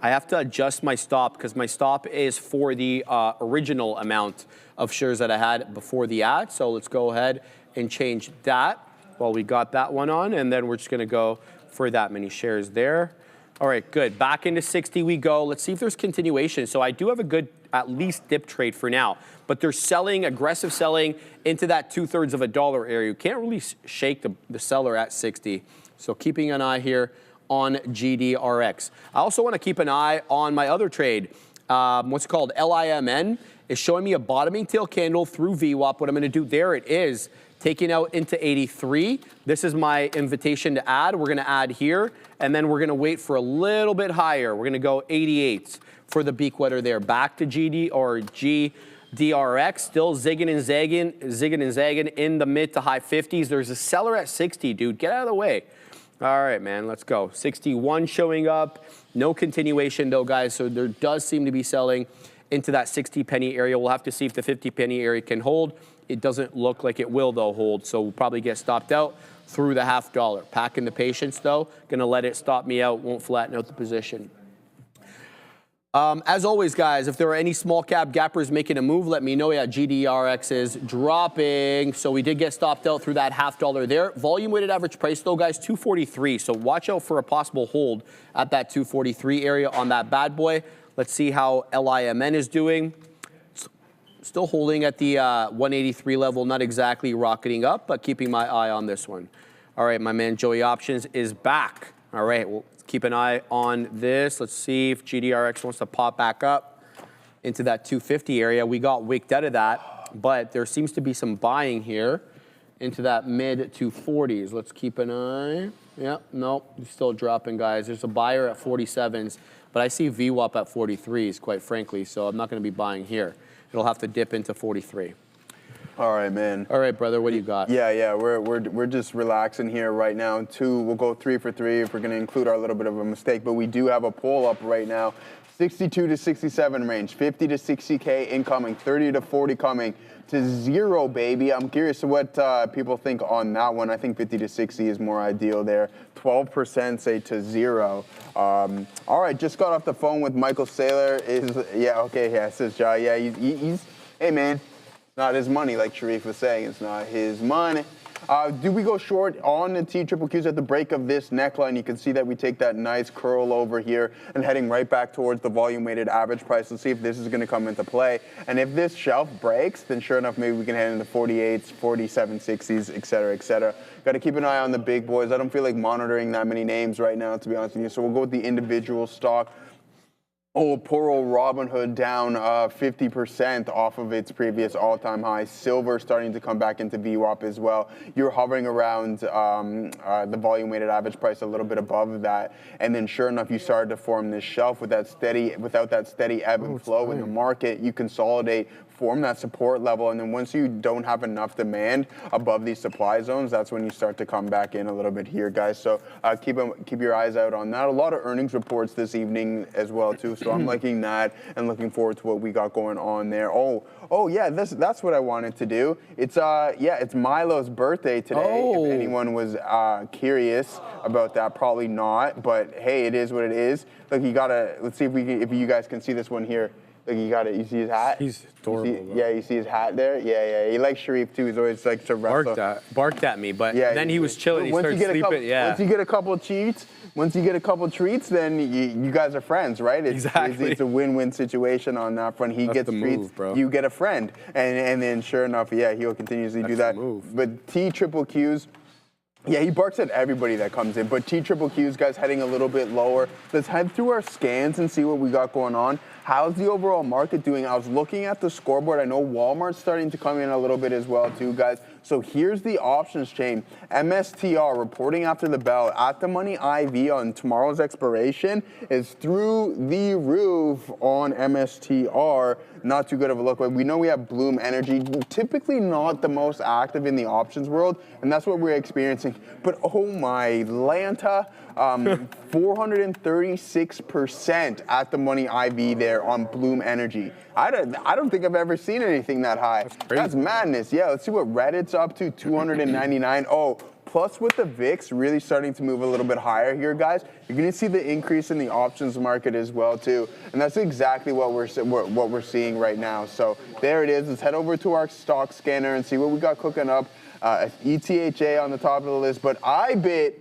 I have to adjust my stop because my stop is for the original amount of shares that I had before the ad. So let's go ahead and change that while we got that one on. And then we're just going to go for that many shares there. All right, good. Back into 60 we go. Let's see if there's continuation. So I do have a good at least dip trade for now, but they're selling, aggressive selling into that $2/3 of a dollar area. You can't really shake the seller at 60. So keeping an eye here on GDRX. I also want to keep an eye on my other trade. What's it called? LIMN is showing me a bottoming tail candle through VWAP. What I'm going to do there, it is taking out into 83. This is my invitation to add. We're going to add here, and then we're going to wait for a little bit higher. We're going to go 88 for the beak wetter there. Back to GDRX, still zigging and zagging in the mid to high 50s. There's a seller at 60, dude. Get out of the way. All right, man, let's go. 61 showing up. No continuation, though, guys, so there does seem to be selling into that 60 penny area. We'll have to see if the 50 penny area can hold. It doesn't look like it will, though, hold, so we'll probably get stopped out through the $0.50. Packing the patience, though. Going to let it stop me out. Won't flatten out the position. As always, guys, if there are any small cap gappers making a move, let me know. Yeah, GDRX is dropping. So we did get stopped out through that $0.50 there. Volume weighted average price, though, guys, 243. So watch out for a possible hold at that 243 area on that bad boy. Let's see how LIMN is doing. Still holding at the 183 level, not exactly rocketing up, but keeping my eye on this one. All right, my man Joey Options is back. All right, well, keep an eye on this. Let's see if GDRX wants to pop back up into that 250 area. We got wicked out of that, but there seems to be some buying here into that mid 240s. Let's keep an eye. Yeah, nope, still dropping, guys. There's a buyer at 47s, but I see VWAP at 43s, quite frankly, so I'm not going to be buying here. It'll have to dip into 43. All right, man. All right, brother, what do you got? Yeah, we're just relaxing here right now. We'll go 3 for 3 if we're going to include our little bit of a mistake, but we do have a pull up right now. 62 to 67 range, 50 to 60K incoming, 30 to 40 coming to 0, baby. I'm curious to what people think on that one. I think 50 to 60 is more ideal there. 12% say to 0. All right, just got off the phone with Michael Saylor. Says Ja. Yeah, he's hey, man. Not his money, like Sharif was saying. It's not his money. Do we go short on the TQQs at the break of this neckline? You can see that we take that nice curl over here and heading right back towards the volume-weighted average price. Let's see if this is going to come into play. And if this shelf breaks, then sure enough, maybe we can head into 48s, 47, 60s, et cetera, et cetera. Got to keep an eye on the big boys. I don't feel like monitoring that many names right now, to be honest with you. So we'll go with the individual stock. Oh, poor old Robinhood down 50% off of its previous all-time high. Silver starting to come back into VWAP as well. You're hovering around the volume-weighted average price a little bit above that, and then sure enough, you started to form this shelf with that without that steady ebb and flow in the market. You consolidate, form that support level, and then once you don't have enough demand above these supply zones, that's when you start to come back in a little bit here, guys. So keep your eyes out on that. A lot of earnings reports this evening as well too. So I'm liking that and looking forward to what we got going on there. Oh yeah, that's what I wanted to do. It's it's Milo's birthday today. If anyone was curious about that, probably not. But hey, it is what it is. Look, let's see if you guys can see this one here. Like you see his hat? He's adorable. You see his hat there? Yeah. He likes Sharif too. He's always like to wrestle. Barked at me, but then he was chilling. He started sleeping. Once you get a couple treats, then you guys are friends, right? Exactly. It's a win-win situation on that front. He gets treats, bro. You get a friend, and then sure enough, he'll continuously do that. But TQQs. Yeah, he barks at everybody that comes in, but TQQ's, guys, heading a little bit lower. Let's head through our scans and see what we got going on. How's the overall market doing? I was looking at the scoreboard. I know Walmart's starting to come in a little bit as well, too, guys. So here's the options chain. MSTR reporting after the bell. At the money IV on tomorrow's expiration is through the roof on MSTR. Not too good of a look. We know we have Bloom Energy, typically not the most active in the options world, and that's what we're experiencing. But oh my Lanta, 436% at the money IV there on Bloom Energy. I don't think I've ever seen anything that high. That's madness. Yeah, let's see what Reddit's up to, 299. Oh, plus with the VIX really starting to move a little bit higher here, guys, you're going to see the increase in the options market as well, too. And that's exactly what we're seeing right now. So there it is. Let's head over to our stock scanner and see what we got cooking up. ETHA on the top of the list, but IBIT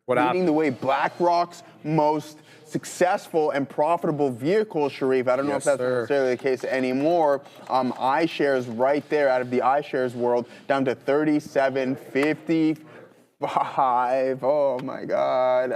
leading the way. BlackRock's most successful and profitable vehicle, Sharif. I don't know if that's necessarily the case anymore. iShares right there out of the iShares world down to 37.55. Oh my God.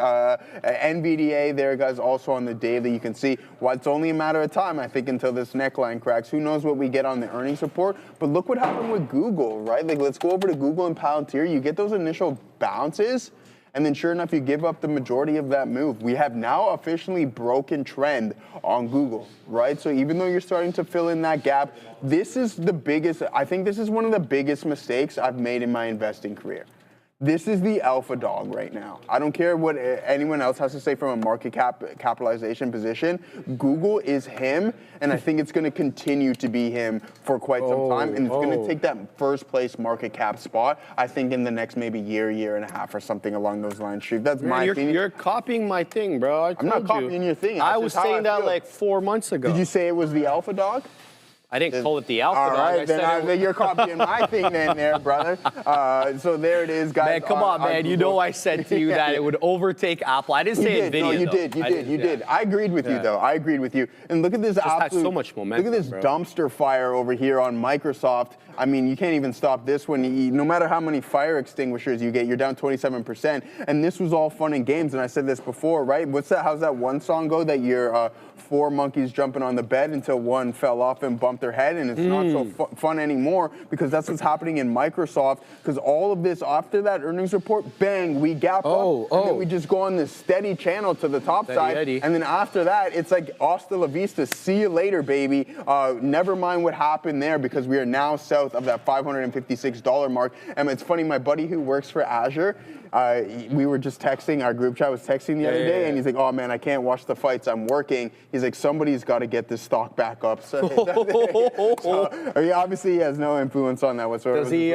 NVDA there, guys, also on the daily. You can see it's only a matter of time, I think, until this neckline cracks. Who knows what we get on the earnings report? But look what happened with Google, right? Like, let's go over to Google and Palantir. You get those initial bounces, and then sure enough, you give up the majority of that move. We have now officially broken trend on Google, right? So even though you're starting to fill in that gap, this is the biggest, I think this is one of the biggest mistakes I've made in my investing career. This is the alpha dog right now. I don't care what anyone else has to say from a market capitalization position. Google is him, and I think it's going to continue to be him for quite some time, and it's going to take that first place market cap spot, I think, in the next maybe year and a half or something along those lines. Sharif, that's my opinion. You're copying my thing, bro. I'm not copying your thing. I was saying that like 4 months ago. Did you say it was the alpha dog? I didn't call it the alpha dog. All right, then you're copying my thing then there, brother. So there it is, guys. Man, come on, man. You know I said to you that it would overtake Apple. I didn't say NVIDIA, No, you did. I agreed with you, though. I agreed with you. And look at this had so much momentum, look at this dumpster fire over here on Microsoft. I mean, you can't even stop this one. No matter how many fire extinguishers you get, you're down 27%. And this was all fun and games. And I said this before, right? How's that one song go that you're 4 monkeys jumping on the bed until one fell off and bumped their head, and it's not so fun anymore, because that's what's happening in Microsoft, because all of this, after that earnings report, bang, we gap up, and then we just go on this steady channel to the top side, and then after that, it's like hasta la vista, see you later, baby. Never mind what happened there, because we are now south of that $556 mark, and it's funny, my buddy who works for Azure, we were just texting, our group chat was texting the other day, and he's like, oh man, I can't watch the fights, I'm working. He's like, somebody's got to get this stock back up. So, I mean, obviously he has no influence on that whatsoever. Does he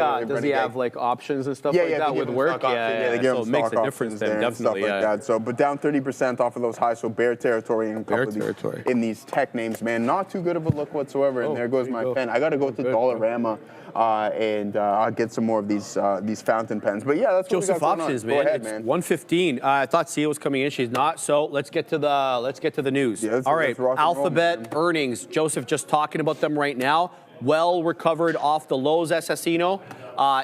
have like options and stuff like that with work? They give so him it makes stock a difference then, and stuff like that. So, but down 30% off of those highs, so bear territory in a couple of these, in these tech names, man. Not too good of a look whatsoever, and there goes my pen. I got to go to Dollarama. And I'll get some more of these fountain pens. But yeah, that's what Joseph we got options, man. man. Go ahead, It's man. 1:15. I thought Sia was coming in. She's not. So let's get to the news. Yeah, all right, Alphabet earnings. Joseph just talking about them right now. Well recovered off the lows, Assassino,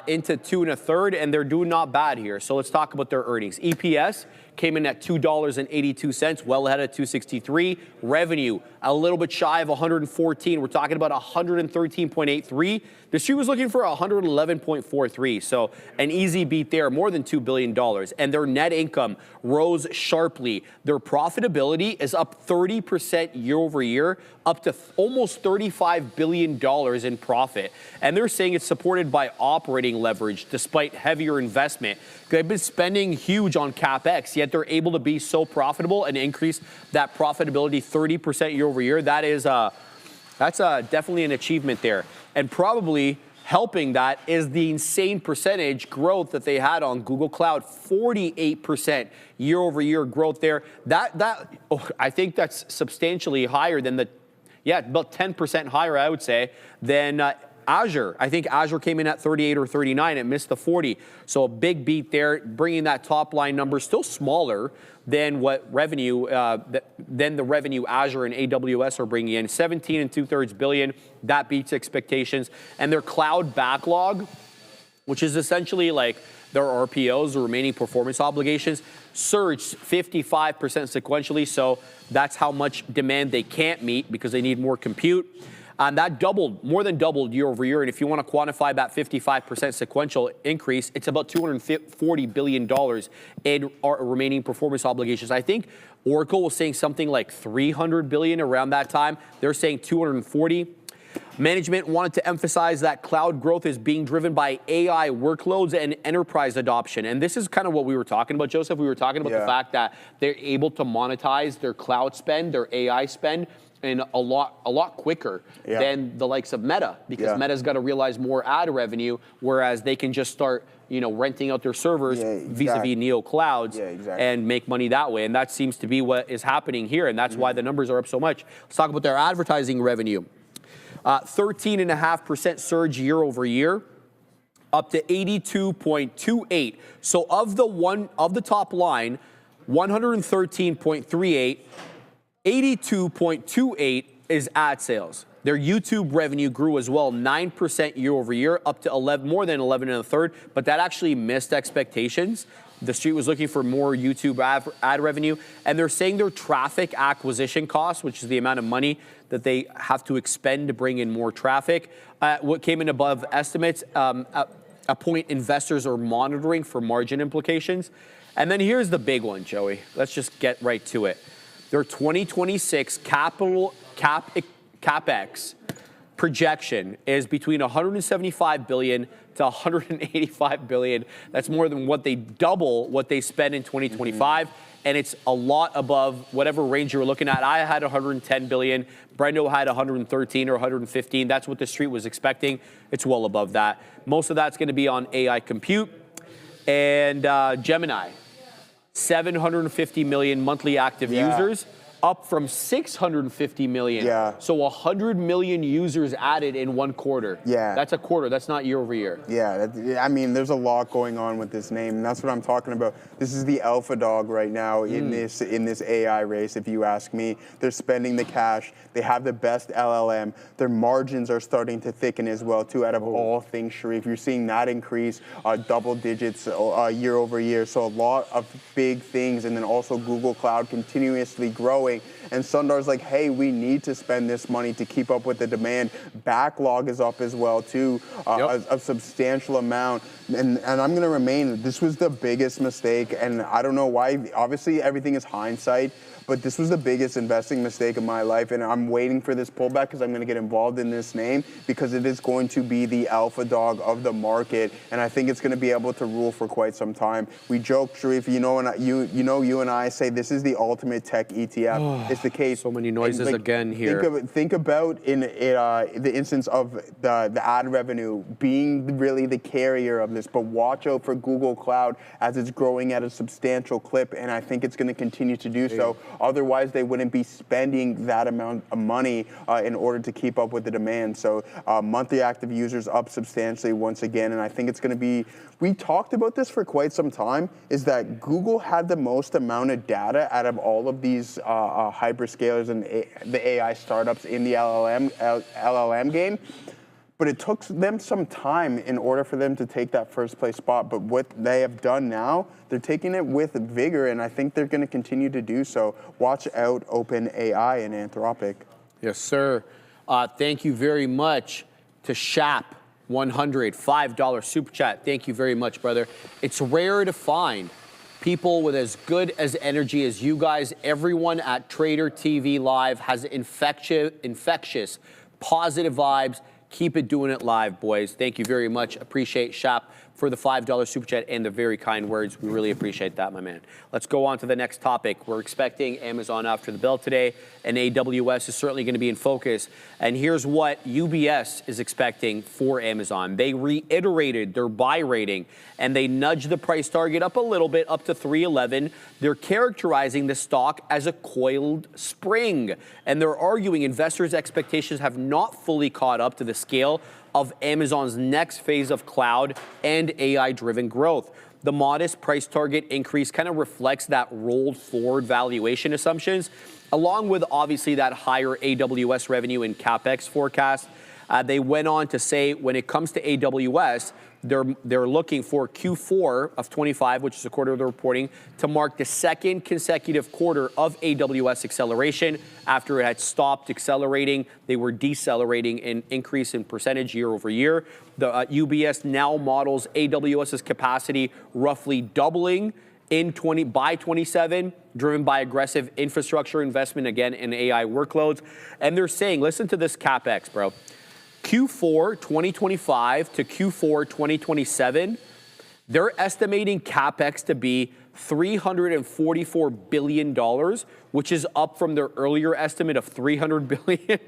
into 2 1/3, and they're doing not bad here. So let's talk about their earnings. EPS came in at $2.82, well ahead of 263. Revenue a little bit shy of 114. We're talking about 113.83. The street was looking for 111.43, so an easy beat there, more than $2 billion. And their net income rose sharply. Their profitability is up 30% year over year, up to almost $35 billion in profit. And they're saying it's supported by operating leverage despite heavier investment. They've been spending huge on CapEx, yet they're able to be so profitable and increase that profitability 30% year over year. That's definitely an achievement there. And probably helping that is the insane percentage growth that they had on Google Cloud, 48% year over year growth there. I think that's substantially higher than about 10% higher, I would say, than Azure. I think Azure came in at 38 or 39. It missed the 40. So a big beat there, bringing that top line number still smaller than what revenue, than the revenue Azure and AWS are bringing in. 17 2/3 billion. That beats expectations. And their cloud backlog, which is essentially like their RPOs, the remaining performance obligations, surged 55% sequentially. So that's how much demand they can't meet because they need more compute. And that more than doubled year over year. And if you want to quantify that 55% sequential increase, it's about $240 billion in our remaining performance obligations. I think Oracle was saying something like $300 billion around that time. They're saying $240. Management wanted to emphasize that cloud growth is being driven by AI workloads and enterprise adoption. And this is kind of what we were talking about, Joseph. We were talking about the fact that they're able to monetize their cloud spend, their AI spend, in a lot quicker than the likes of Meta, because Meta's got to realize more ad revenue, whereas they can just start, you know, renting out their servers vis-a-vis Neo Clouds and make money that way. And that seems to be what is happening here, and that's why the numbers are up so much. Let's talk about their advertising revenue. 13.5% surge year over year, up to 82.28. So of the top line, 113.38, 82.28 is ad sales. Their YouTube revenue grew as well, 9% year over year, up to more than 11 1/3, but that actually missed expectations. The street was looking for more YouTube ad revenue, and they're saying their traffic acquisition costs, which is the amount of money that they have to expend to bring in more traffic, what came in above estimates, a point investors are monitoring for margin implications. And then here's the big one, Joey. Let's just get right to it. Their 2026 CapEx projection is between 175 billion to 185 billion. That's more than double what they spent in 2025. And it's a lot above whatever range you were looking at. I had 110 billion. Brendo had 113 or 115. That's what the street was expecting. It's well above that. Most of that's going to be on AI compute. And Gemini, 750 million monthly active users, up from 650 million. So 100 million users added in one quarter. That's a quarter. That's not year over year. I mean, there's a lot going on with this name, and that's what I'm talking about. This is the alpha dog right now in this AI race, if you ask me. They're spending the cash. They have the best LLM. Their margins are starting to thicken as well, too, out of all things, Sharif. You're seeing that increase double digits year over year. So a lot of big things, and then also Google Cloud continuously growing. And Sundar's like, hey, we need to spend this money to keep up with the demand. Backlog is up as well, too, a substantial amount. And I'm going to remain, this was the biggest mistake, and I don't know why. Obviously, everything is hindsight, but this was the biggest investing mistake of my life, and I'm waiting for this pullback because I'm going to get involved in this name because it is going to be the alpha dog of the market, and I think it's going to be able to rule for quite some time. We joke, Sharif, you know, you and I say this is the ultimate tech ETF. It's the case. So many noises again here. Think about in the instance of the ad revenue being really the carrier of this, but watch out for Google Cloud as it's growing at a substantial clip, and I think it's going to continue to do so. Otherwise, they wouldn't be spending that amount of money in order to keep up with the demand. So monthly active users up substantially once again, and I think it's going to be, we talked about this for quite some time, is that Google had the most amount of data out of all of these hyperscalers and the AI startups in the LLM game. But it took them some time in order for them to take that first place spot. But what they have done now, they're taking it with vigor, and I think they're going to continue to do so. Watch out, OpenAI and Anthropic. Yes, sir. Thank you very much to Shap 100, $5 super chat. Thank you very much, brother. It's rare to find people with as good as energy as you guys. Everyone at Trader TV Live has infectious, positive vibes. Keep it doing it live, boys. Thank you very much. Appreciate Shap for the $5 super chat and the very kind words. We really appreciate that, my man. Let's go on to the next topic. We're expecting Amazon after the bell today, and AWS is certainly going to be in focus. And here's what UBS is expecting for Amazon. They reiterated their buy rating, and they nudged the price target up a little bit, up to 311. They're characterizing the stock as a coiled spring, and they're arguing investors' expectations have not fully caught up to the scale of Amazon's next phase of cloud and AI-driven growth. The modest price target increase kind of reflects that rolled forward valuation assumptions, along with obviously that higher AWS revenue and CapEx forecast. They went on to say when it comes to AWS, they're looking for Q4 of 25, which is a quarter of the reporting, to mark the second consecutive quarter of AWS acceleration. After it had stopped accelerating, they were decelerating in increase in percentage year over year. The UBS now models AWS's capacity roughly doubling by 27, driven by aggressive infrastructure investment, again, in AI workloads. And they're saying, listen to this CapEx, bro. Q4 2025 to Q4 2027, they're estimating CapEx to be $344 billion, which is up from their earlier estimate of $300 billion.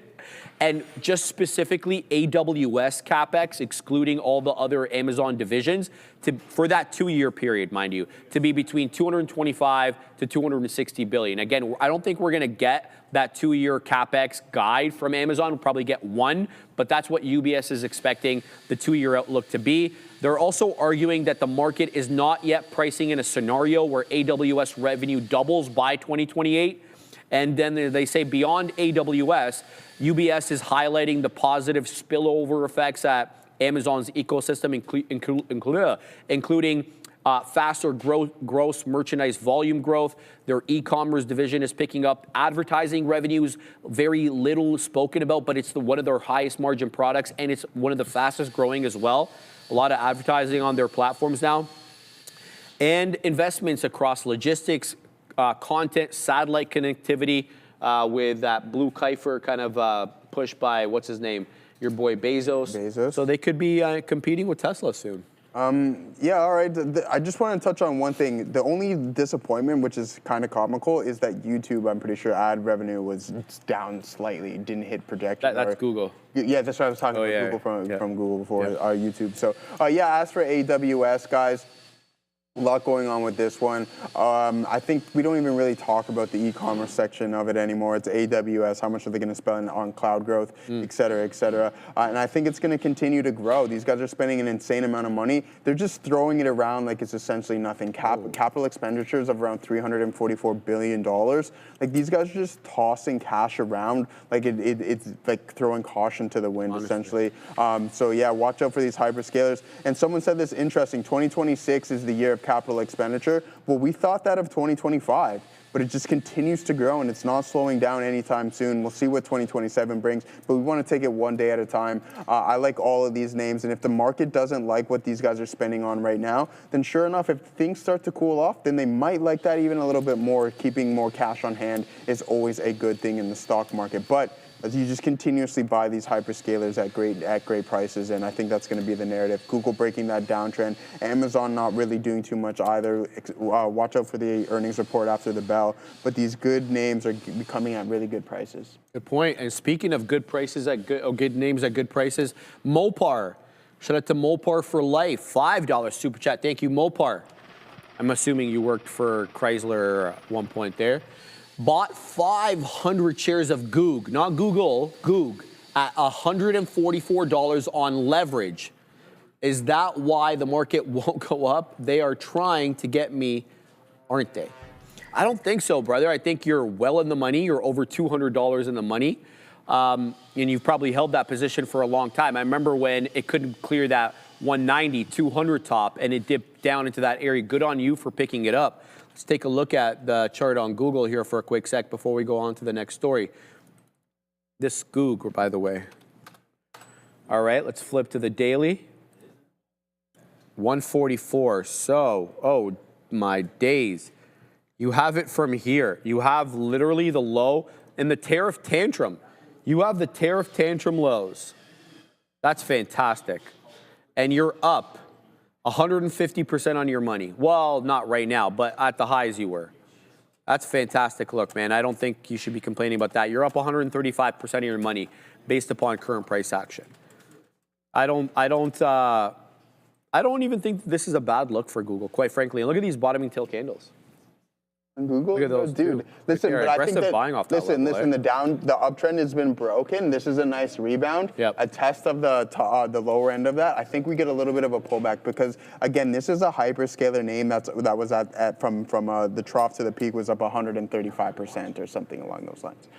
And just specifically AWS CapEx, excluding all the other Amazon divisions, for that 2-year period, mind you, to be between 225 to 260 billion. Again, I don't think we're going to get that 2-year CapEx guide from Amazon. We'll probably get one, but that's what UBS is expecting the 2-year outlook to be. They're also arguing that the market is not yet pricing in a scenario where AWS revenue doubles by 2028. And then they say beyond AWS, UBS is highlighting the positive spillover effects at Amazon's ecosystem, including faster gross merchandise volume growth. Their e-commerce division is picking up. Advertising revenues, very little spoken about, but it's one of their highest margin products, and it's one of the fastest growing as well. A lot of advertising on their platforms now. And investments across logistics, content, satellite connectivity, with that Blue Kiefer kind of push by, what's his name? Your boy Bezos. So they could be competing with Tesla soon. Yeah, all right. I just want to touch on one thing. The only disappointment, which is kind of comical, is that YouTube, I'm pretty sure ad revenue was down slightly, didn't hit projection. That's Google. Yeah, that's what I was talking about, Google from Google before YouTube. So, yeah, as for AWS, guys, a lot going on with this one. I think we don't even really talk about the e-commerce section of it anymore. It's AWS. How much are they going to spend on cloud growth, et cetera, et cetera. And I think it's going to continue to grow. These guys are spending an insane amount of money. They're just throwing it around like it's essentially nothing. Capital expenditures of around $344 billion. Like, these guys are just tossing cash around like it's like throwing caution to the wind, essentially. So, yeah, watch out for these hyperscalers. And someone said this interesting. 2026 is the year of capital expenditure. Well, we thought that of 2025, but it just continues to grow and it's not slowing down anytime soon. We'll see what 2027 brings, but we want to take it one day at a time. I like all of these names, and if the market doesn't like what these guys are spending on right now, then sure enough, if things start to cool off, then they might like that even a little bit more. Keeping more cash on hand is always a good thing in the stock market. But as you just continuously buy these hyperscalers at great prices, and I think that's going to be the narrative. Google breaking that downtrend, Amazon not really doing too much either. Watch out for the earnings report after the bell, but these good names are coming at really good prices. Good point. And speaking of good prices at good names at good prices, Mopar. Shout out to Mopar for life. $5 super chat. Thank you, Mopar. I'm assuming you worked for Chrysler at one point there. Bought 500 shares of Goog, not Google, Goog, at $144 on leverage. Is that why the market won't go up? They are trying to get me, aren't they? I don't think so, brother. I think you're well in the money. You're over $200 in the money. And you've probably held that position for a long time. I remember when it couldn't clear that 190, 200 top, and it dipped down into that area. Good on you for picking it up. Let's take a look at the chart on Google here for a quick sec before we go on to the next story. This Goog, by the way. All right, let's flip to the daily. 144. So, oh my days. You have it from here. You have literally the low in the tariff tantrum. You have the tariff tantrum lows. That's fantastic. And you're up 150% on your money. Well, not right now, but at the highs you were. That's fantastic look, man. I don't think you should be complaining about that. You're up 135% of your money based upon current price action. I don't even think this is a bad look for Google, quite frankly. And look at these bottoming tail candles. On Google, look at those, dude. Listen, but I think that buying off that level, the uptrend has been broken. This is a nice rebound. Yep. A test of the lower end of that. I think we get a little bit of a pullback because again, this is a hyperscaler name that was at from the trough to the peak was up 135% or something along those lines.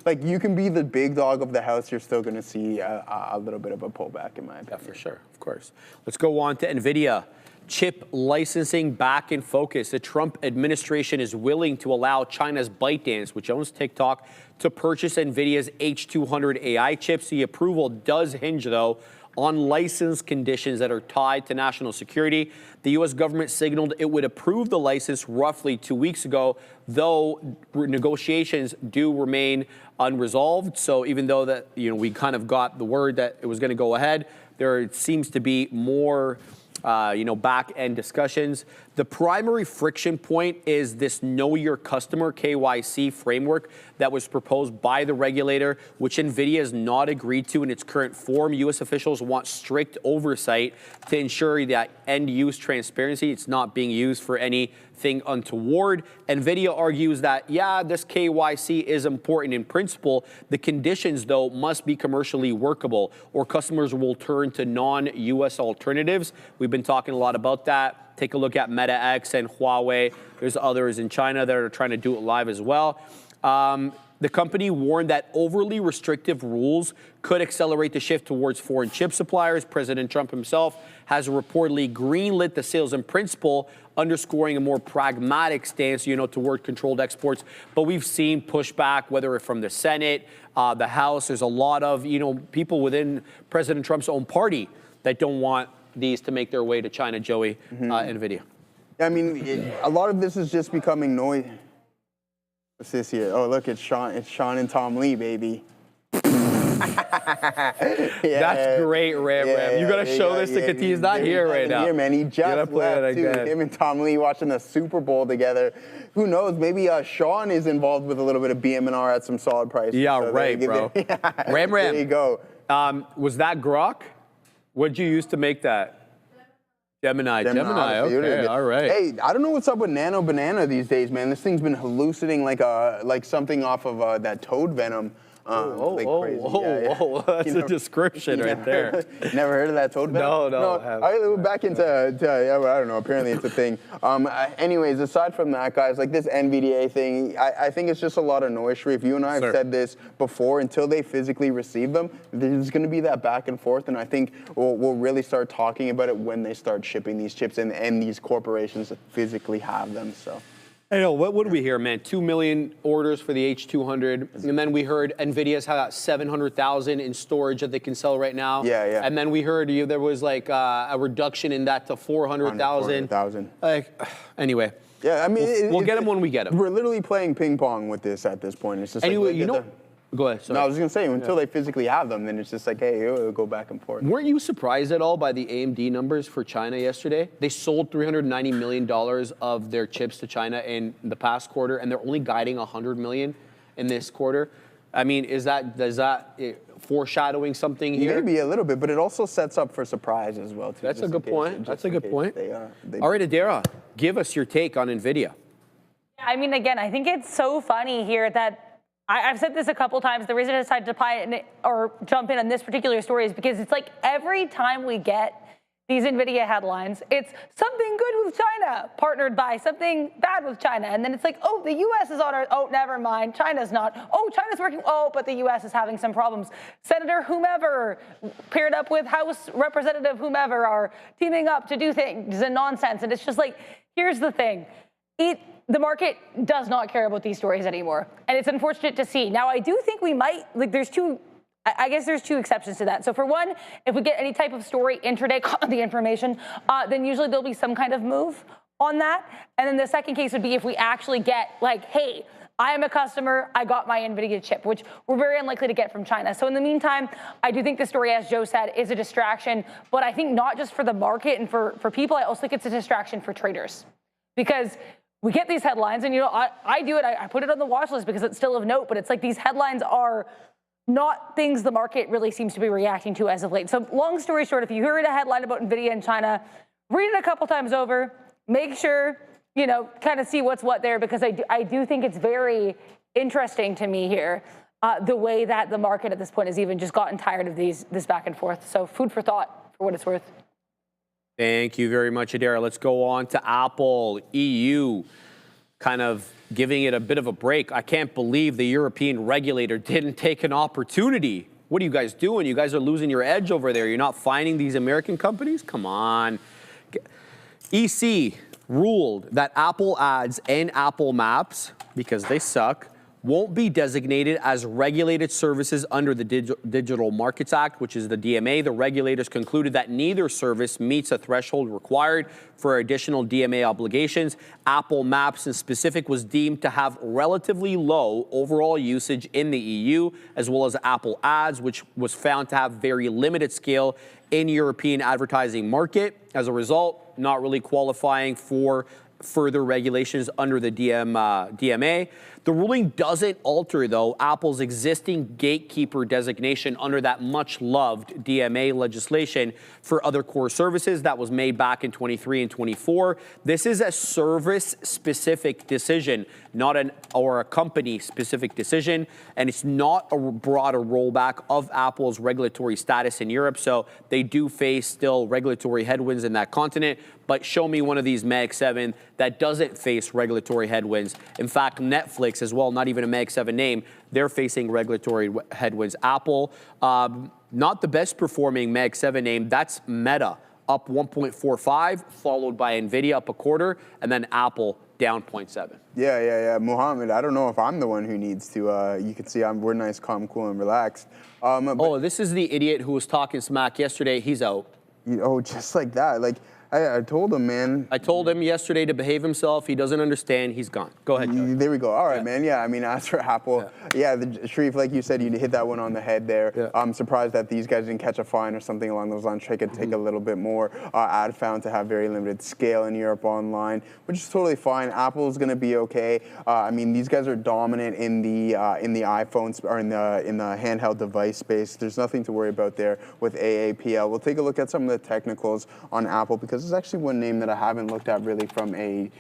Like you can be the big dog of the house, you're still going to see a little bit of a pullback in my opinion. Yeah, for sure, of course. Let's go on to NVIDIA. Chip licensing back in focus. The Trump administration is willing to allow China's ByteDance, which owns TikTok, to purchase NVIDIA's H200 AI chips. The approval does hinge, though, on license conditions that are tied to national security. The U.S. government signaled it would approve the license roughly 2 weeks ago, though negotiations do remain unresolved. So even though that, you know, we kind of got the word that it was going to go ahead, there seems to be more back-end discussions. The primary friction point is this Know Your Customer, KYC framework that was proposed by the regulator, which NVIDIA has not agreed to in its current form. U.S. officials want strict oversight to ensure that end-use transparency, it's not being used for anything untoward. NVIDIA argues that, yeah, this KYC is important in principle. The conditions, though, must be commercially workable, or customers will turn to non-U.S. alternatives. We've been talking a lot about that. Take a look at Meta X and Huawei. There's others in China that are trying to do it live as well. The company warned that overly restrictive rules could accelerate the shift towards foreign chip suppliers. President Trump himself has reportedly greenlit the sales in principle, underscoring a more pragmatic stance, toward controlled exports. But we've seen pushback, whether from the Senate, the House. There's a lot of, people within President Trump's own party that don't want these to make their way to China, Joey, NVIDIA. I mean, a lot of this is just becoming noise. What's this here? Oh, look, it's Sean and Tom Lee, baby. That's great, Ram. You got to show this to Kati. He's not here right now. Here, man. He just left, too. Him and Tom Lee watching the Super Bowl together. Who knows? Maybe Sean is involved with a little bit of BM&R at some solid prices. Yeah, so right, bro. Ram. There you go. Was that Grok? What'd you use to make that? Gemini. Okay, all right. Hey, I don't know what's up with Nano Banana these days, man. This thing's been hallucinating like something off of that toad venom. That's a description right there. Never heard of that toad venom? No. I back into, I don't know, apparently it's a thing. Anyways, aside from that, guys, like this NVDA thing, I think it's just a lot of noise, Sharif. You and I have said this before. Until they physically receive them, there's going to be that back and forth, and I think we'll really start talking about it when they start shipping these chips and these corporations physically have them, so. I know, what would we hear, man? 2 million orders for the H200, and then we heard NVIDIA's had 700,000 in storage that they can sell right now. Yeah. And then we heard there was like a reduction in that to 400,000. Anyway. Yeah, I mean, we'll get them when we get them. We're literally playing ping pong with this at this point. It's just anyway, go ahead. Sorry. No, I was going to say, until they physically have them, then it's just like, hey, it'll go back and forth. Weren't you surprised at all by the AMD numbers for China yesterday? They sold $390 million of their chips to China in the past quarter, and they're only guiding $100 million in this quarter. I mean, does that foreshadowing something here? Maybe a little bit, but it also sets up for surprise as well, too. That's a good point. All right, Adara, give us your take on NVIDIA. I mean, again, I think it's so funny here that I've said this a couple times. The reason I decided to jump in on this particular story is because it's like every time we get these NVIDIA headlines, it's something good with China, partnered by something bad with China. And then it's like, oh, the U.S. is on our, oh, never mind, China's not. Oh, China's working, oh, but the U.S. is having some problems. Senator whomever paired up with House Representative whomever are teaming up to do things and nonsense. And it's just like, here's the thing. The market does not care about these stories anymore. And it's unfortunate to see. Now, I do think we might, there's two exceptions to that. So for one, if we get any type of story intraday, the information, then usually there'll be some kind of move on that. And then the second case would be if we actually get hey, I am a customer, I got my NVIDIA chip, which we're very unlikely to get from China. So in the meantime, I do think the story, as Joe said, is a distraction. But I think not just for the market and for people, I also think it's a distraction for traders. Because we get these headlines, and I do it. I put it on the watch list because it's still of note. But it's like these headlines are not things the market really seems to be reacting to as of late. So long story short, if you heard a headline about NVIDIA in China, read it a couple times over. Make sure kind of see what's what there, because I do think it's very interesting to me here the way that the market at this point has even just gotten tired of this back and forth. So food for thought for what it's worth. Thank you very much, Adara. Let's go on to Apple. EU kind of giving it a bit of a break. I can't believe the European regulator didn't take an opportunity. What are you guys doing? You guys are losing your edge over there. You're not finding these American companies? Come on. EC ruled that Apple Ads and Apple Maps, because they suck, won't be designated as regulated services under the Digital Markets Act, which is the DMA. The regulators concluded that neither service meets a threshold required for additional DMA obligations. Apple Maps in specific was deemed to have relatively low overall usage in the EU, as well as Apple Ads, which was found to have very limited scale in European advertising market. As a result, not really qualifying for further regulations under the DMA. The ruling doesn't alter, though, Apple's existing gatekeeper designation under that much-loved DMA legislation for other core services that was made back in 23 and 24. This is a service-specific decision, not a company-specific decision, and it's not a broader rollback of Apple's regulatory status in Europe, so they do face still regulatory headwinds in that continent. But show me one of these Mag 7 that doesn't face regulatory headwinds. In fact, Netflix as well, not even a Mag 7 name, they're facing regulatory headwinds. Apple, not the best performing Mag 7 name, that's Meta, up 1.45, followed by NVIDIA up a quarter, and then Apple down 0.7. Yeah. Mohammed, I don't know if I'm the one who needs to, you can see we're nice, calm, cool, and relaxed. This is the idiot who was talking smack yesterday. He's out. Just like that. Like, I told him, man. I told him yesterday to behave himself. He doesn't understand. He's gone. Go ahead, Joey. There we go. All right, man. Yeah, I mean, as for Apple, Sharif, like you said, you hit that one on the head there. Yeah. I'm surprised that these guys didn't catch a fine or something along those lines. They could take a little bit more. Ad found to have very limited scale in Europe online, which is totally fine. Apple's going to be okay. I mean, these guys are dominant in the iPhones or in the handheld device space. There's nothing to worry about there with AAPL. We'll take a look at some of the technicals on Apple because there's actually one name that I haven't looked at really from a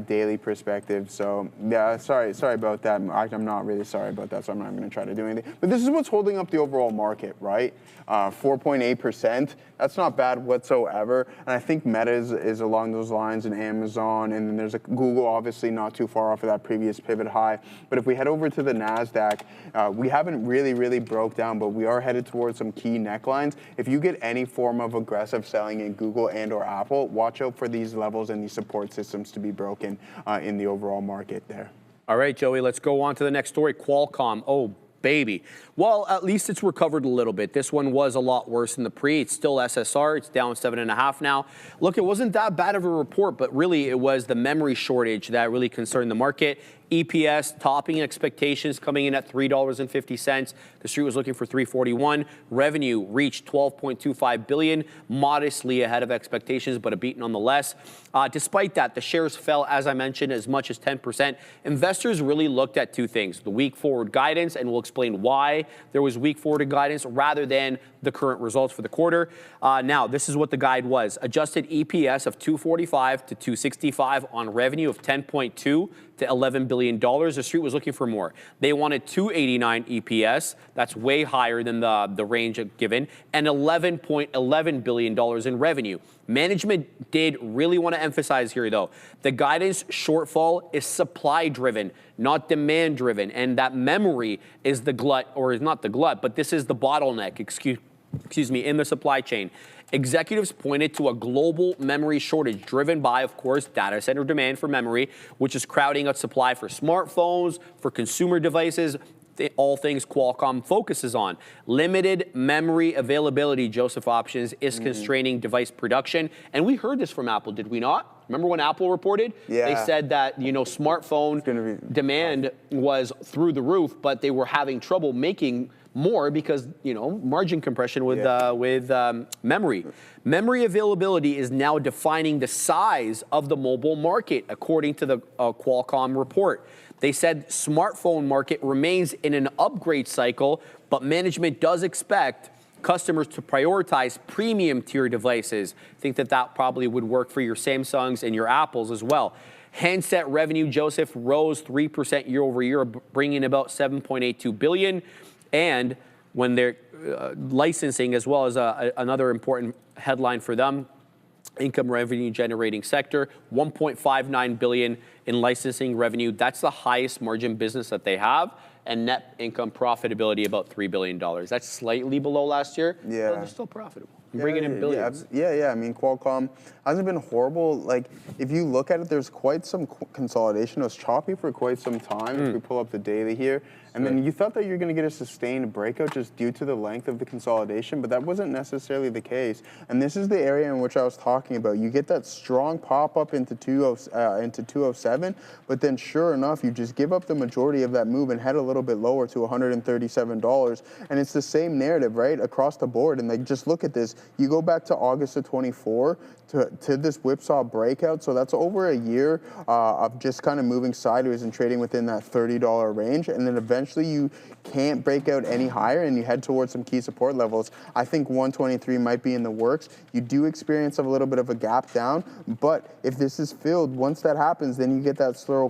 daily perspective. So yeah, sorry about that. I'm not really sorry about that, so I'm not going to try to do anything. But this is what's holding up the overall market, right? 4.8%. That's not bad whatsoever. And I think Meta is along those lines, and Amazon, and then there's Google, obviously not too far off of that previous pivot high. But if we head over to the Nasdaq, we haven't really broke down, but we are headed towards some key necklines. If you get any form of aggressive selling in Google and or Apple, watch out for these levels and these support systems to be broken in the overall market there. All right, Joey, let's go on to the next story. Qualcomm. Oh, baby. Well, at least it's recovered a little bit. This one was a lot worse in the pre. It's still SSR. It's down 7.5 now. Look, it wasn't that bad of a report, but really it was the memory shortage that really concerned the market. EPS topping expectations, coming in at $3.50. The street was looking for $3.41. Revenue reached $12.25 billion, modestly ahead of expectations, but a beat nonetheless. Despite that, the shares fell, as I mentioned, as much as 10%. Investors really looked at two things: the week forward guidance, and we'll explain why there was week forward guidance rather than the current results for the quarter. Now, this is what the guide was: adjusted EPS of $2.45 to $2.65 on revenue of $10.2 to $11 billion. The street was looking for more. They wanted $2.89 EPS. That's way higher than the range given, and $11.11 billion in revenue. Management did really want to emphasize here, though, the guidance shortfall is supply-driven, not demand-driven, and that memory is the glut, or is not the glut, but this is the bottleneck, excuse me, in the supply chain. Executives pointed to a global memory shortage driven by, of course, data center demand for memory, which is crowding out supply for smartphones, for consumer devices, all things Qualcomm focuses on. Limited memory availability, Joseph Options, is constraining device production. And we heard this from Apple, did we not? Remember when Apple reported? Yeah. They said that, smartphone demand was through the roof, but they were having trouble making more because, margin compression with memory. Memory availability is now defining the size of the mobile market, according to the Qualcomm report. They said smartphone market remains in an upgrade cycle, but management does expect customers to prioritize premium tier devices. I think that probably would work for your Samsungs and your Apples as well. Handset revenue, Joseph, rose 3% year over year, bringing about $7.82 billion. And when they're licensing, as well as another important headline for them, income revenue generating sector, $1.59 billion in licensing revenue. That's the highest margin business that they have. And net income profitability about $3 billion. That's slightly below last year, but they're still profitable. bringing in billions. Yeah. I mean, Qualcomm hasn't been horrible. Like, if you look at it, there's quite some consolidation. It was choppy for quite some time. If we pull up the daily here, and then you thought that you're going to get a sustained breakout just due to the length of the consolidation, but that wasn't necessarily the case. And this is the area in which I was talking about. You get that strong pop up into 207, but then sure enough, you just give up the majority of that move and head a little bit lower to $137. And it's the same narrative, right, across the board. And like, just look at this. You go back to August of 24 to this whipsaw breakout. So that's over a year of just kind of moving sideways and trading within that $30 range. And then eventually you can't break out any higher and you head towards some key support levels. I think 123 might be in the works. You do experience a little bit of a gap down, but if this is filled, once that happens, then you get that slow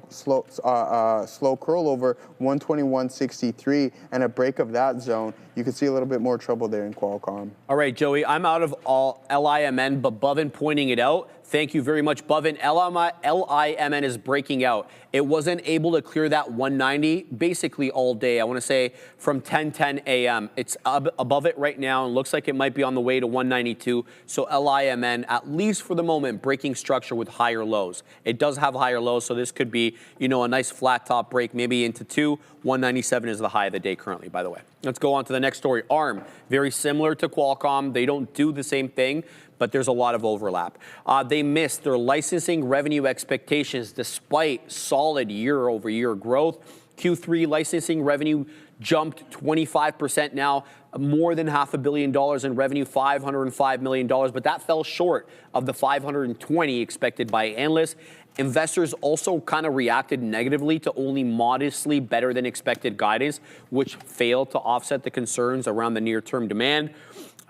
curl over 121.63 and a break of that zone. You can see a little bit more trouble there in Qualcomm. All right, Joey, I'm out of all LIMN, but Bovin pointing it out. Thank you very much, Bovin. LIMN is breaking out. It wasn't able to clear that 190 basically all day. I want to say from 10:10 a.m. It's above it right now and looks like it might be on the way to 192. So LIMN, at least for the moment, breaking structure with higher lows. It does have higher lows, so this could be, you know, a nice flat top break, maybe into 2. 197 is the high of the day currently, by the way. Let's go on to the next story. ARM, very similar to Qualcomm. They don't do the same thing, but there's a lot of overlap. They missed their licensing revenue expectations despite solid year-over-year growth. Q3 licensing revenue jumped 25% now, more than $500 million in revenue, $505 million, but that fell short of the 520 expected by analysts. Investors also kind of reacted negatively to only modestly better than expected guidance, which failed to offset the concerns around the near-term demand.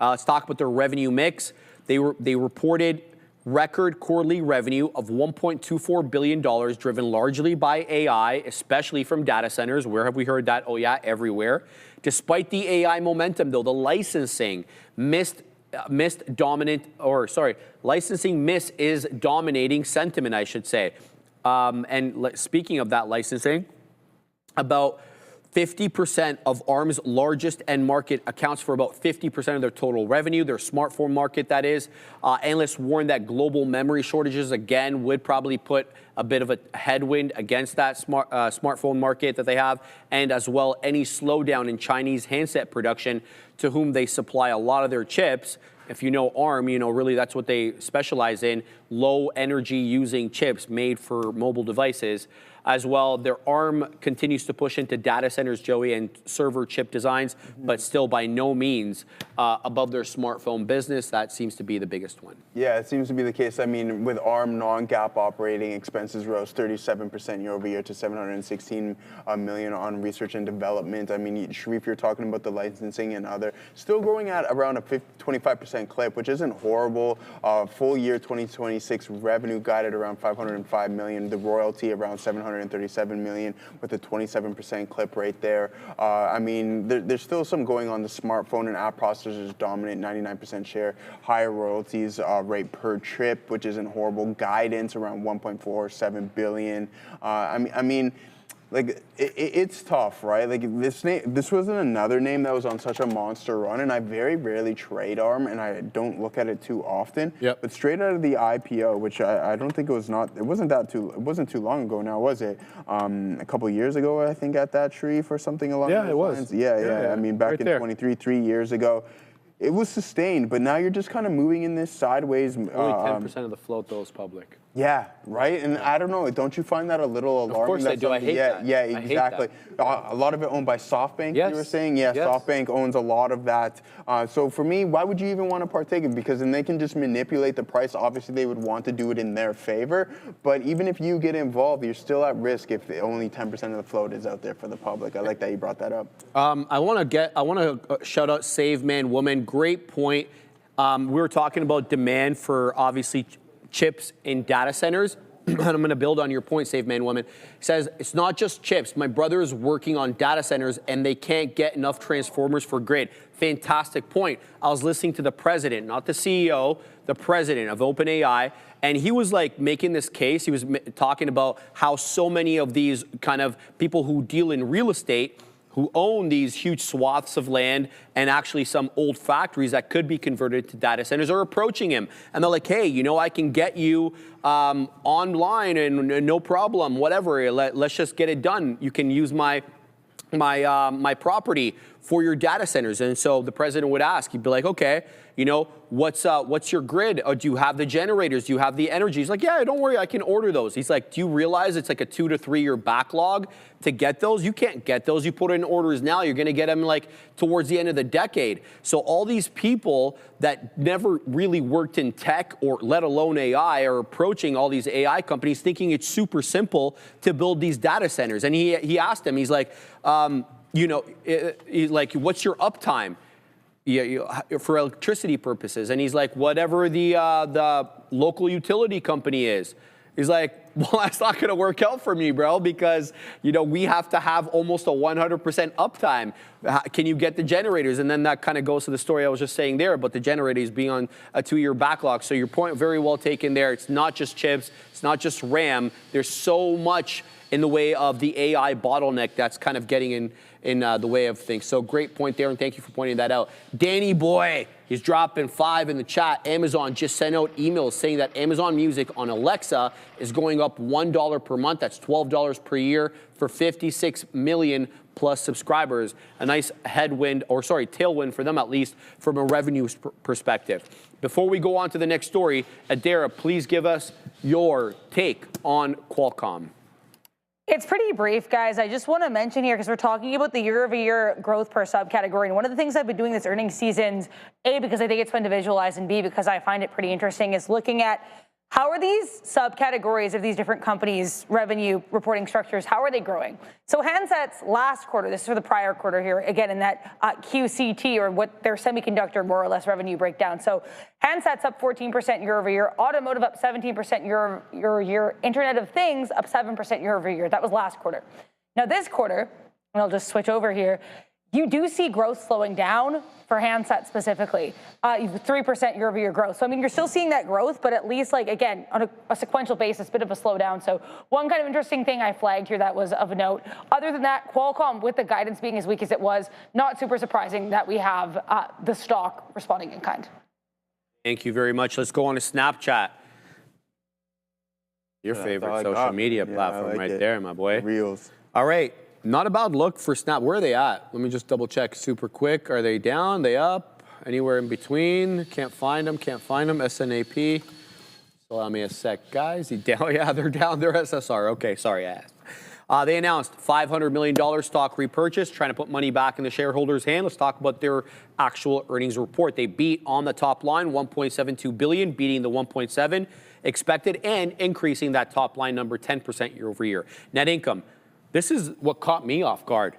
Let's talk about their revenue mix. They reported record quarterly revenue of $1.24 billion, driven largely by AI, especially from data centers. Where have we heard that? Oh yeah, everywhere. Despite the AI momentum, though, the licensing licensing miss is dominating sentiment, I should say. And speaking of that licensing, about 50% of ARM's largest end market accounts for about 50% of their total revenue, their smartphone market, that is. Analysts warn that global memory shortages, again, would probably put a bit of a headwind against that smartphone market that they have, and as well any slowdown in Chinese handset production, to whom they supply a lot of their chips. If you know ARM, you know really that's what they specialize in, low energy using chips made for mobile devices. As well, their ARM continues to push into data centers, Joey, and server chip designs, but still by no means above their smartphone business. That seems to be the biggest one. Yeah, it seems to be the case. I mean, with ARM, non-GAAP operating expenses rose 37% year over year to $716 million on research and development. I mean, Sharif, you're talking about the licensing and other, still growing at around a 25% clip, which isn't horrible. Full year 2026 revenue guided around $505 million, the royalty around $737 million with a 27% clip right there. I mean, there's still some going on. The smartphone and app processors dominant, 99% share, higher royalties rate per trip, which isn't horrible. Guidance around 1.47 billion. I mean, like it's tough, right? Like this wasn't another name that was on such a monster run, and I very rarely trade ARM, and I don't look at it too often. Yep. But straight out of the IPO, which I don't think it wasn't too long ago now, was it? A couple years ago, I think, at that Sharif or something along those lines. Yeah. I mean, back right in there. 23, 3 years ago. It was sustained, but now you're just kind of moving in this sideways. Only 10% of the float, though, is public. Yeah, right? And I don't know, don't you find that a little alarming? Of course I do. I hate that. Yeah, I hate exactly. A lot of it owned by SoftBank, Yes. you were saying? Yeah, Yes. SoftBank owns a lot of that. So for me, why would you even want to partake in it? Because then they can just manipulate the price. Obviously, they would want to do it in their favor. But even if you get involved, you're still at risk if only 10% of the float is out there for the public. I like that you brought that up. I want to shout out Save Man Woman. Great point. We were talking about demand for obviously chips in data centers. And I'm going to build on your point, Save Man Woman. Says, it's not just chips. My brother is working on data centers and they can't get enough transformers for grid. Fantastic point. I was listening to the president, not the CEO, the president of OpenAI, and he was like making this case. He was talking about how so many of these kind of people who deal in real estate who own these huge swaths of land and actually some old factories that could be converted to data centers are approaching him. And they're like, hey, you know, I can get you online and no problem, whatever. Let's just get it done. You can use my property for your data centers. And so the president would ask, he'd be like, okay, you know, what's your grid? Or do you have the generators? Do you have the energy? He's like, yeah, don't worry, I can order those. He's like, do you realize it's like a 2 to 3 year backlog to get those? You can't get those. You put in orders now, you're gonna get them like towards the end of the decade. So all these people that never really worked in tech or let alone AI are approaching all these AI companies thinking it's super simple to build these data centers. And he asked them, he's like, you know, like, what's your uptime? For electricity purposes. And he's like, whatever the local utility company is. He's like, well, that's not going to work out for me, bro, because, you know, we have to have almost a 100% uptime. Can you get the generators? And then that kind of goes to the story I was just saying there about the generators being on a 2-year backlog. So your point very well taken there. It's not just chips. It's not just RAM. There's so much in the way of the AI bottleneck that's kind of getting in the way of things. So great point there, and thank you for pointing that out. Danny Boy, he's dropping 5 in the chat. Amazon just sent out emails saying that Amazon Music on Alexa is going up $1 per month. That's $12 per year for 56 million plus subscribers. A nice tailwind for them, at least from a revenue perspective. Before we go on to the next story, Adara, please give us your take on Qualcomm. It's pretty brief, guys. I just want to mention here, because we're talking about the year-over-year growth per subcategory. And one of the things I've been doing this earnings season, A, because I think it's fun to visualize, and B, because I find it pretty interesting, is looking at how are these subcategories of these different companies' revenue reporting structures, how are they growing? So handsets last quarter, this is for the prior quarter here, again, in that QCT, or what their semiconductor more or less revenue breakdown. So handsets up 14% year over year, automotive up 17% year over year, Internet of Things up 7% year over year. That was last quarter. Now this quarter, and I'll just switch over here, you do see growth slowing down for handsets specifically, 3% year over year growth. So, I mean, you're still seeing that growth, but at least, like, again, on a sequential basis, a bit of a slowdown. So one kind of interesting thing I flagged here that was of note. Other than that, Qualcomm, with the guidance being as weak as it was, not super surprising that we have the stock responding in kind. Thank you very much. Let's go on to Snapchat. Your favorite social media platform right there, my boy. Reels. All right. Not a bad look for Snap. Where are they at? Let me just double check super quick. Are they down? They up? Anywhere in between? Can't find them. Can't find them. SNAP. Allow me a sec, guys. Down? Yeah, they're down. They're SSR. Okay, sorry, I asked. They announced $500 million stock repurchase, trying to put money back in the shareholders' hand. Let's talk about their actual earnings report. They beat on the top line, $1.72 billion, beating the $1.7 expected, and increasing that top line number 10% year over year. Net income. This is what caught me off guard.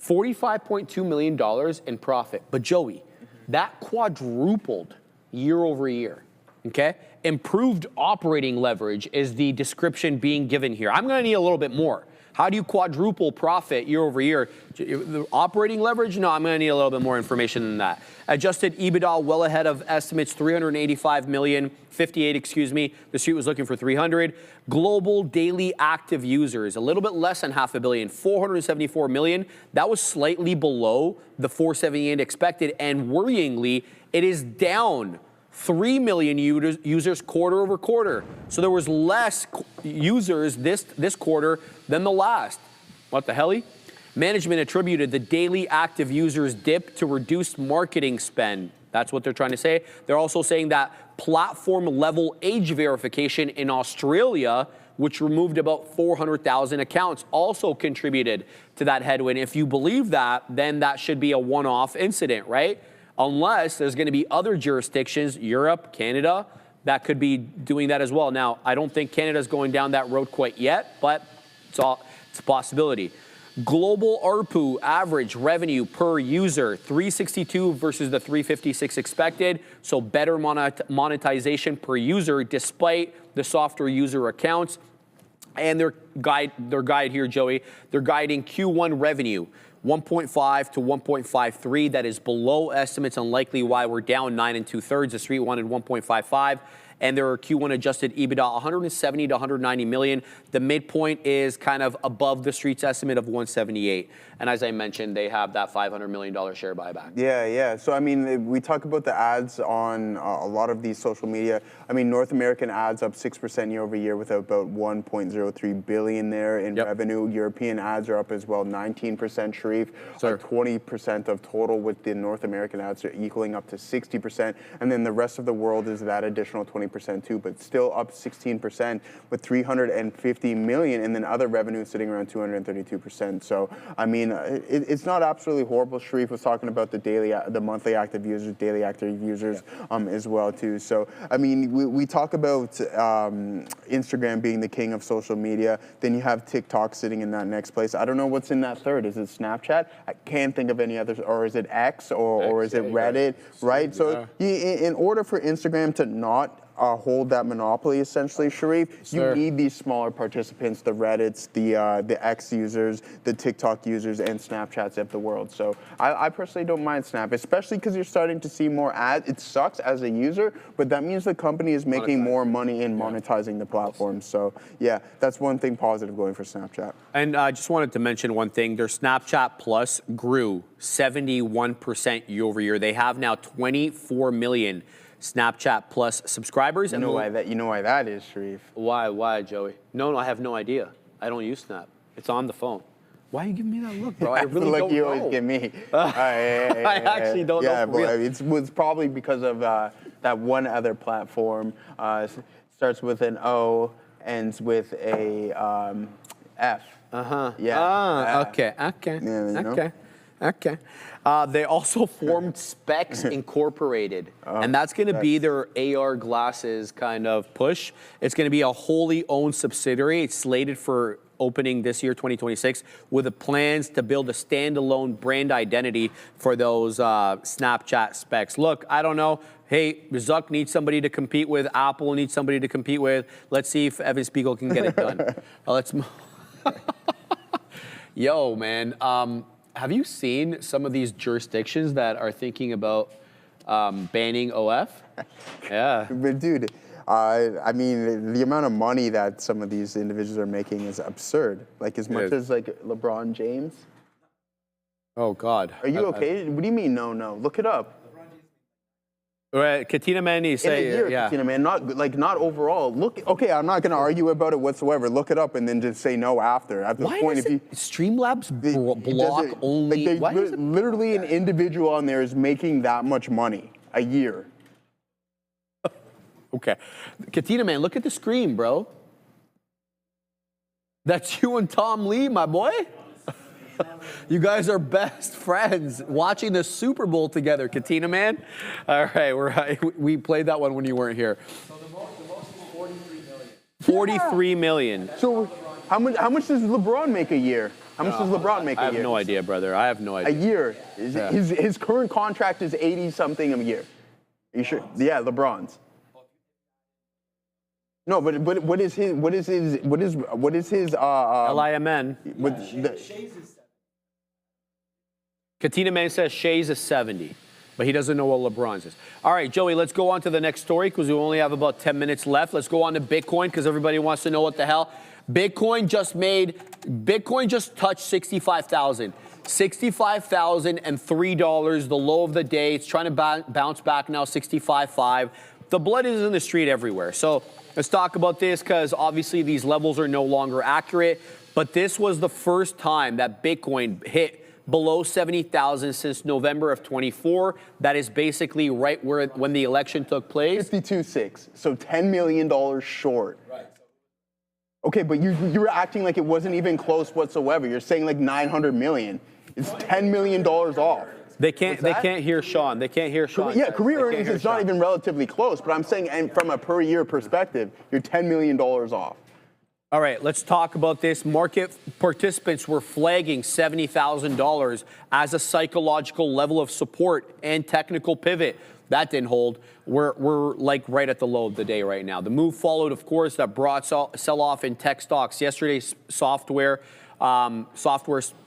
$45.2 million in profit. But Joey, that quadrupled year over year, okay? Improved operating leverage is the description being given here. I'm gonna need a little bit more. How do you quadruple profit year over year? The operating leverage? No, I'm gonna need a little bit more information than that. Adjusted EBITDA well ahead of estimates, 385 million, 58, excuse me. The street was looking for 300. Global daily active users, a little bit less than 500 million, 474 million. That was slightly below the 478 expected, and worryingly, it is down 3 million users quarter over quarter. So there was less users this quarter than the last. What the hell? Management attributed the daily active users dip to reduced marketing spend. That's what they're trying to say. They're also saying that platform level age verification in Australia, which removed about 400,000 accounts, also contributed to that headwind. If you believe that, then that should be a one-off incident, right? Unless there's going to be other jurisdictions, Europe, Canada, that could be doing that as well. Now, I don't think Canada's going down that road quite yet, but it's a possibility. Global ARPU average revenue per user, 362 versus the 356 expected, so better monetization per user despite the softer user accounts. And they're guide here, Joey. They're guiding Q1 revenue 1.5 to 1.53. That is below estimates, unlikely why we're down 9 2/3. The street wanted 1.55. And their Q1 adjusted EBITDA 170 to 190 million. The midpoint is kind of above the street's estimate of 178. And as I mentioned, they have that $500 million share buyback. Yeah. So, I mean, we talk about the ads on a lot of these social media. I mean, North American ads up 6% year over year with about 1.03 billion there in revenue. European ads are up as well, 19%, Sharif. 20% of total, with the North American ads are equaling up to 60%. And then the rest of the world is that additional 20% too, but still up 16% with 350 million, and then other revenue sitting around 232%. So, I mean, it's not absolutely horrible. Sharif was talking about the monthly active users, daily active users as well too. So, I mean, we talk about Instagram being the king of social media. Then you have TikTok sitting in that next place. I don't know what's in that third. Is it Snapchat? I can't think of any others. Or is it X? Or is it Reddit? Right? So, in order for Instagram to not hold that monopoly, essentially, Sharif, you need these smaller participants, the Reddits, the X users, the TikTok users, and Snapchats of the world. So I personally don't mind Snap, especially because you're starting to see more ads. It sucks as a user, but that means the company is making more money in monetizing the platform. So yeah, that's one thing positive going for Snapchat. And I just wanted to mention one thing. Their Snapchat Plus grew 71% year over year. They have now 24 million Snapchat Plus subscribers. You know why that is, Sharif? Why, Joey? No, I have no idea. I don't use Snap. It's on the phone. Why are you giving me that look, bro? I really don't know. You always give me. I actually don't know. Yeah, but it's probably because of that one other platform. Starts with an O, ends with a F. Yeah. Okay. Yeah, Okay. They also formed Specs Incorporated, and that's going to be their AR glasses kind of push. It's going to be a wholly owned subsidiary. It's slated for opening this year, 2026, with the plans to build a standalone brand identity for those Snapchat specs. Look, I don't know. Hey, Zuck needs somebody to compete with. Apple needs somebody to compete with. Let's see if Evan Spiegel can get it done. Let's. Yo, man. Have you seen some of these jurisdictions that are thinking about banning OF? Yeah. But dude, I mean, the amount of money that some of these individuals are making is absurd. Like as much as like LeBron James. Oh God. Are you okay? What do you mean? No. Look it up. Right, Katina Man, you say, Katina Man, not overall. Look, okay, I'm not going to argue about it whatsoever. Look it up and then just say no after. At the why point, does Streamlabs block only? Like literally, an individual on there is making that much money a year. Okay, Katina Man, look at the screen, bro. That's you and Tom Lee, my boy. You guys are best friends watching the Super Bowl together, Katina Man. All right, we played that one when you weren't here. So the most is 43 million. 43 million. So how much does LeBron make a year? How much does LeBron make a year? I have no idea, brother. I have no idea. A year. His current contract is 80-something a year. Are you sure? Yeah, LeBron's. No, but what is his LIMN? Katina Man says Shay's is 70, but he doesn't know what LeBron's is. All right, Joey, let's go on to the next story because we only have about 10 minutes left. Let's go on to Bitcoin because everybody wants to know what the hell. Bitcoin just touched 65,000. $65,003, the low of the day. It's trying to bounce back now, 65.5. The blood is in the street everywhere. So let's talk about this because obviously these levels are no longer accurate. But this was the first time that Bitcoin hit below 70,000 since November of 24. That is basically right when the election took place. 52.6, so $10 million short. Right. Okay, but you were acting like it wasn't even close whatsoever. You're saying like 900 million. It's $10 million off. They can't hear Sean. They can't hear Sean. Yeah, career earnings is not even relatively close, but I'm saying, and from a per year perspective, you're $10 million off. All right, let's talk about this. Market participants were flagging $70,000 as a psychological level of support and technical pivot. That didn't hold. We're like right at the low of the day right now. The move followed, of course, that broad sell-off in tech stocks. Yesterday's software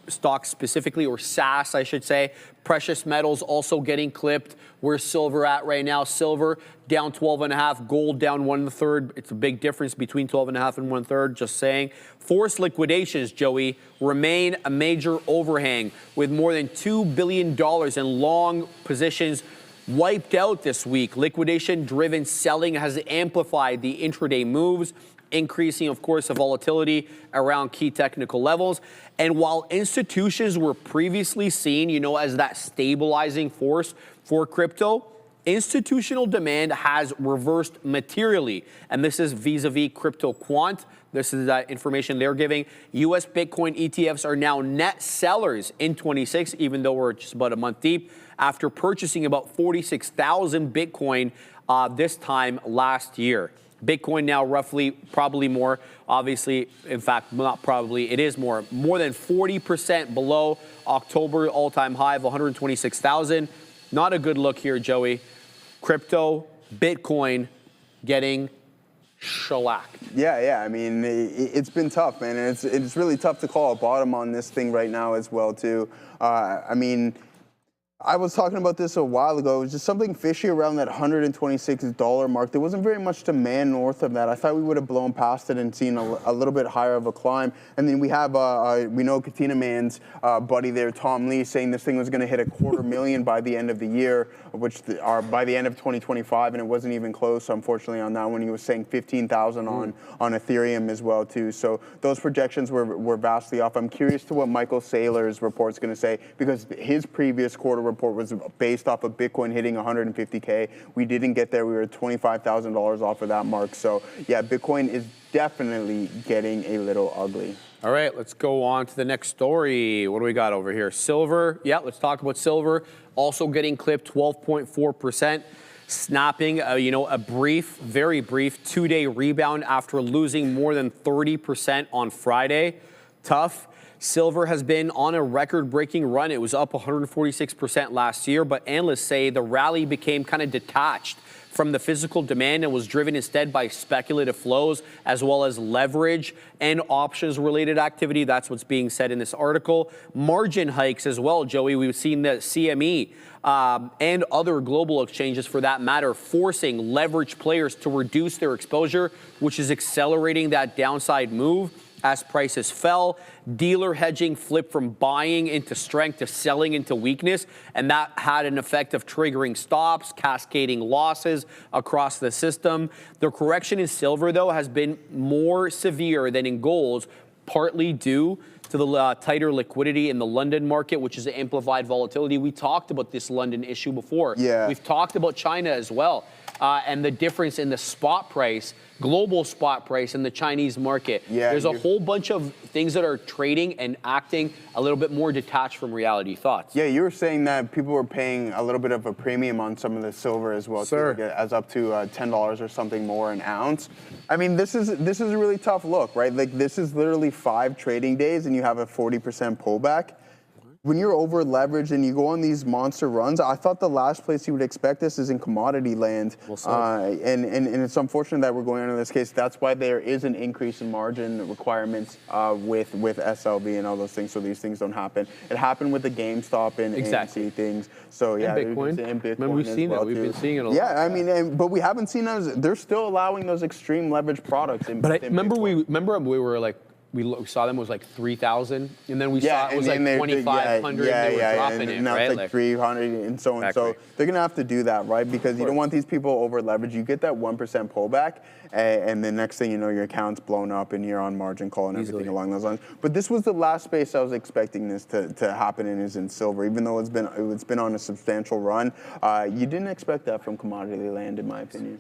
stocks specifically, or SaaS, I should say. Precious metals also getting clipped. Where's silver at right now? Silver down 12.5, gold down 1 1/3. It's a big difference between 12.5 and 1/3, just saying. Forced liquidations, Joey, remain a major overhang with more than $2 billion in long positions wiped out this week. Liquidation-driven selling has amplified the intraday moves, increasing, of course, the volatility around key technical levels. And while institutions were previously seen, as that stabilizing force for crypto, institutional demand has reversed materially. And this is vis-a-vis Crypto Quant. This is that information they're giving. U.S. Bitcoin ETFs are now net sellers in 26, even though we're just about a month deep, after purchasing about 46,000 Bitcoin this time last year. Bitcoin now roughly, probably more, obviously, in fact, not probably, it is more than 40% below October all-time high of 126,000. Not a good look here, Joey. Crypto, Bitcoin getting shellacked. Yeah. I mean, it's been tough, man. And it's really tough to call a bottom on this thing right now as well, too. I mean, I was talking about this a while ago. It was just something fishy around that $126 mark. There wasn't very much demand north of that. I thought we would have blown past it and seen a little bit higher of a climb. And then we have, we know Katina Man's buddy there, Tom Lee, saying this thing was going to hit $250,000 by the end of the year, by the end of 2025, and it wasn't even close, unfortunately, on that one. He was saying 15,000 on Ethereum as well, too. So those projections were vastly off. I'm curious to what Michael Saylor's report's going to say, because his previous quarter report was based off of Bitcoin hitting 150K. We didn't get there. We were $25,000 off of that mark. So yeah, Bitcoin is definitely getting a little ugly. All right, let's go on to the next story. What do we got over here? Silver. Yeah, let's talk about silver. Also getting clipped 12.4%. Snapping, a brief, very brief 2-day rebound after losing more than 30% on Friday. Tough. Silver has been on a record-breaking run. It was up 146% last year, but analysts say the rally became kind of detached from the physical demand and was driven instead by speculative flows as well as leverage and options-related activity. That's what's being said in this article. Margin hikes as well, Joey. We've seen the CME and other global exchanges, for that matter, forcing leverage players to reduce their exposure, which is accelerating that downside move. As prices fell, dealer hedging flipped from buying into strength to selling into weakness, and that had an effect of triggering stops, cascading losses across the system. The correction in silver, though, has been more severe than in gold, partly due to the tighter liquidity in the London market, which is amplified volatility. We talked about this London issue before. Yeah. We've talked about China as well, and the difference in the spot price, global spot price in the Chinese market. Yeah, there's a whole bunch of things that are trading and acting a little bit more detached from reality. Thoughts? Yeah, you were saying that people were paying a little bit of a premium on some of the silver as well, Sir. too, as up to $10 or something more an ounce. I mean, this is a really tough look, right? Like, this is literally 5 trading days and you have a 40% pullback. When you're over leveraged and you go on these monster runs, I thought the last place you would expect this is in commodity land. And it's unfortunate that we're going on in this case. That's why there is an increase in margin requirements with SLV and all those things, so these things don't happen. It happened with the GameStop and AMC things. So yeah, and Bitcoin. Remember, we've seen that. We've been seeing it a lot. Yeah, I mean, but we haven't seen those. They're still allowing those extreme leverage products. But remember we were like, we saw them, it was like 3,000, and then we saw it was like 2,500, they were dropping it, now right? It's like 300 and so on. Exactly. So they're going to have to do that, right? Because you don't want these people over leverage. You get that 1% pullback, and the next thing you know, your account's blown up and you're on margin call and everything along those lines. But this was the last space I was expecting this to happen in, is in silver. Even though it's been on a substantial run, you didn't expect that from commodity land, in my opinion.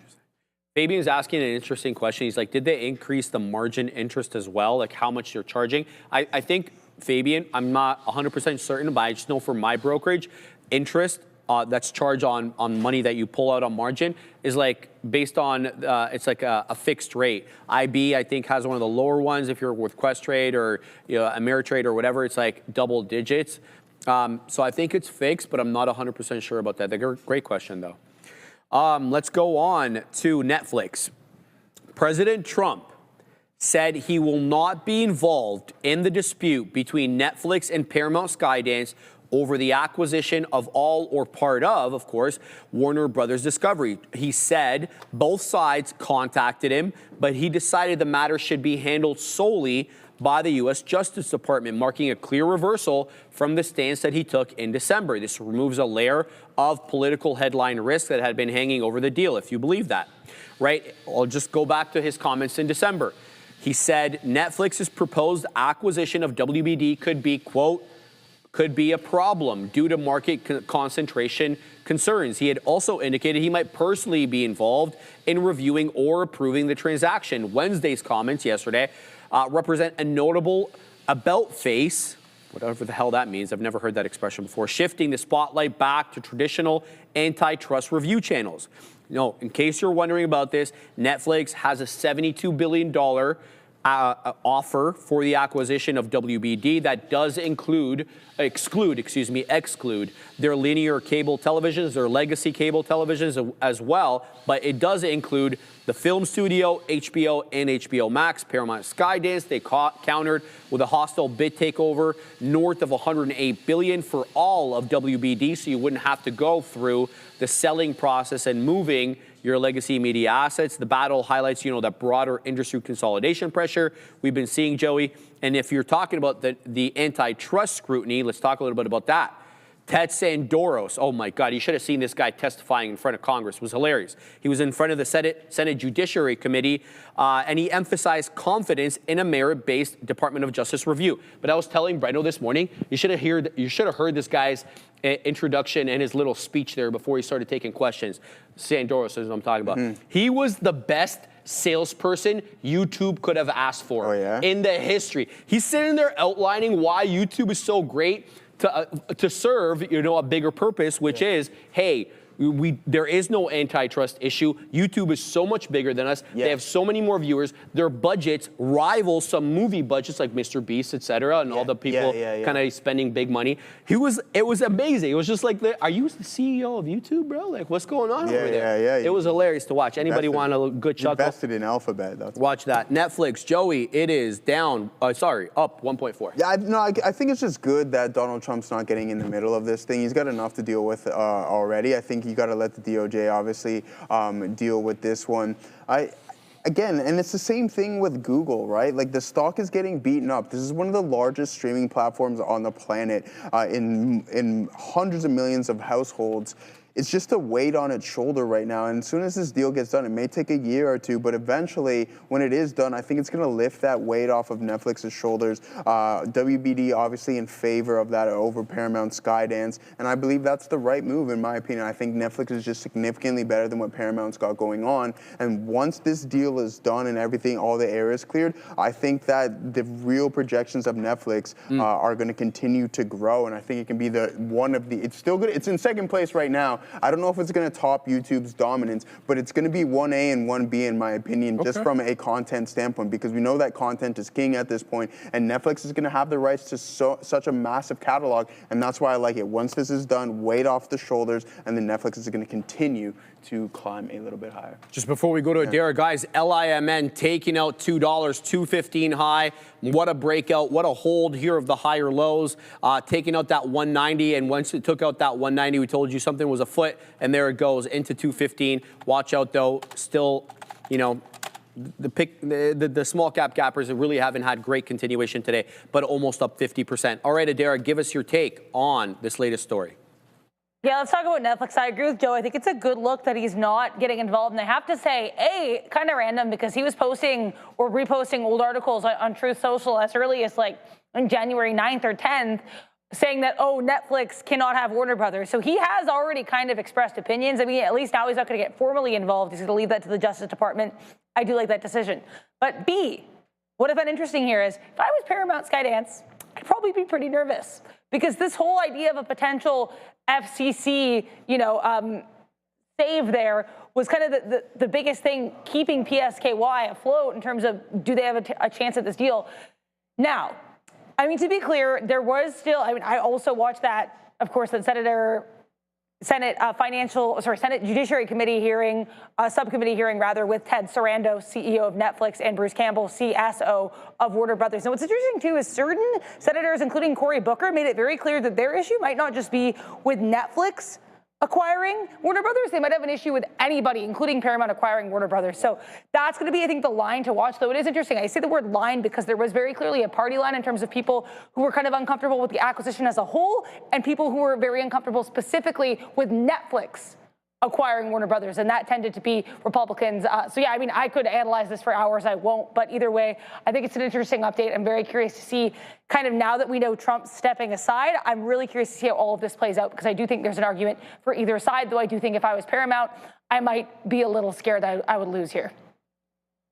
Fabian's asking an interesting question. He's like, did they increase the margin interest as well? Like how much you're charging? I think, Fabian, I'm not 100% certain, but I just know for my brokerage, interest that's charged on money that you pull out on margin is like based on, it's like a fixed rate. IB, I think, has one of the lower ones. If you're with Questrade or Ameritrade or whatever, it's like double digits. So I think it's fixed, but I'm not 100% sure about that. Great question, though. Let's go on to Netflix. President Trump said he will not be involved in the dispute between Netflix and Paramount Skydance over the acquisition of all or part of course, Warner Brothers Discovery. He said both sides contacted him, but he decided the matter should be handled solely by the U.S. Justice Department, marking a clear reversal from the stance that he took in December. This removes a layer of political headline risk that had been hanging over the deal, if you believe that, right? I'll just go back to his comments in December. He said Netflix's proposed acquisition of WBD could be, quote, could be a problem due to market concentration concerns. He had also indicated he might personally be involved in reviewing or approving the transaction. Wednesday's comments yesterday represent a notable about-face, whatever the hell that means, I've never heard that expression before, shifting the spotlight back to traditional antitrust review channels. No, in case you're wondering about this, Netflix has a $72 billion offer for the acquisition of WBD that does exclude their linear cable televisions, their legacy cable televisions as well, but it does include the film studio, HBO, and HBO Max, Paramount Skydance. They countered with a hostile bid takeover north of $108 billion for all of WBD, so you wouldn't have to go through the selling process and moving your legacy media assets. The battle highlights, that broader industry consolidation pressure we've been seeing, Joey. And if you're talking about the antitrust scrutiny, let's talk a little bit about that. Ted Sandoros, oh my God, you should have seen this guy testifying in front of Congress. It was hilarious. He was in front of the Senate Judiciary Committee, and he emphasized confidence in a merit-based Department of Justice review. But I was telling Breno this morning, you should have heard this guy's introduction and his little speech there before he started taking questions. Sandoros is what I'm talking about. He was the best salesperson YouTube could have asked for in the history. He's sitting there outlining why YouTube is so great to serve, a bigger purpose, which is, hey, there is no antitrust issue. YouTube is so much bigger than us. They have so many more viewers. Their budgets rival some movie budgets like Mr. Beast, et cetera, and all the people kind of spending big money. It was amazing. It was just like, are you the CEO of YouTube, bro? Like, what's going on over there? It was hilarious to watch. Anybody want a good chuckle? Invested in Alphabet. Watch that. Netflix, Joey, it is down, up 1.4. Yeah, I think it's just good that Donald Trump's not getting in the middle of this thing. He's got enough to deal with already. I think you got to let the DOJ obviously deal with this one. Again, and it's the same thing with Google, right? Like, the stock is getting beaten up. This is one of the largest streaming platforms on the planet in hundreds of millions of households. It's just a weight on its shoulder right now. And as soon as this deal gets done, it may take a year or two, but eventually, when it is done, I think it's going to lift that weight off of Netflix's shoulders. WBD obviously in favor of that over Paramount Skydance, and I believe that's the right move in my opinion. I think Netflix is just significantly better than what Paramount's got going on. And once this deal is done and everything, all the air is cleared, I think that the real projections of Netflix are going to continue to grow. And I think it can be it's still good. It's in second place right now. I don't know if it's going to top YouTube's dominance, but it's going to be 1A and 1B in my opinion, just from a content standpoint, because we know that content is king at this point, and Netflix is going to have the rights to such a massive catalog, and that's why I like it. Once this is done, weight off the shoulders, and then Netflix is going to continue to climb a little bit higher. Just before we go to Adara, guys, LIMN taking out $2, 215 high. What a breakout. What a hold here of the higher lows. Taking out that 190, and once it took out that 190, we told you something was afoot, and there it goes into 215. Watch out, though. Still, the small cap gappers really haven't had great continuation today, but almost up 50%. All right, Adara, give us your take on this latest story. Yeah, let's talk about Netflix. I agree with Joe. I think it's a good look that he's not getting involved. And I have to say, kind of random, because he was posting or reposting old articles on Truth Social as early as like on January 9th or 10th, saying that, Netflix cannot have Warner Brothers. So he has already kind of expressed opinions. I mean, at least now he's not going to get formally involved. He's going to leave that to the Justice Department. I do like that decision. But B, what I found interesting here is, if I was Paramount Skydance, I'd probably be pretty nervous, because this whole idea of a potential FCC, save there was kind of the biggest thing keeping PSKY afloat in terms of, do they have a chance at this deal? Now, I mean, to be clear, there was still, I also watched that, of course, that Senator Senate Judiciary Committee hearing, subcommittee hearing rather, with Ted Sarandos, CEO of Netflix, and Bruce Campbell, CSO of Warner Brothers. And what's interesting too is certain senators, including Cory Booker, made it very clear that their issue might not just be with Netflix acquiring Warner Brothers. They might have an issue with anybody, including Paramount acquiring Warner Brothers. So that's going to be, I think, the line to watch. Though it is interesting. I say the word line because there was very clearly a party line in terms of people who were kind of uncomfortable with the acquisition as a whole and people who were very uncomfortable specifically with Netflix acquiring Warner Brothers, and that tended to be Republicans. So yeah, I mean, I could analyze this for hours, I won't, but either way, I think it's an interesting update. I'm very curious to see, kind of now that we know Trump's stepping aside, I'm really curious to see how all of this plays out, because I do think there's an argument for either side, though I do think if I was Paramount, I might be a little scared that I would lose here.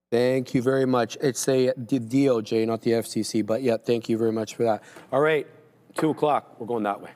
Thank you very much. It's the DOJ, not the FCC, but yeah, thank you very much for that. All right, 2 o'clock, we're going that way.